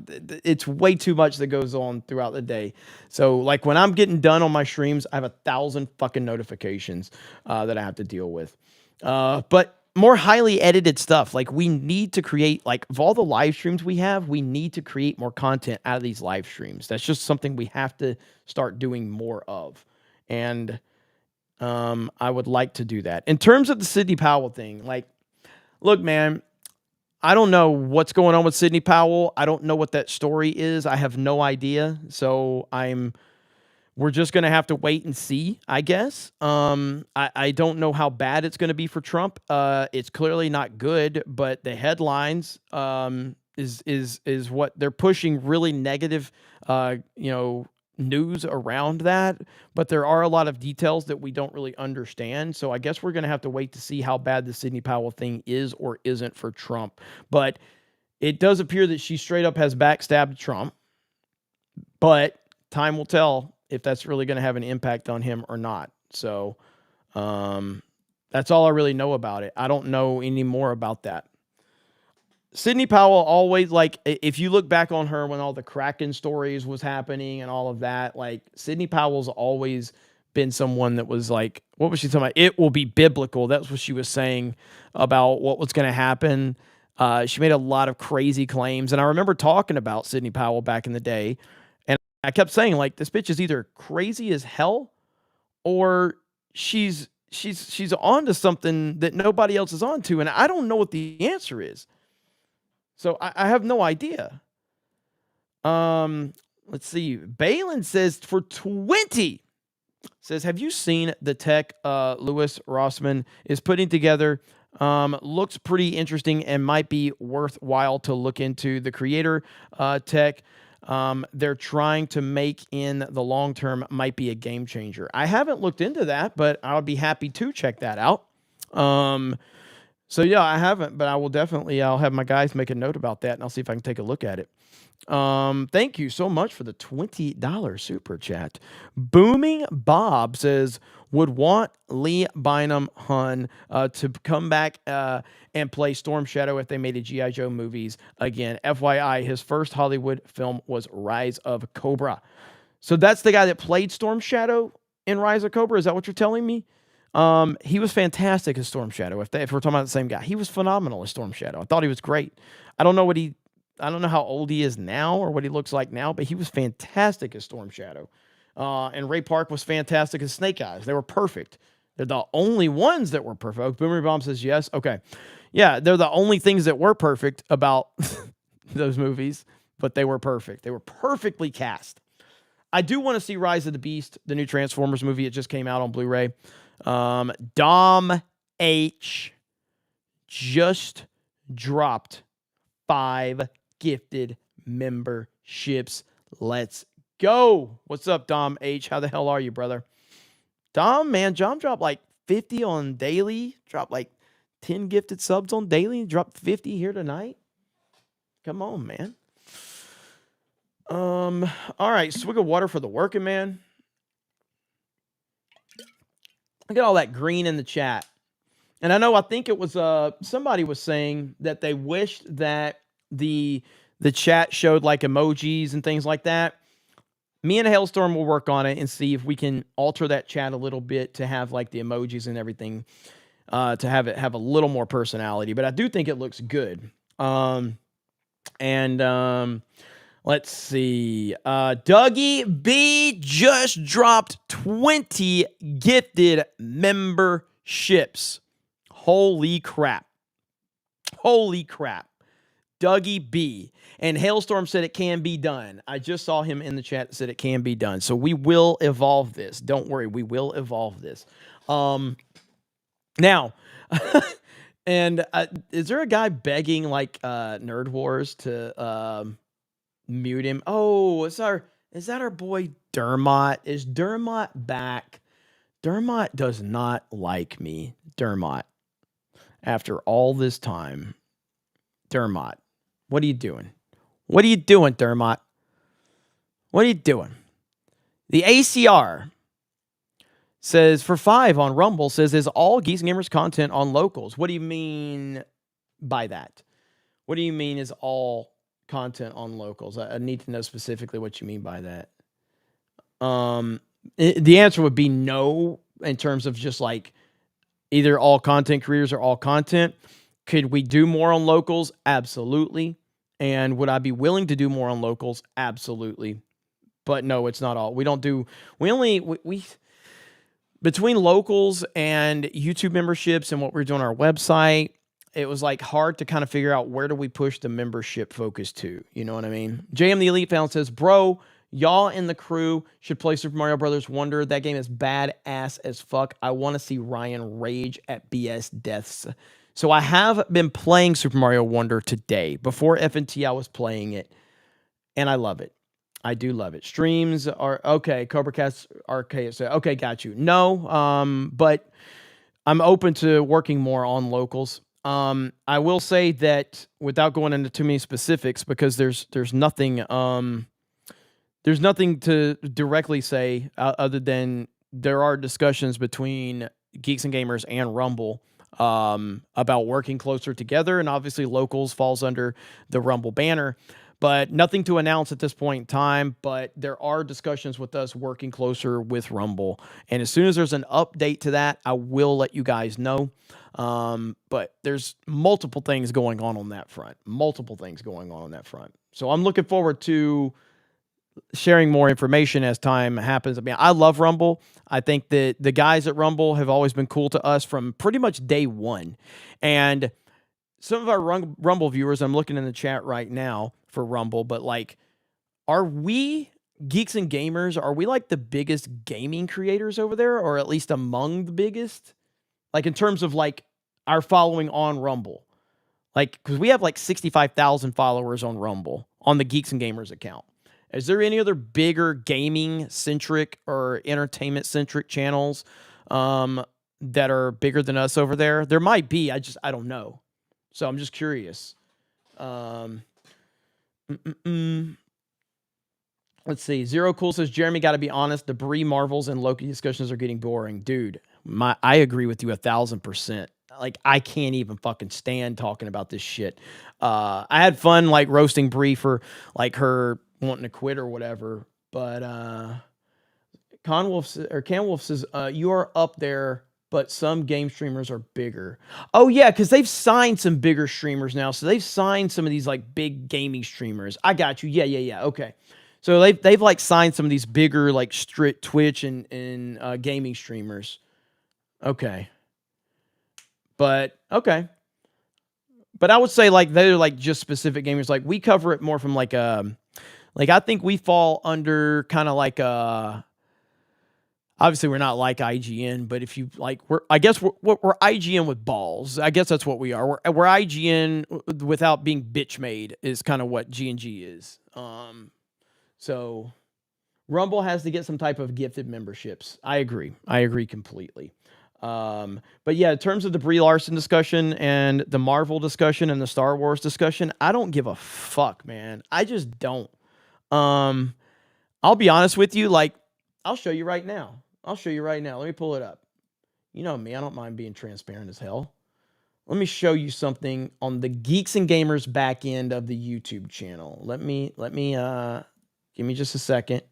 it's way too much that goes on throughout the day. So like when I'm getting done on my streams, I have 1,000 fucking notifications that I have to deal with. But more highly edited stuff. Like we need to create, like of all the live streams we have, we need to create more content out of these live streams. That's just something we have to start doing more of. And I would like to do that. In terms of the Sidney Powell thing, like, look, man, I don't know what's going on with Sidney Powell. I don't know what that story is. I have no idea. So we're just going to have to wait and see, I guess. I don't know how bad it's going to be for Trump. It's clearly not good, but the headlines is what they're pushing, really negative, news around that. But there are a lot of details that we don't really understand. So I guess we're going to have to wait to see how bad the Sidney Powell thing is or isn't for Trump. But it does appear that she straight up has backstabbed Trump. But time will tell if that's really going to have an impact on him or not. So that's all I really know about it. I don't know any more about that. Sidney Powell always, like, if you look back on her when all the Kraken stories was happening and all of that, like, Sidney Powell's always been someone that was like, what was she talking about? It will be biblical. That's what she was saying about what was going to happen. She made a lot of crazy claims. And I remember talking about Sidney Powell back in the day. I kept saying, like, this bitch is either crazy as hell or she's onto something that nobody else is onto. And I don't know what the answer is. So I have no idea. Let's see. Balin says for 20. Says, have you seen the tech Louis Rossmann is putting together? Looks pretty interesting and might be worthwhile to look into. The creator tech they're trying to make in the long term might be a game changer. I haven't looked into that, but I'll be happy to check that out. So yeah, I haven't, but I will definitely, I'll have my guys make a note about that and I'll see if I can take a look at it. Thank you so much for the $20 super chat. Booming Bob says, would want Lee Bynum Hun to come back and play Storm Shadow if they made a G.I. Joe movies again. FYI, his first Hollywood film was Rise of Cobra. So that's the guy that played Storm Shadow in Rise of Cobra. Is that what you're telling me? He was fantastic as Storm Shadow. If we're talking about the same guy, he was phenomenal as Storm Shadow. I thought he was great. I don't know how old he is now or what he looks like now, but he was fantastic as Storm Shadow. And Ray Park was fantastic as Snake Eyes. They were perfect. They're the only ones that were perfect. Oh, Boomer Bomb says yes. Okay. Yeah, they're the only things that were perfect about those movies, but they were perfect. They were perfectly cast. I do want to see Rise of the Beast, the new Transformers movie. It just came out on Blu-ray. Dom H just dropped 5 gifted memberships. Let's go. What's up, Dom H? How the hell are you, brother? Dom, man, John dropped like 50 on daily. Dropped like 10 gifted subs on daily. Dropped 50 here tonight. Come on, man. All right, swig of water for the working man. Look at all that green in the chat. And I think it was somebody was saying that they wished that the chat showed like emojis and things like that. Me and Hailstorm will work on it and see if we can alter that chat a little bit to have like the emojis and everything, to have it have a little more personality. But I do think it looks good. Let's see. Dougie B just dropped 20 gifted memberships. Holy crap. Holy crap. Dougie B. And Hailstorm said it can be done. I just saw him in the chat that said it can be done. So we will evolve this. Don't worry. We will evolve this. Now, and is there a guy begging like Nerd Wars to mute him? Oh, is that our boy Dermot? Is Dermot back? Dermot does not like me. Dermot. After all this time. Dermot. What are you doing? What are you doing, Dermot? What are you doing? The ACR says for 5 on Rumble says is all Geeks and Gamers content on locals. What do you mean by that? What do you mean is all content on locals? I need to know specifically what you mean by that. The answer would be no, in terms of just like either all content creators or all content. Could we do more on locals? Absolutely. And would I be willing to do more on locals? Absolutely. But no, it's not all. We between locals and YouTube memberships and what we're doing on our website, it was like hard to kind of figure out where do we push the membership focus to. You know what I mean? JM the Elite Fan says, bro, y'all and the crew should play Super Mario Brothers Wonder. That game is badass as fuck. I want to see Ryan rage at BS deaths. So I have been playing Super Mario Wonder today. Before FNT, I was playing it, and I love it. I do love it. Streams are okay. CobraCast arcade. So okay, got you. No, but I'm open to working more on locals. I will say that without going into too many specifics, because there's nothing to directly say other than there are discussions between Geeks and Gamers and Rumble about working closer together, and obviously locals falls under the Rumble banner, but nothing to announce at this point in time. But there are discussions with us working closer with Rumble, and as soon as there's an update to that, I will let you guys know. But there's multiple things going on that front. So I'm looking forward to sharing more information as time happens. I mean, I love Rumble. I think that the guys at Rumble have always been cool to us from pretty much day one. And some of our Rumble viewers, I'm looking in the chat right now for Rumble, but like, are we Geeks and Gamers? Are we like the biggest gaming creators over there, or at least among the biggest? Like in terms of like our following on Rumble, like, because we have like 65,000 followers on Rumble on the Geeks and Gamers account. Is there any other bigger gaming-centric or entertainment-centric channels that are bigger than us over there? There might be. I don't know. So I'm just curious. Let's see. Zero Cool says, Jeremy, got to be honest. The Brie, Marvels, and Loki discussions are getting boring. Dude, I agree with you 1,000%. Like, I can't even fucking stand talking about this shit. I had fun, like, roasting Brie for, like, her wanting to quit or whatever, but Canwolf says you are up there, but some game streamers are bigger. Oh yeah, because they've signed some bigger streamers now, so they've signed some of these like big gaming streamers. I got you. Yeah. Okay, so they've like signed some of these bigger like Twitch and gaming streamers. Okay, but okay. But I would say like they're like just specific gamers. Like we cover it more from like I think we fall under kind of like obviously we're not like IGN, but if you like, we're IGN with balls. I guess that's what we are. We're IGN without being bitch made is kind of what G&G is. So Rumble has to get some type of gifted memberships. I agree completely. But yeah, in terms of the Brie Larson discussion and the Marvel discussion and the Star Wars discussion, I don't give a fuck, man. I just don't. I'll be honest with you. Like, I'll show you right now. Let me pull it up. You know me. I don't mind being transparent as hell. Let me show you something on the Geeks and Gamers back end of the YouTube channel. Let me give me just a second.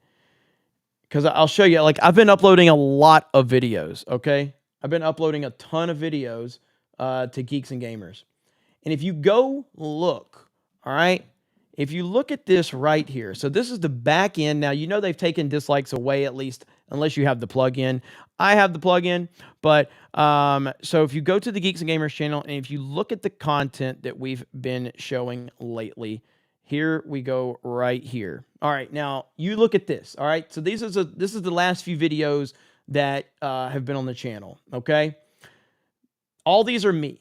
Because I'll show you, like, I've been uploading a lot of videos, okay? I've been uploading a ton of videos to Geeks and Gamers. And if you go look, all right? If you look at this right here, so this is the back end. Now, you know they've taken dislikes away, at least, unless you have the plugin. I have the plugin, but so if you go to the Geeks and Gamers channel, and if you look at the content that we've been showing lately, here we go right here. All right, now you look at this. All right, so this is the last few videos that have been on the channel. Okay, all these are me.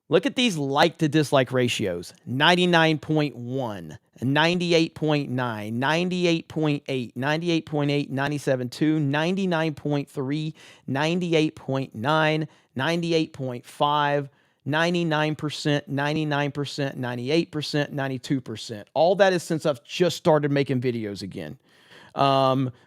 Look at these like to dislike ratios: 99.1, 98.9, 98.8, 98.8, 97.2, 99.3, 98.9, 98.5. 99%, 99%, 98%, 92%. All that is since I've just started making videos again.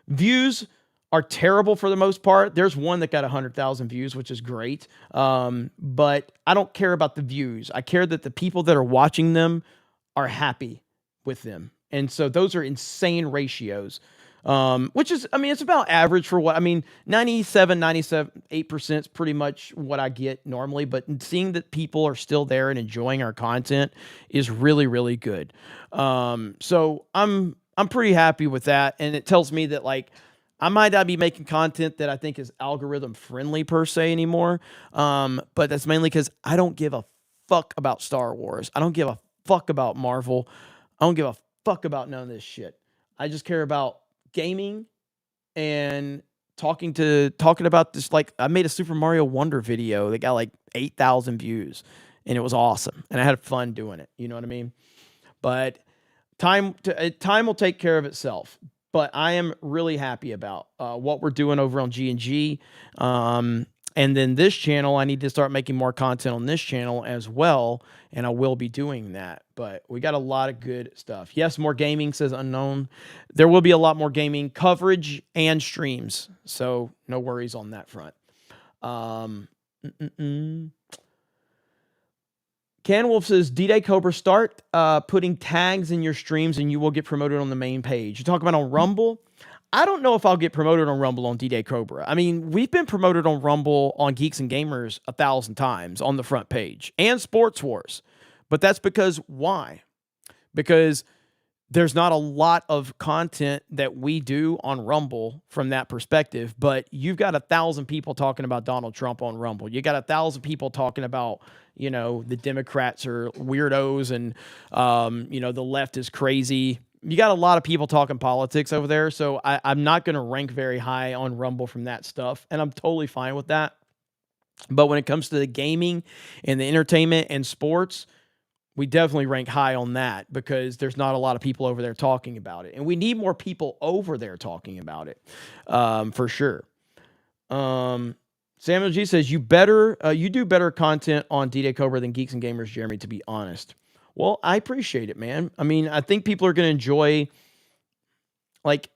Views are terrible for the most part. There's one that got 100,000 views, which is great. But I don't care about the views. I care that the people that are watching them are happy with them. And so those are insane ratios. Which is, I mean, it's about average for what, I mean, 8% is pretty much what I get normally, but seeing that people are still there and enjoying our content is really, really good. So I'm pretty happy with that. And it tells me that, like, I might not be making content that I think is algorithm friendly per se anymore. But that's mainly because I don't give a fuck about Star Wars. I don't give a fuck about Marvel. I don't give a fuck about none of this shit. I just care about gaming and talking about this. Like, I made a Super Mario Wonder video that got like 8,000 views, and it was awesome, and I had fun doing it. You know what I mean? But time will take care of itself. But I am really happy about what we're doing over on G&G. And then this channel, I need to start making more content on this channel as well, and I will be doing that. But we got a lot of good stuff. Yes, more gaming, says Unknown. There will be a lot more gaming coverage and streams, so no worries on that front. Can Wolf says, D-Day Cobra, start putting tags in your streams and you will get promoted on the main page. You talk about on Rumble. I don't know if I'll get promoted on Rumble on D-Day Cobra. I mean, we've been promoted on Rumble on Geeks and Gamers 1,000 times on the front page and Sports Wars. But that's because why? Because there's not a lot of content that we do on Rumble from that perspective, but you've got 1,000 people talking about Donald Trump on Rumble. You got 1,000 people talking about, you know, the Democrats are weirdos and, you know, the left is crazy. You got a lot of people talking politics over there, so I'm not going to rank very high on Rumble from that stuff, and I'm totally fine with that. But when it comes to the gaming and the entertainment and sports, we definitely rank high on that because there's not a lot of people over there talking about it, and we need more people over there talking about it, for sure. Samuel G says, you do better content on D-Day Cobra than Geeks and Gamers, Jeremy, to be honest. Well, I appreciate it, man. I mean, I think people are going to enjoy, like,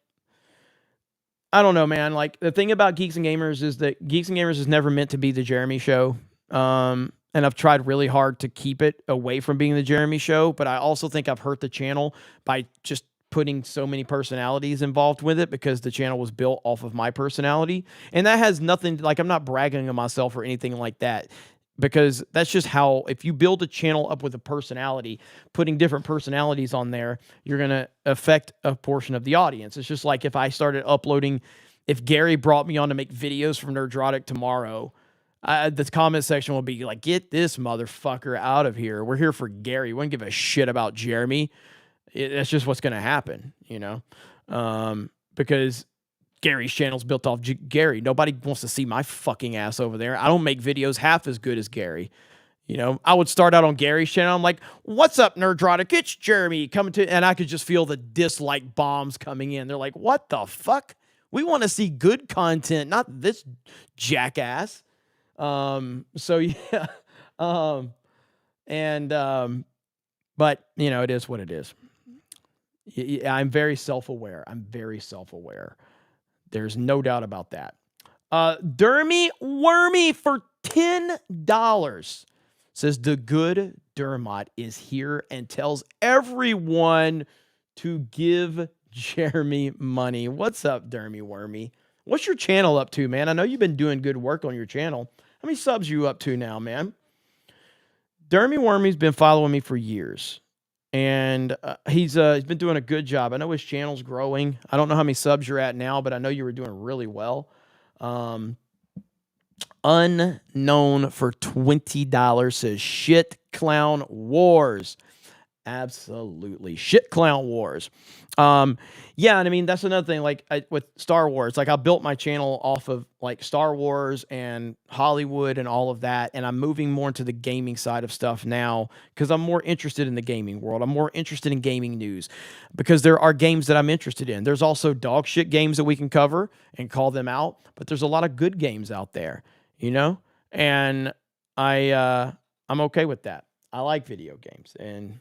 I don't know, man. Like, the thing about Geeks and Gamers is that Geeks and Gamers is never meant to be the Jeremy show. And I've tried really hard to keep it away from being the Jeremy show, but I also think I've hurt the channel by just putting so many personalities involved with it because the channel was built off of my personality. And that has nothing, like, I'm not bragging on myself or anything like that. Because that's just how, if you build a channel up with a personality, putting different personalities on there, you're going to affect a portion of the audience. It's just like if I started uploading, if Gary brought me on to make videos from Nerdrotic tomorrow, the comment section will be like, get this motherfucker out of here. We're here for Gary. We wouldn't give a shit about Jeremy. That's just what's going to happen, you know? Because Gary's channel's built off Gary. Nobody wants to see my fucking ass over there. I don't make videos half as good as Gary. You know, I would start out on Gary's channel. I'm like, what's up, Nerdrotic? It's Jeremy coming to, and I could just feel the dislike bombs coming in. They're like, what the fuck? We want to see good content, not this jackass. So yeah. But you know, it is what it is. I'm very self-aware. There's no doubt about that. Dermy Wormy for $10 says the good Dermot is here and tells everyone to give Jeremy money. What's up, Dermy Wormy? What's your channel up to, man? I know you've been doing good work on your channel. How many subs you up to now, man? Dermy Wormy's been following me for years, and he's been doing a good job. I know his channel's growing. I don't know how many subs you're at now, but I know you were doing really well. Unknown for $20 says Shit Clown Wars. Absolutely. Shit Clown Wars. Yeah, and I mean, that's another thing, like with Star Wars, like I built my channel off of like Star Wars and Hollywood and all of that, and I'm moving more into the gaming side of stuff now because I'm more interested in the gaming world. I'm more interested in gaming news because there are games that I'm interested in. There's also dog shit games that we can cover and call them out, but there's a lot of good games out there, you know? And I'm okay with that. I like video games, and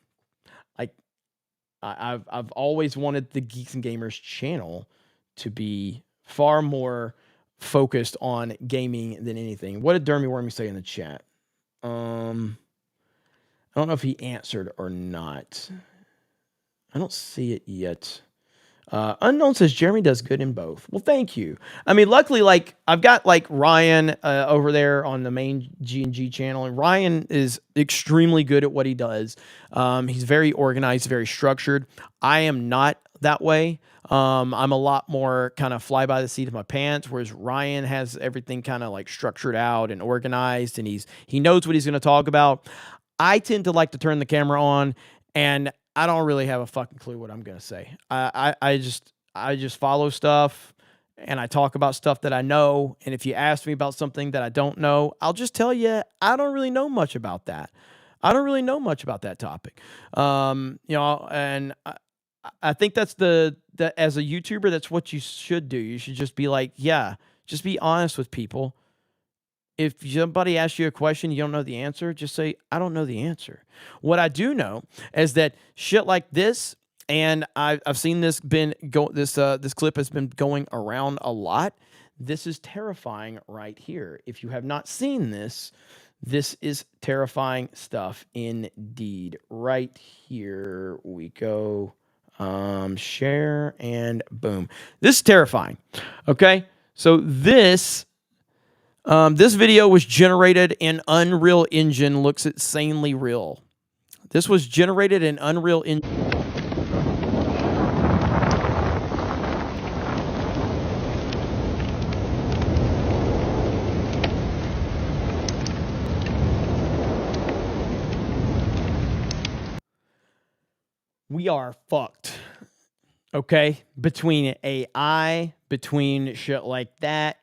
I've always wanted the Geeks and Gamers channel to be far more focused on gaming than anything. What did Dermy Wormy say in the chat? I don't know if he answered or not. I don't see it yet. Unknown says Jeremy does good in both. Well, thank you. I mean, luckily, like I've got like Ryan over there on the main G&G channel, and Ryan is extremely good at what he does. He's very organized, very structured. I am not that way. I'm a lot more kind of fly by the seat of my pants, whereas Ryan has everything kind of like structured out and organized, and he knows what he's going to talk about. I tend to like to turn the camera on, and I don't really have a fucking clue what I'm going to say. I just follow stuff, and I talk about stuff that I know. And if you ask me about something that I don't know, I'll just tell you, I don't really know much about that. I don't really know much about that topic. You know, and I think that's as a YouTuber, that's what you should do. You should just be like, yeah, just be honest with people. If somebody asks you a question, you don't know the answer, just say, I don't know the answer. What I do know is that shit like this, and I've seen this this clip has been going around a lot. This is terrifying right here. If you have not seen this, this is terrifying stuff indeed. Right here we go. Share and boom. This is terrifying. Okay, so this video was generated in Unreal Engine. Looks insanely real. This was generated in Unreal Engine. We are fucked. Okay? Between AI, between shit like that,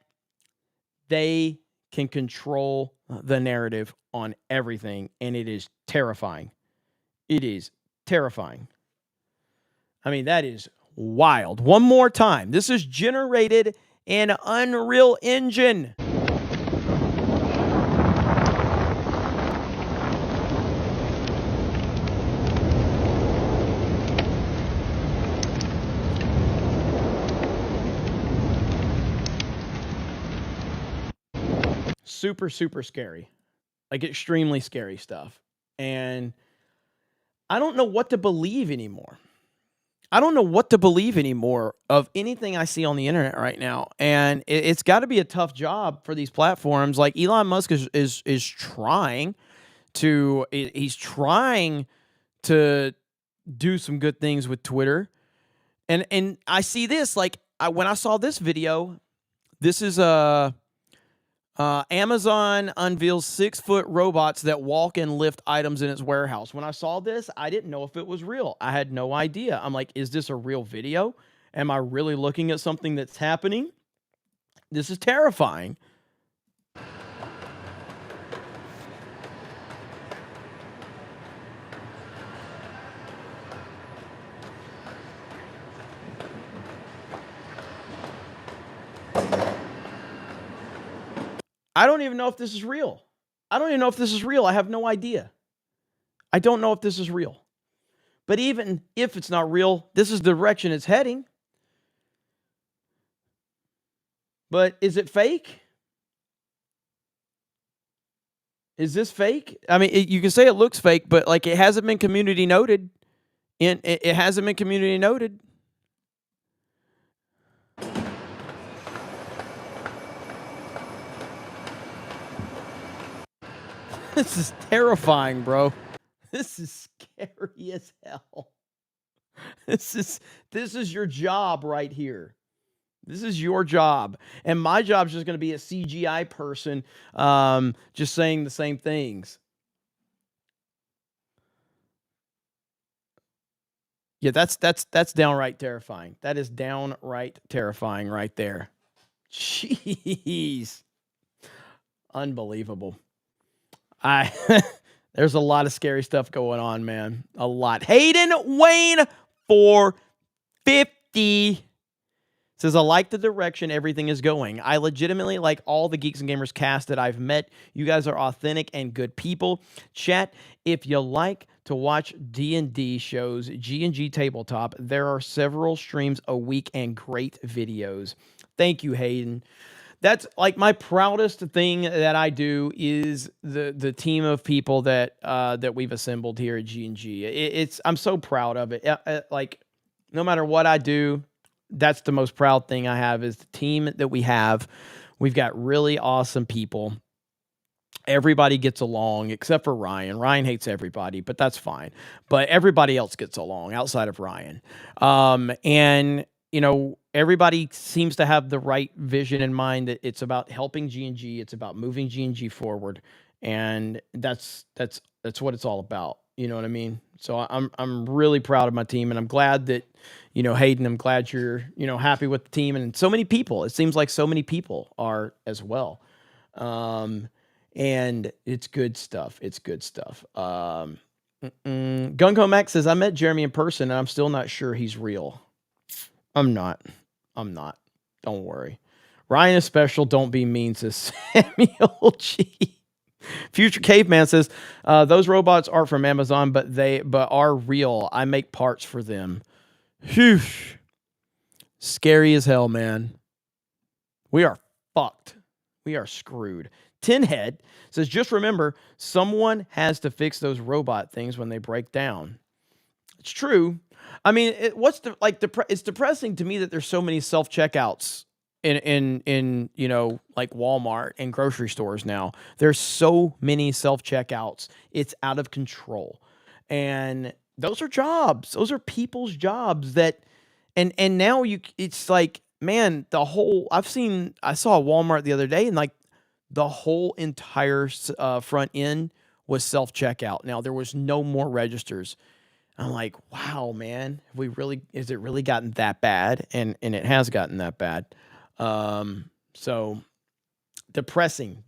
they can control the narrative on everything, and it is terrifying. It is terrifying. I mean, that is wild. One more time. This is generated in Unreal Engine. Super, super scary. Like extremely scary stuff. And I don't know what to believe anymore. I don't know what to believe anymore of anything I see on the internet right now. And it's got to be a tough job for these platforms. Like Elon Musk is trying to, he's trying to do some good things with Twitter. And I see this, like when I saw this video, this is Amazon unveils 6-foot robots that walk and lift items in its warehouse. When I saw this, I didn't know if it was real. I had no idea. I'm like, is this a real video? Am I really looking at something that's happening? This is terrifying. I don't even know if this is real. I don't even know if this is real. I have no idea. I don't know if this is real. But even if it's not real, this is the direction it's heading. But is it fake? Is this fake? I mean, you can say it looks fake, but like it hasn't been community noted. It hasn't been community noted. This is terrifying, bro. This is scary as hell. This is your job right here. This is your job. And my job is just going to be a CGI person just saying the same things. Yeah, that's downright terrifying. That is downright terrifying right there. Jeez. Unbelievable. There's a lot of scary stuff going on, man. A lot. Hayden Wayne 450 says, I like the direction everything is going. I legitimately like all the Geeks and Gamers cast that I've met. You guys are authentic and good people. Chat, if you like to watch D&D shows, G&G Tabletop, there are several streams a week and great videos. Thank you, Hayden. That's like my proudest thing that I do is the team of people that we've assembled here at G&G. I'm so proud of it. Like no matter what I do, that's the most proud thing I have is the team that we have. We've got really awesome people. Everybody gets along except for Ryan. Ryan hates everybody, but that's fine. But everybody else gets along outside of Ryan. And you know, everybody seems to have the right vision in mind that it's about helping G&G. It's about moving G&G forward. And that's what it's all about. You know what I mean? So I'm really proud of my team, and I'm glad that, you know, Hayden, I'm glad you're, you know, happy with the team, and so many people, it seems like so many people are as well. And it's good stuff. It's good stuff. Gunko Max says, I met Jeremy in person and I'm still not sure he's real. I'm not. Don't worry. Ryan is special. Don't be mean, says Samuel G. Future Caveman says, those robots are from Amazon, but are real. I make parts for them. Phew. Scary as hell, man. We are fucked. We are screwed. Tinhead says, just remember, someone has to fix those robot things when they break down. It's true. I mean, it's depressing to me that there's so many self-checkouts in you know, like Walmart and grocery stores now. There's so many self-checkouts. It's out of control. And those are jobs. Those are people's jobs that and now it's like, man, I saw a Walmart the other day and like the whole entire front end was self-checkout. Now there was no more registers. I'm like, wow, man, is it really gotten that bad? And it has gotten that bad. So depressing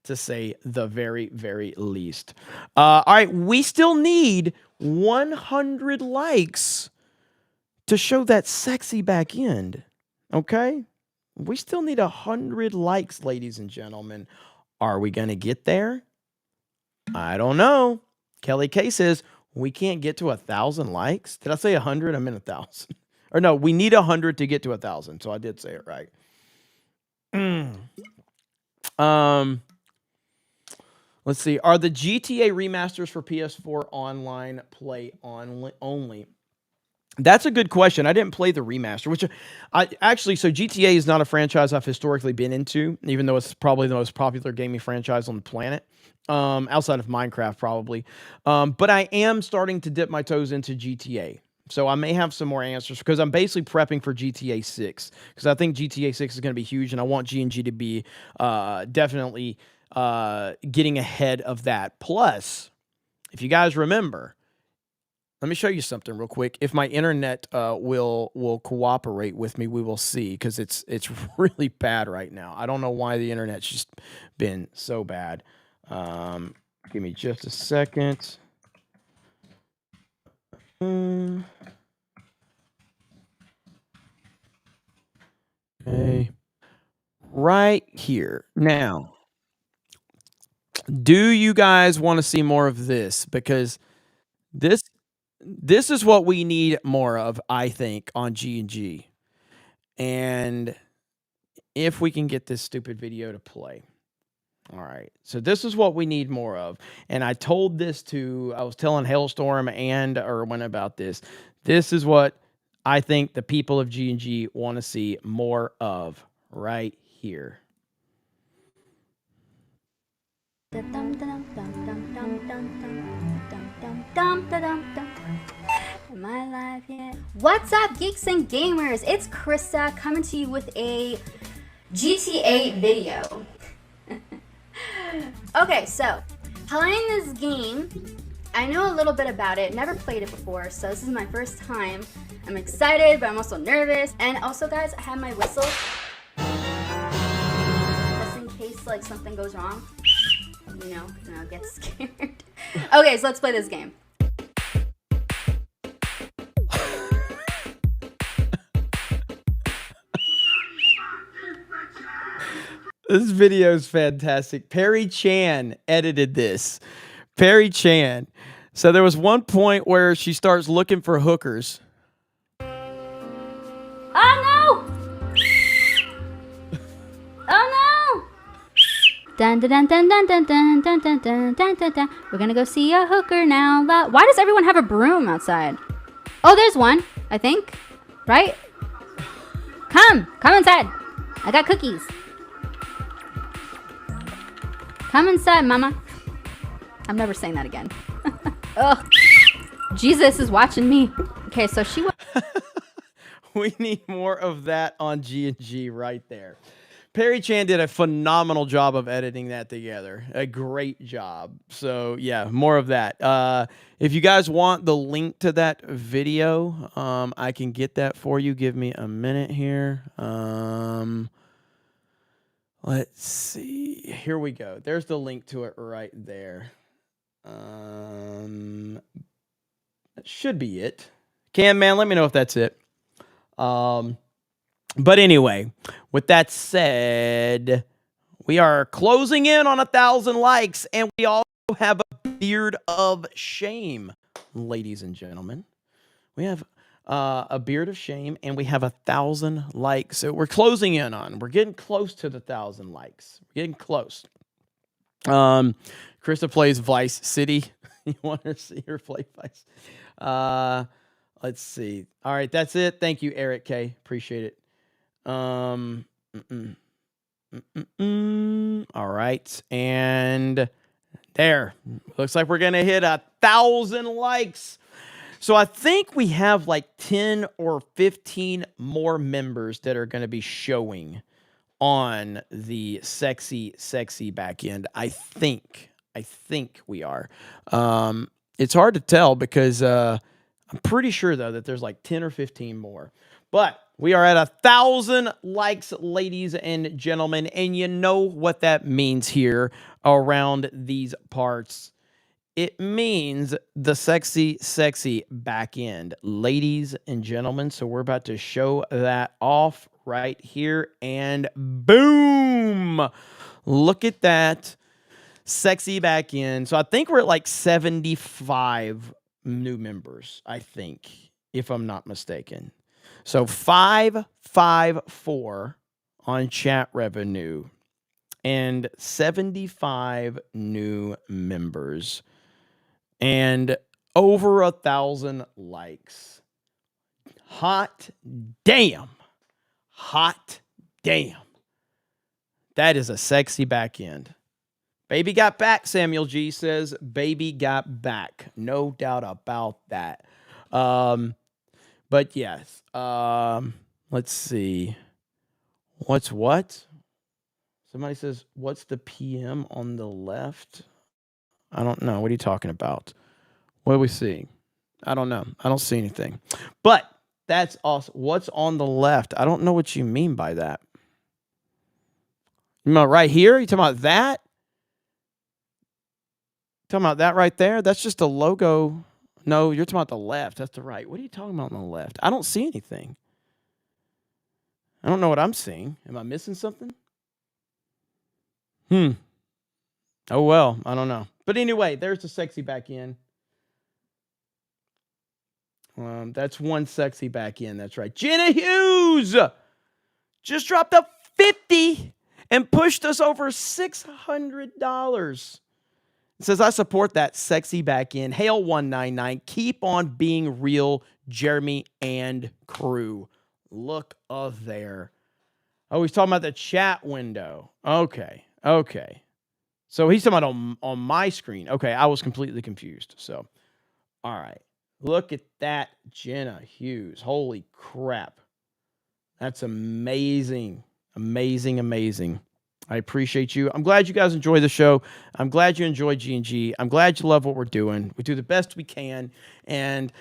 to say the very, very least. All right, we still need 100 likes to show that sexy back end. Okay? We still need 100 likes, ladies and gentlemen. Are we going to get there? I don't know. Kelly K says, we can't get to 1,000 likes. Did I say 100? I meant 1,000. Or no, we need 100 to get to 1,000. So I did say it right. Let's see. Are the GTA remasters for PS4 online play only? That's a good question. I didn't play the remaster, which so GTA is not a franchise I've historically been into, even though it's probably the most popular gaming franchise on the planet. Outside of Minecraft, probably. But I am starting to dip my toes into GTA. So I may have some more answers because I'm basically prepping for GTA 6 because I think GTA 6 is going to be huge and I want G&G to be definitely getting ahead of that. Plus, if you guys remember, let me show you something real quick. If my internet will cooperate with me, we will see because it's really bad right now. I don't know why the internet's just been so bad. Give me just a second. Okay. right here. Now, do you guys want to see more of this? Because this is what we need more of, I think, on G&G. And if we can get this stupid video to play. All right. So this is what we need more of. And I was telling Hailstorm and Erwin about this. This is what I think the people of G&G want to see more of right here. Am I live yet? What's up, geeks and gamers? It's Krista coming to you with a GTA video. Okay, so playing this game, I know a little bit about it, never played it before, so this is my first time. I'm excited, but I'm also nervous. And also, guys, I have my whistle just in case like something goes wrong. You know, get scared. Okay, so let's play this game. This video is fantastic. Perry Chan edited this. Perry Chan. So there was one point where she starts looking for hookers. Oh no! Oh no! Dun dun dun dun dun dun dun dun dun dun dun dun dun. We're gonna go see a hooker now. Why does everyone have a broom outside? Oh, there's one, I think. Right? Come inside. I got cookies. Come inside, mama. I'm never saying that again. Ugh. Jesus is watching me. Okay, so she... We need more of that on G&G right there. Perry Chan did a phenomenal job of editing that together. A great job. So, yeah, more of that. If you guys want the link to that video, I can get that for you. Give me a minute here. Let's see. Here we go. There's the link to it right there. That should be it. Cam, man, let me know if that's it. But anyway, with that said, we are closing in on 1,000 likes, and we also have a beard of shame, ladies and gentlemen. We have a beard of shame, and we have 1,000 likes. So we're closing in on. We're getting close to the 1,000 likes. We're getting close. Krista plays Vice City. You want to see her play Vice? Let's see. All right, that's it. Thank you, Eric K. Appreciate it. All right, and there. Looks like we're gonna hit 1,000 likes. So I think we have like 10 or 15 more members that are going to be showing on the sexy back end. I think we are. It's hard to tell because I'm pretty sure though that there's like 10 or 15 more. But we are at 1,000 likes, ladies and gentlemen, and you know what that means here around these parts. It means the sexy back end, ladies and gentlemen. So we're about to show that off right here, and boom! Look at that sexy back end. So I think we're at like 75 new members, I think, if I'm not mistaken. So 554 on chat revenue and 75 new members. And over 1,000 likes. Hot damn. Hot damn. That is a sexy back end. Baby got back, Samuel G says. Baby got back. No doubt about that. But yes. Let's see. What's what? Somebody says, what's the PM on the left? I don't know. What are you talking about? What are we seeing? I don't know. I don't see anything. But that's awesome. What's on the left? I don't know what you mean by that. You know, right here? You talking about that? Talking about that right there? That's just a logo. No, you're talking about the left. That's the right. What are you talking about on the left? I don't see anything. I don't know what I'm seeing. Am I missing something? Oh, well, I don't know. But anyway, there's the sexy back in. That's one sexy back in. That's right. Jenna Hughes just dropped a 50 and pushed us over $600. It says, I support that sexy back in. Hail 199. Keep on being real, Jeremy and crew. Look of there. Oh, he's talking about the chat window. Okay. So he's talking about on my screen. Okay, I was completely confused. So, all right. Look at that, Jenna Hughes. Holy crap. That's amazing. Amazing. I appreciate you. I'm glad you guys enjoy the show. I'm glad you enjoy G&G. I'm glad you love what we're doing. We do the best we can. And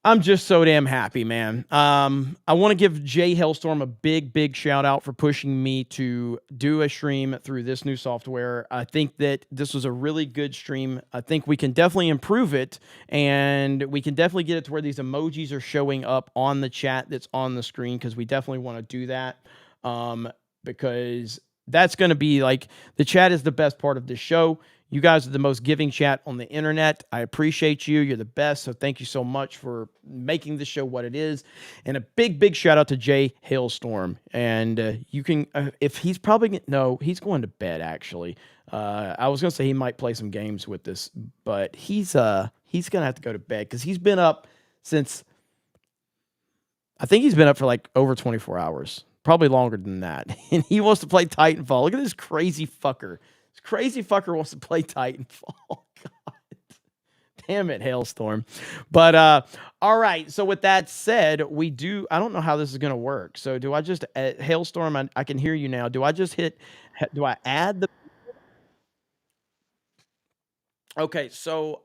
I'm just so damn happy, man. I want to give Jay Hailstorm a big shout out for pushing me to do a stream through this new software. I think that this was a really good stream. I think we can definitely improve it, and we can definitely get it to where these emojis are showing up on the chat that's on the screen, because we definitely want to do that. Because that's going to be like, the chat is the best part of this show. You guys are the most giving chat on the internet. I appreciate you. You're the best. So thank you so much for making the show what it is. And a big shout out to Jay Hailstorm. And you can, if he's probably, no, he's going to bed actually. I was going to say he might play some games with this, but he's going to have to go to bed because he's been up since, I think he's been up for like over 24 hours, probably longer than that. And he wants to play Titanfall. Look at this crazy fucker. This crazy fucker wants to play Titanfall. God. Damn it, Hailstorm. But, all right. So with that said, I don't know how this is going to work. So do I just, Hailstorm, I can hear you now. Do I just do I add the, okay, so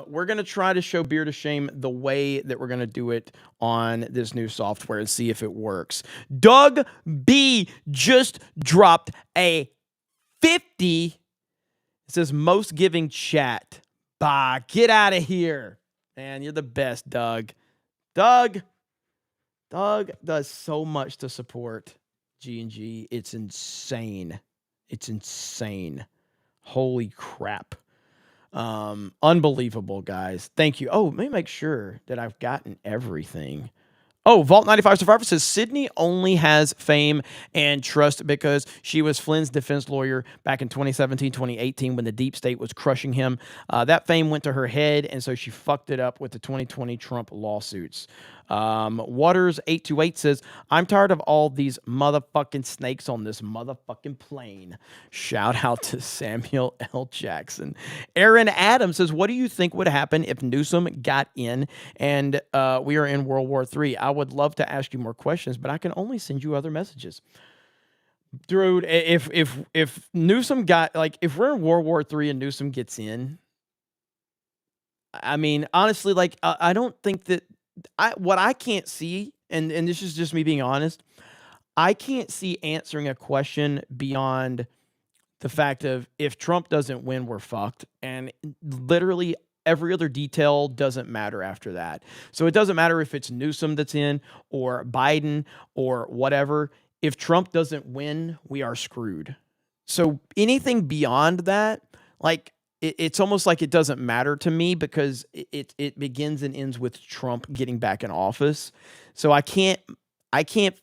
we're going to try to show Beer to Shame the way that we're going to do it on this new software and see if it works. Doug B just dropped a 50. It says most giving chat. Bah, get out of here. Man, you're the best, Doug. Doug does so much to support G&G. It's insane. Holy crap. Unbelievable, guys. Thank you. Oh, let me make sure that I've gotten everything. Oh, Vault 95 Survivor says Sydney only has fame and trust because she was Flynn's defense lawyer back in 2017, 2018 when the deep state was crushing him. That fame went to her head, and so she fucked it up with the 2020 Trump lawsuits. Waters828 says, I'm tired of all these motherfucking snakes on this motherfucking plane. Shout out to Samuel L. Jackson. Aaron Adams says, what do you think would happen if Newsom got in and we are in World War III? I would love to ask you more questions, but I can only send you other messages. Dude, if Newsom got, like, if we're in World War III and Newsom gets in, I mean, honestly, like, I don't think that, what I can't see, and this is just me being honest, I can't see answering a question beyond the fact of if Trump doesn't win, we're fucked. And literally every other detail doesn't matter after that. So it doesn't matter if it's Newsom that's in or Biden or whatever. If Trump doesn't win, we are screwed. So anything beyond that, like, it's almost like it doesn't matter to me because it begins and ends with Trump getting back in office. So I can't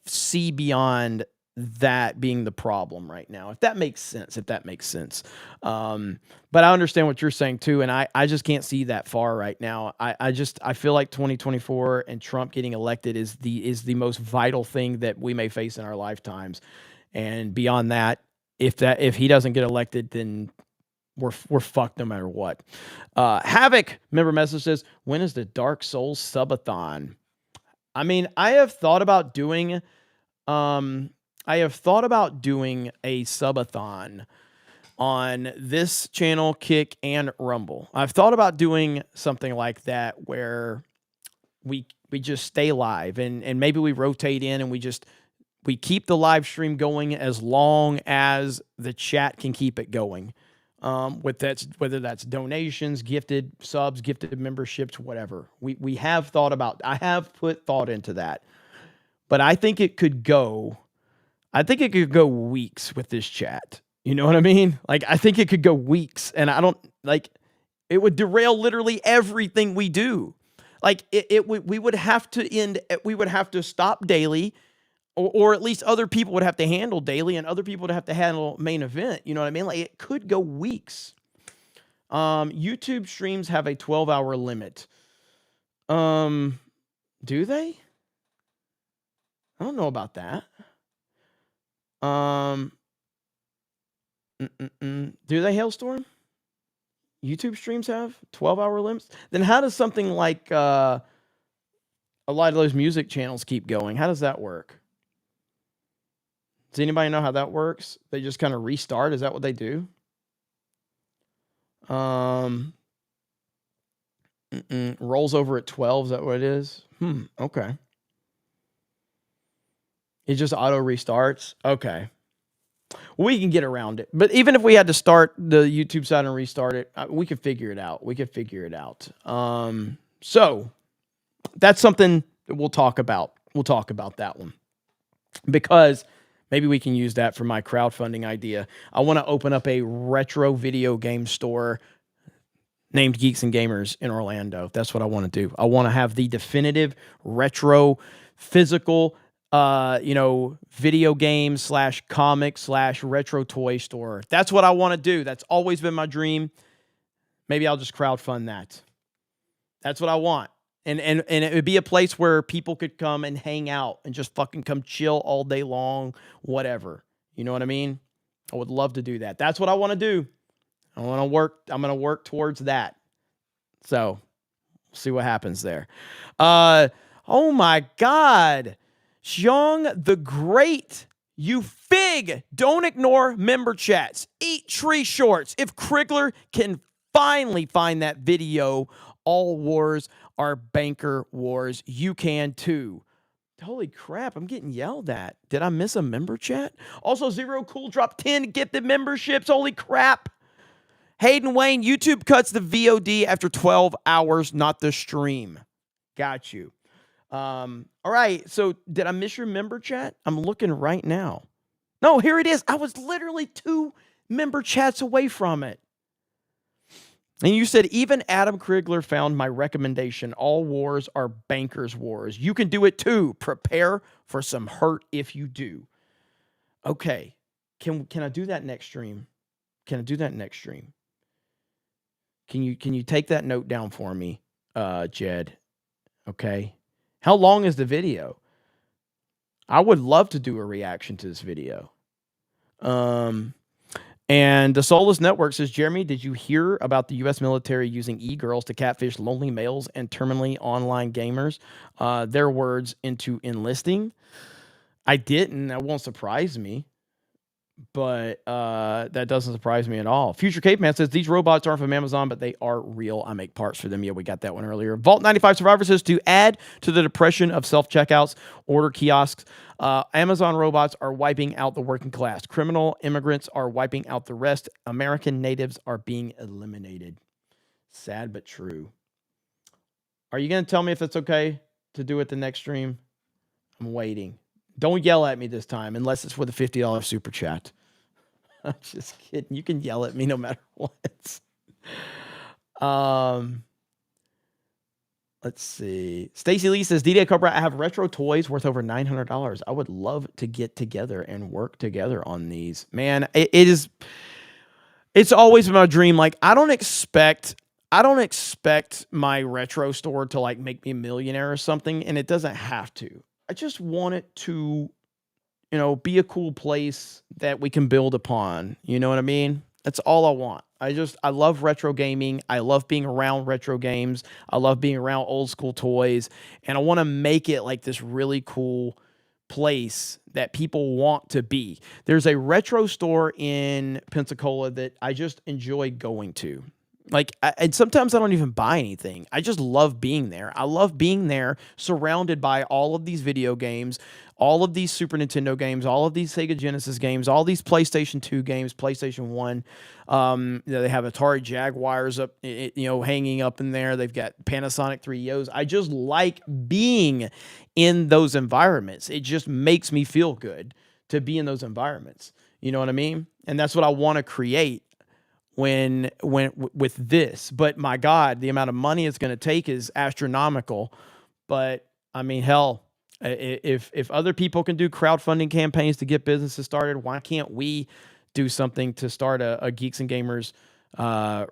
see beyond that being the problem right now, if that makes sense. But I understand what you're saying too, and I just can't see that far right now. I feel like 2024 and Trump getting elected is the most vital thing that we may face in our lifetimes. And beyond that, if he doesn't get elected, then we're fucked no matter what. Havoc member message says, when is the Dark Souls subathon? I mean, I have thought about doing a subathon on this channel, Kick, and Rumble. I've thought about doing something like that where we just stay live and maybe we rotate in and we keep the live stream going as long as the chat can keep it going. Whether that's donations, gifted subs, gifted memberships, whatever. I have put thought into that, but I think it could go weeks with this chat. You know what I mean? Like, I think it could go weeks, and I don't like. It would derail literally everything we do. Like, we would have to end. We would have to stop daily, or at least other people would have to handle daily, and other people would have to handle main event. You know what I mean? Like, it could go weeks. YouTube streams have a 12-hour limit. Do they? I don't know about that. Do they, Hailstorm? YouTube streams have 12-hour limits? Then how does something like a lot of those music channels keep going? How does that work? Does anybody know how that works? They just kind of restart? Is that what they do? Rolls over at 12. Is that what it is? Okay. It just auto restarts. Okay. We can get around it. But even if we had to start the YouTube side and restart it, we could figure it out. So that's something that we'll talk about. We'll talk about that one, because maybe we can use that for my crowdfunding idea. I want to open up a retro video game store named Geeks and Gamers in Orlando. That's what I want to do. I want to have the definitive retro physical video game / comic / retro toy store. That's what I want to do. That's always been my dream. Maybe I'll just crowdfund that. That's what I want. And it would be a place where people could come and hang out and just fucking come chill all day long, whatever. You know what I mean? I would love to do that. That's what I want to do. I'm going to work towards that. So, we'll see what happens there. Oh my God. Xiong the Great, you fig! Don't ignore member chats. Eat tree shorts. If Krigler can finally find that video, all wars are banker wars. You can too. Holy crap, I'm getting yelled at. Did I miss a member chat? Also, Zero Cool dropped 10 gifted memberships. Holy crap. Hayden Wayne, YouTube cuts the VOD after 12 hours, not the stream. Got you. All right, so did I miss your member chat? I'm looking right now. No, here it is. I was literally 2 member chats away from it. And you said, even Adam Krigler found my recommendation. All wars are bankers' wars. You can do it too. Prepare for some hurt if you do. Okay. Can I do that next stream? Can you take that note down for me, Jed? Okay. How long is the video? I would love to do a reaction to this video. And the Soulless Network says, Jeremy, did you hear about the U.S. military using e-girls to catfish lonely males and terminally online gamers? Their words into enlisting. I didn't. That won't surprise me. But that doesn't surprise me at all. Future Caveman says, these robots aren't from Amazon, but they are real. I make parts for them. Yeah, we got that one earlier. Vault 95 Survivor says, to add to the depression of self-checkouts, order kiosks, Amazon robots are wiping out the working class. Criminal immigrants are wiping out the rest. American natives are being eliminated. Sad but true. Are you going to tell me if it's okay to do it the next stream? I'm waiting. Don't yell at me this time, unless it's with a $50 super chat. I'm just kidding. You can yell at me no matter what. Let's see. Stacy Lee says, D-Day Cobra, I have retro toys worth over $900. I would love to get together and work together on these. Man, it's always been my dream. Like, I don't expect my retro store to like make me a millionaire or something, and it doesn't have to. I just want it to, be a cool place that we can build upon. You know what I mean? That's all I want. I love retro gaming. I love being around retro games. I love being around old school toys. And I want to make it like this really cool place that people want to be. There's a retro store in Pensacola that I just enjoy going to. And sometimes I don't even buy anything. I just love being there. I love being there surrounded by all of these video games, all of these Super Nintendo games, all of these Sega Genesis games, all these PlayStation 2 games, PlayStation 1. They have Atari Jaguars up, hanging up in there. They've got Panasonic 3EOs. I just like being in those environments. It just makes me feel good to be in those environments. You know what I mean? And that's what I want to create with this. But my God, the amount of money it's going to take is astronomical. But I mean, hell, if other people can do crowdfunding campaigns to get businesses started, why can't we do something to start a Geeks and Gamers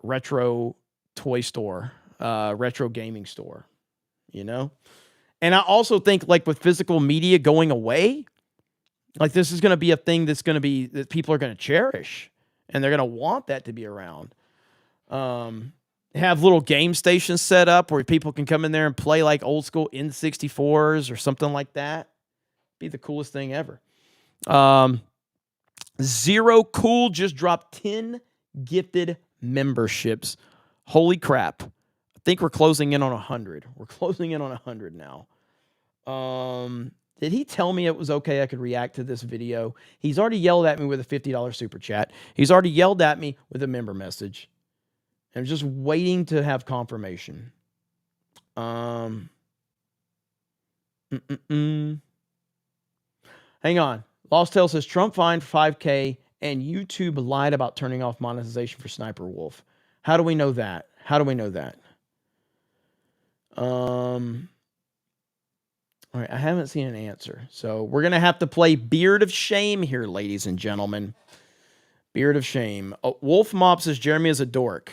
retro toy store, retro gaming store, you know? And I also think, like, with physical media going away, like, this is going to be a thing that's going to be, that people are going to cherish, and they're going to want that to be around. Have little game stations set up where people can come in there and play like old school N64s or something like that. Be the coolest thing ever. Zero Cool just dropped 10 gifted memberships. Holy crap. I think we're closing in on 100. We're closing in on 100 now. Did he tell me it was okay I could react to this video? He's already yelled at me with a $50 super chat. He's already yelled at me with a member message. I'm just waiting to have confirmation. Hang on. Lost Tale says Trump fined for $5K and YouTube lied about turning off monetization for SSSniperWolf. How do we know that? How do we know that? All right, I haven't seen an answer. So we're going to have to play Beard of Shame here, ladies and gentlemen. Beard of Shame. Wolf Mop says Jeremy is a dork.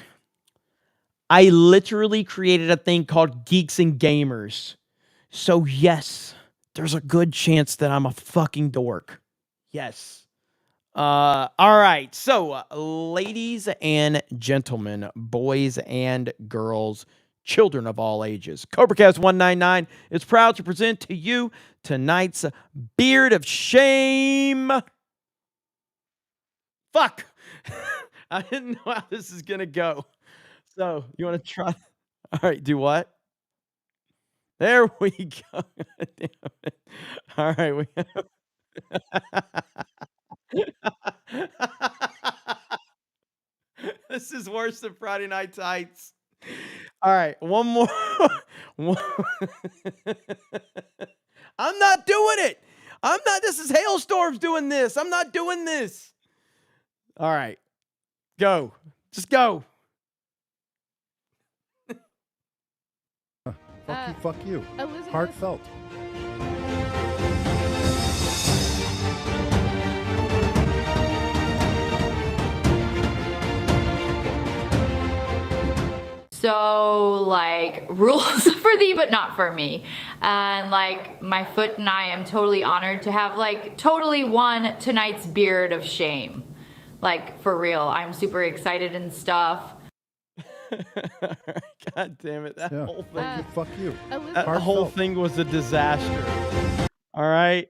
I literally created a thing called Geeks and Gamers. So yes, there's a good chance that I'm a fucking dork. Yes. All right. So, ladies and gentlemen, boys and girls, children of all ages, CobraCast 199 is proud to present to you tonight's Beard of Shame. Fuck. I didn't know how this is going to go. So, you want to try? All right, do what? There we go. Damn it. All right, this is worse than Friday Night Tights. All right, one more. I'm not doing it. I'm not. This is Hailstorms doing this. I'm not doing this. All right, go. Just go. Fuck you. Elizabeth. Heartfelt. So, like, rules for thee, but not for me. And, like, my foot and I am totally honored to have, like, totally won tonight's Beard of Shame. Like, for real. I'm super excited and stuff. God damn it. That whole thing. Fuck you. That whole thing was a disaster. All right.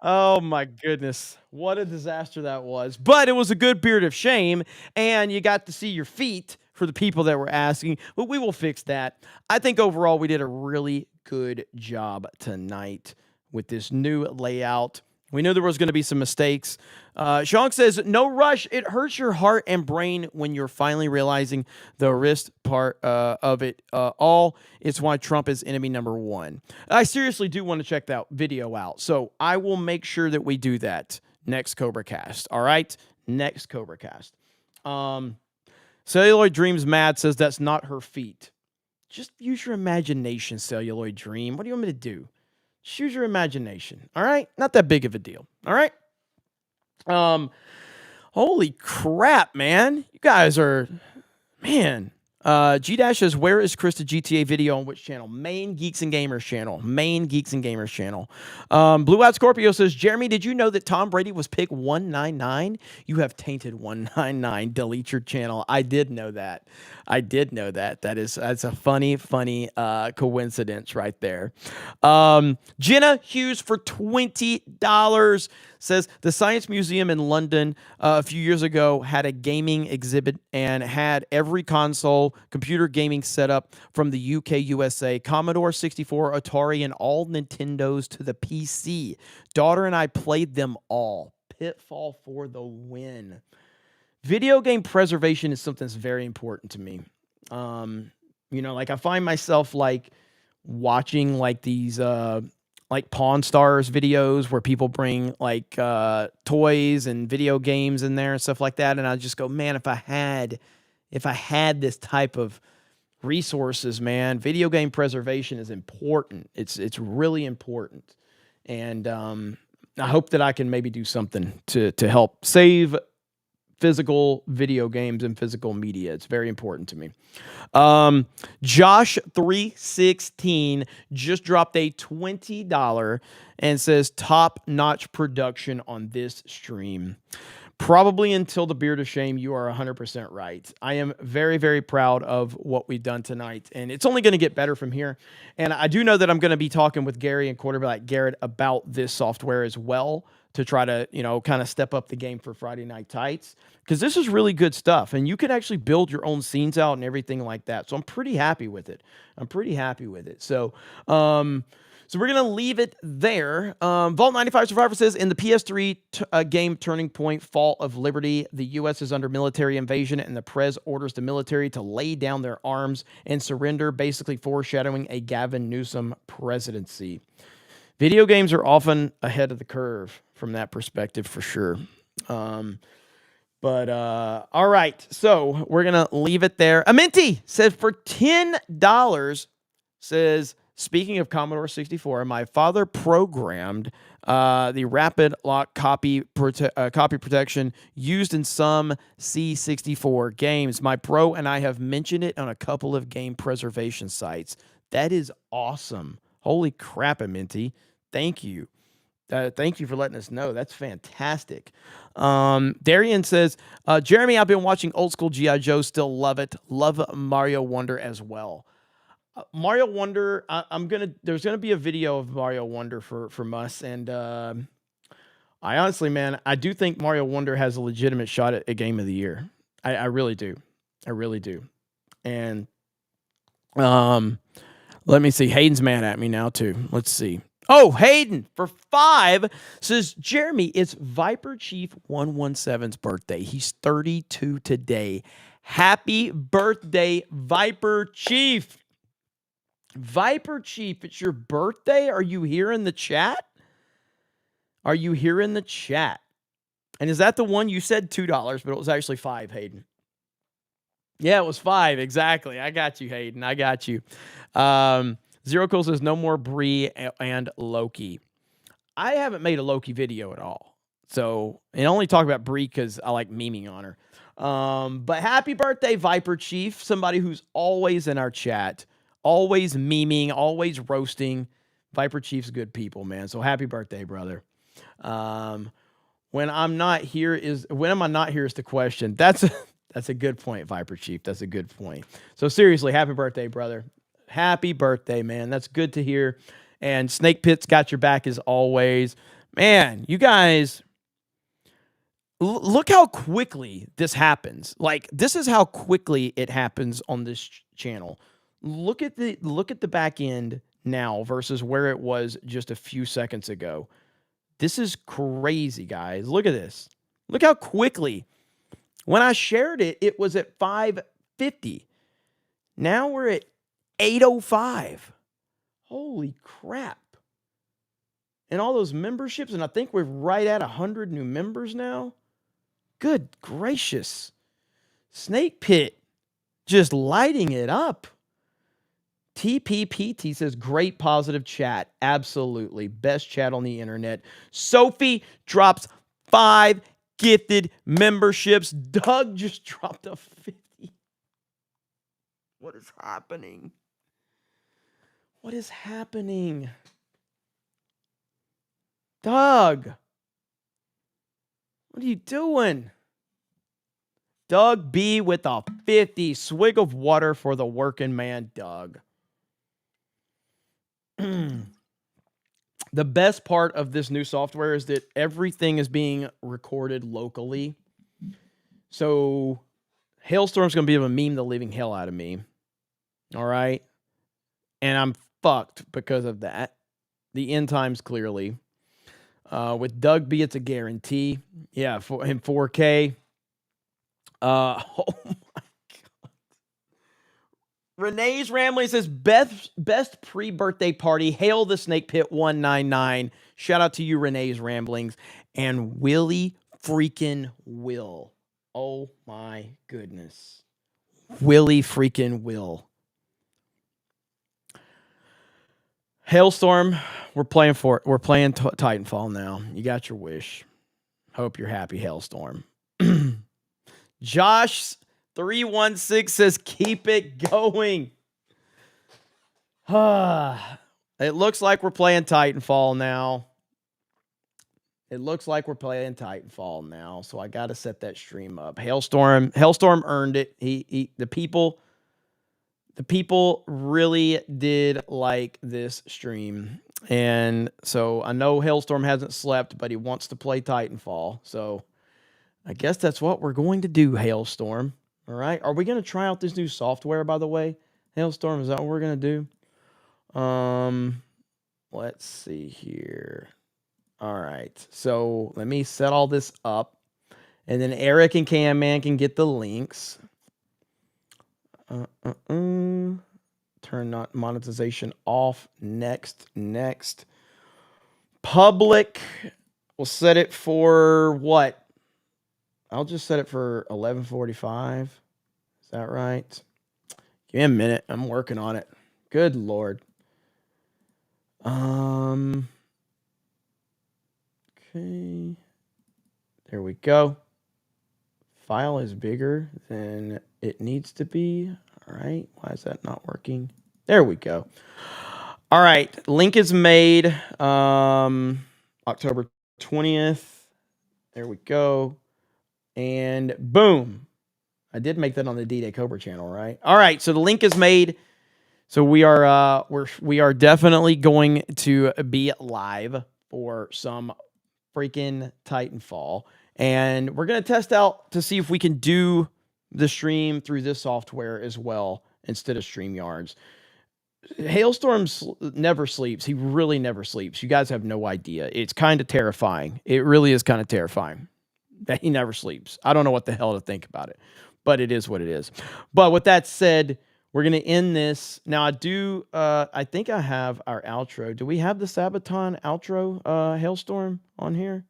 Oh my goodness. What a disaster that was. But it was a good Beard of Shame, and you got to see your feet for the people that were asking, but we will fix that. I think overall we did a really good job tonight with this new layout. We knew there was going to be some mistakes. Sean says, no rush. It hurts your heart and brain when you're finally realizing the risk part of it all. It's why Trump is enemy number one. I seriously do want to check that video out. So I will make sure that we do that next CobraCast. All right? Next CobraCast. Celluloid Dreams Mad says that's not her feet. Just use your imagination, Celluloid Dream. What do you want me to do? Just use your imagination. All right? Not that big of a deal. All right? Holy crap, man. You guys are, man. G-Dash says, where is Krista GTA video on which channel? Main Geeks and Gamers channel. Main Geeks and Gamers channel. Blue Out Scorpio says, Jeremy, did you know that Tom Brady was pick 199? You have tainted 199. Delete your channel. I did know that. I did know that. That's a funny coincidence right there. Jenna Hughes for $20 says the Science Museum in London a few years ago had a gaming exhibit and had every console, computer gaming setup from the UK, USA, Commodore 64, Atari, and all Nintendos to the PC. Daughter and I played them all. Pitfall for the win. Video game preservation is something that's very important to me. You know, like I find myself like watching like these like Pawn Stars videos where people bring like toys and video games in there and stuff like that. And I just go, man, if I had this type of resources, man, video game preservation is important. It's really important. And I hope that I can maybe do something to help save physical video games and physical media. It's very important to me. Josh316 just dropped a $20 and says top-notch production on this stream. Probably until the beard of shame, you are 100% right. I am very, very proud of what we've done tonight, and it's only going to get better from here. And I do know that I'm going to be talking with Gary and Quarterback Garrett about this software as well to try to, kind of step up the game for Friday Night Tights, because this is really good stuff, and you can actually build your own scenes out and everything like that. So I'm pretty happy with it. So, so we're going to leave it there. Vault 95 Survivor says, in the PS3 game Turning Point, Fall of Liberty, the U.S. is under military invasion, and the Prez orders the military to lay down their arms and surrender, basically foreshadowing a Gavin Newsom presidency. Video games are often ahead of the curve from that perspective, for sure. All right, so we're going to leave it there. Aminti said for $10, says, speaking of Commodore 64, my father programmed the rapid lock copy protection used in some C64 games. My pro and I have mentioned it on a couple of game preservation sites. That is awesome. Holy crap, Aminti. Thank you. Thank you for letting us know. That's fantastic. Darian says, Jeremy, I've been watching old school G.I. Joe. Still love it. Love Mario Wonder as well. Mario Wonder, there's gonna be a video of Mario Wonder from us, and I honestly, man, I do think Mario Wonder has a legitimate shot at a game of the year. I really do. And let me see. Hayden's mad at me now too. Let's see. Oh, Hayden for $5 says, Jeremy, it's Viper Chief 117's birthday. He's 32 today. Happy birthday, Viper Chief. Viper Chief, it's your birthday? Are you here in the chat? And is that the one you said $2, but it was actually $5, Hayden? Yeah, it was $5. Exactly. I got you, Hayden. I got you. Zero Cool says no more Bree and Loki. I haven't made a Loki video at all. So, and only talk about Bree because I like memeing on her. But happy birthday, Viper Chief. Somebody who's always in our chat. Always memeing, always roasting. Viper Chief's good people, man. So happy birthday, brother. When am I not here is the question. That's a good point, Viper Chief. That's a good point. So seriously, happy birthday, brother. Happy birthday, man. That's good to hear. And Snake Pit's got your back as always. Man, you guys, look how quickly this happens. Like, this is how quickly it happens on this channel. Look at the back end now versus where it was just a few seconds ago. This is crazy, guys. Look at this. Look how quickly. When I shared it, it was at 550. Now we're at 805. Holy crap. And all those memberships, and I think we're right at 100 new members now. Good gracious. Snake Pit just lighting it up. TPPT says, great positive chat. Absolutely. Best chat on the internet. Sophie drops 5 gifted memberships. Doug just dropped a 50. What is happening? What is happening? Doug, what are you doing? Doug B with a 50. Swig of water for the working man, Doug. The best part of this new software is that everything is being recorded locally. So Hailstorm's going to be able to meme the living hell out of me. All right? And I'm fucked because of that. The end times, clearly. With Doug B, it's a guarantee. Yeah, in 4K. Oh, my God. Renee's Rambling says, best pre-birthday party. Hail the Snake Pit 199. Shout out to you, Renee's Ramblings. And Willie freaking Will. Oh my goodness. Willie freaking Will. Hailstorm, we're playing for it. We're playing Titanfall now. You got your wish. Hope you're happy, Hailstorm. Josh 316 says, keep it going. It looks like we're playing Titanfall now. So I got to set that stream up. Hailstorm earned it. The people really did like this stream. And so I know Hailstorm hasn't slept, but he wants to play Titanfall. So I guess that's what we're going to do, Hailstorm. All right. Are we going to try out this new software, by the way? Hailstorm, is that what we're going to do? Let's see here. All right. So let me set all this up. And then Eric and Cam Man can get the links. Turn monetization off. Next. Public. We'll set it for what? I'll just set it for 11:45. Is that right? Give me a minute. I'm working on it. Good Lord. Okay. There we go. File is bigger than it needs to be. All right. Why is that not working? There we go. All right. Link is made. October 20th. There we go. And boom. I did make that on the D-Day Cobra channel, right? All right. So the link is made. So we are definitely going to be live for some freaking Titanfall. And we're going to test out to see if we can do the stream through this software as well instead of StreamYards. Hailstorm never sleeps. He really never sleeps. You guys have no idea. It's kind of terrifying. It really is kind of terrifying that he never sleeps. I don't know what the hell to think about it, but it is what it is. But with that said, we're going to end this. Now, I think I have our outro. Do we have the Sabaton outro, Hailstorm, on here?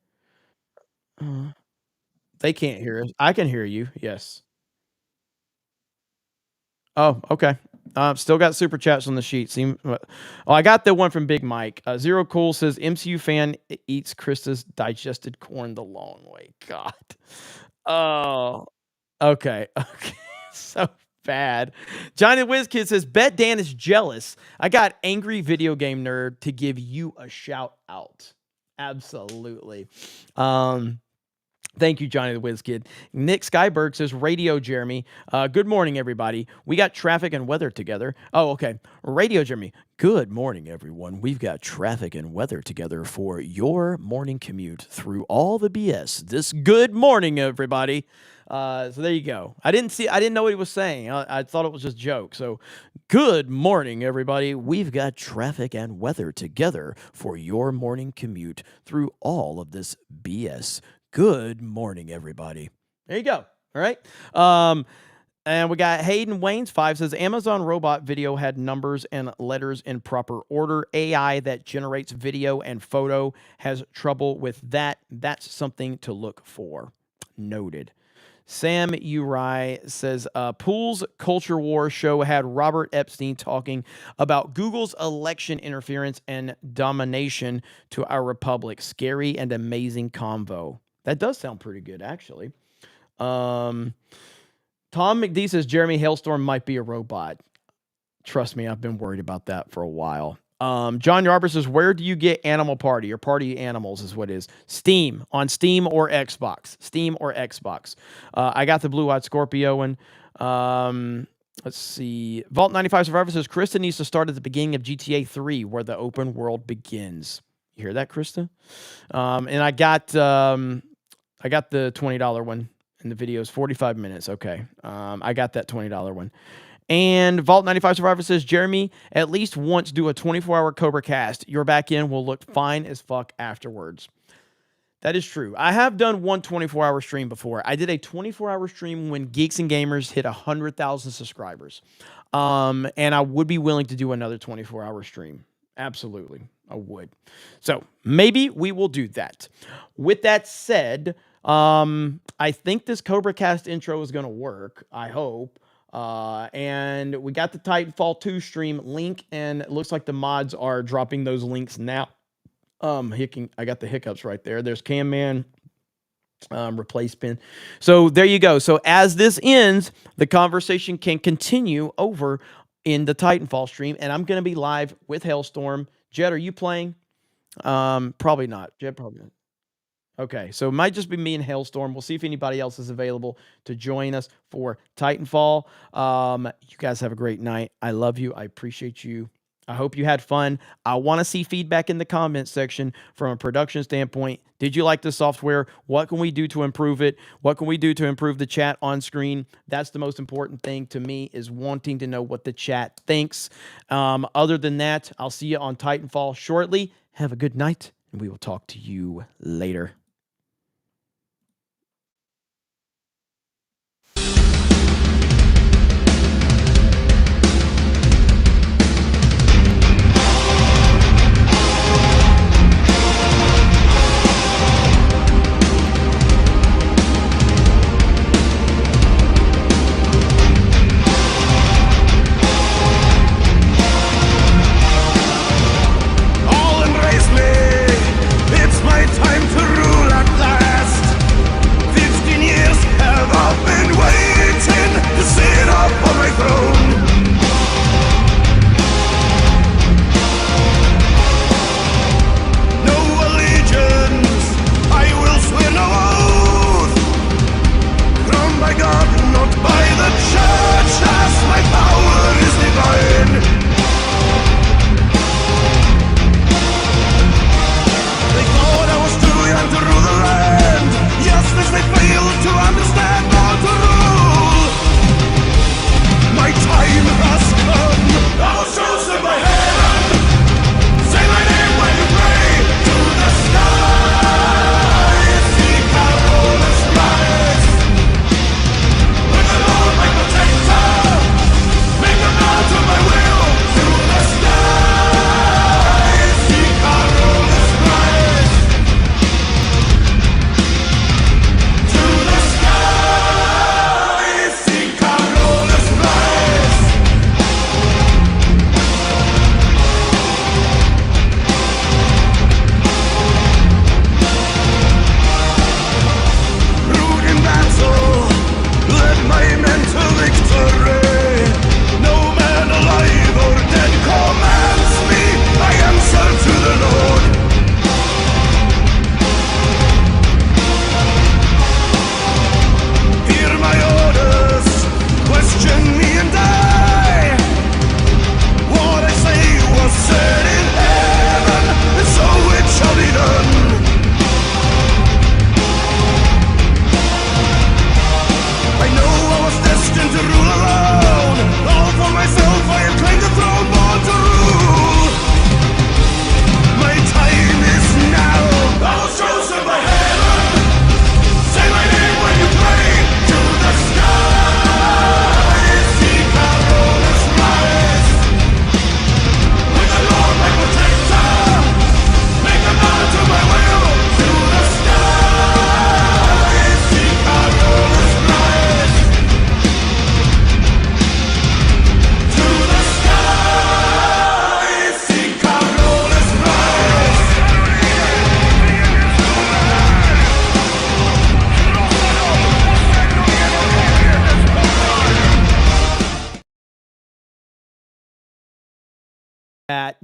They can't hear us. I can hear you. Yes. Oh, okay. Still got super chats on the sheet. I got the one from Big Mike. Zero Cool says, MCU fan eats Krista's digested corn the long way. God. Oh, okay. So bad. Johnny the Whiz Kid says, bet Dan is jealous. I got angry video game nerd to give you a shout out. Absolutely. Thank you, Johnny the Whiz Kid. Nick Skyberg says, Radio Jeremy. Good morning, everybody. We got traffic and weather together. Oh, okay. Radio Jeremy. Good morning, everyone. We've got traffic and weather together for your morning commute through all the BS. This good morning, everybody. So there you go. I didn't know what he was saying. I thought it was just a joke. So good morning, everybody. We've got traffic and weather together for your morning commute through all of this BS. Good morning, everybody. There you go. All right. And we got Hayden Waynes 5 says, Amazon robot video had numbers and letters in proper order. AI that generates video and photo has trouble with that. That's something to look for. Noted. Sam Uri says, Pool's Culture War show had Robert Epstein talking about Google's election interference and domination to our republic. Scary and amazing convo. That does sound pretty good, actually. Tom McD says, Jeremy Hailstorm might be a robot. Trust me, I've been worried about that for a while. John Yarber says, where do you get Animal Party or Party Animals is what it is. Steam. On Steam or Xbox. Steam or Xbox. I got the Blue-Eyed Scorpio one. Let's see. Vault 95 Survivor says, Krista needs to start at the beginning of GTA 3 where the open world begins. You hear that, Krista? And I got the $20 one. And the video is 45 minutes. Okay. I got that $20 one. And Vault 95 Survivor says, Jeremy, at least once do a 24-hour CobraCast. Your back end will look fine as fuck afterwards. That is true. I have done one 24-hour stream before. I did a 24-hour stream when Geeks and Gamers hit 100,000 subscribers. And I would be willing to do another 24-hour stream. Absolutely, I would. So maybe we will do that. With that said, I think this CobraCast intro is going to work. I hope. And we got the Titanfall 2 stream link, and it looks like the mods are dropping those links now. I got the hiccups right there. There's Cam Man. Replace pin. So there you go. So as this ends, the conversation can continue over in the Titanfall stream, and I'm going to be live with Hailstorm. Jed, are you playing? Probably not. Jed, probably not. Okay, so it might just be me and Hailstorm. We'll see if anybody else is available to join us for Titanfall. You guys have a great night. I love you. I appreciate you. I hope you had fun. I want to see feedback in the comments section from a production standpoint. Did you like the software? What can we do to improve it? What can we do to improve the chat on screen? That's the most important thing to me, is wanting to know what the chat thinks. Other than that, I'll see you on Titanfall shortly. Have a good night, and we will talk to you later.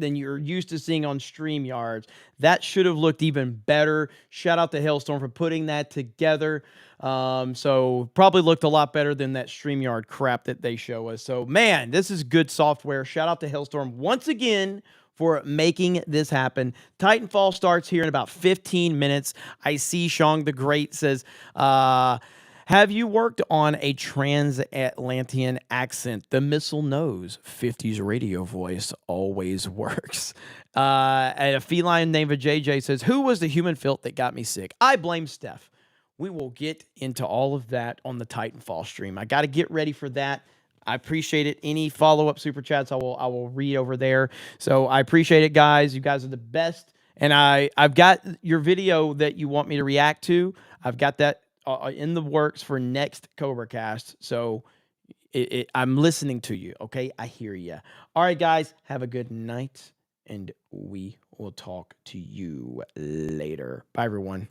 than you're used to seeing on StreamYards. That should have looked even better. Shout out to Hailstorm for putting that together. So probably looked a lot better than that StreamYard crap that they show us. So, man, this is good software. Shout out to Hailstorm once again for making this happen. Titanfall starts here in about 15 minutes. I see Shong the Great says, have you worked on a transatlantean accent? The missile knows 50s radio voice always works. And a feline named JJ says, who was the human filth that got me sick? I blame Steph. We will get into all of that on the Titanfall stream. I got to get ready for that. I appreciate it. Any follow-up super chats, I will read over there. So I appreciate it, guys. You guys are the best. And I've got your video that you want me to react to. I've got that in the works for next CobraCast. So I'm listening to you, okay? I hear you. All right, guys, have a good night, and we will talk to you later. Bye, everyone.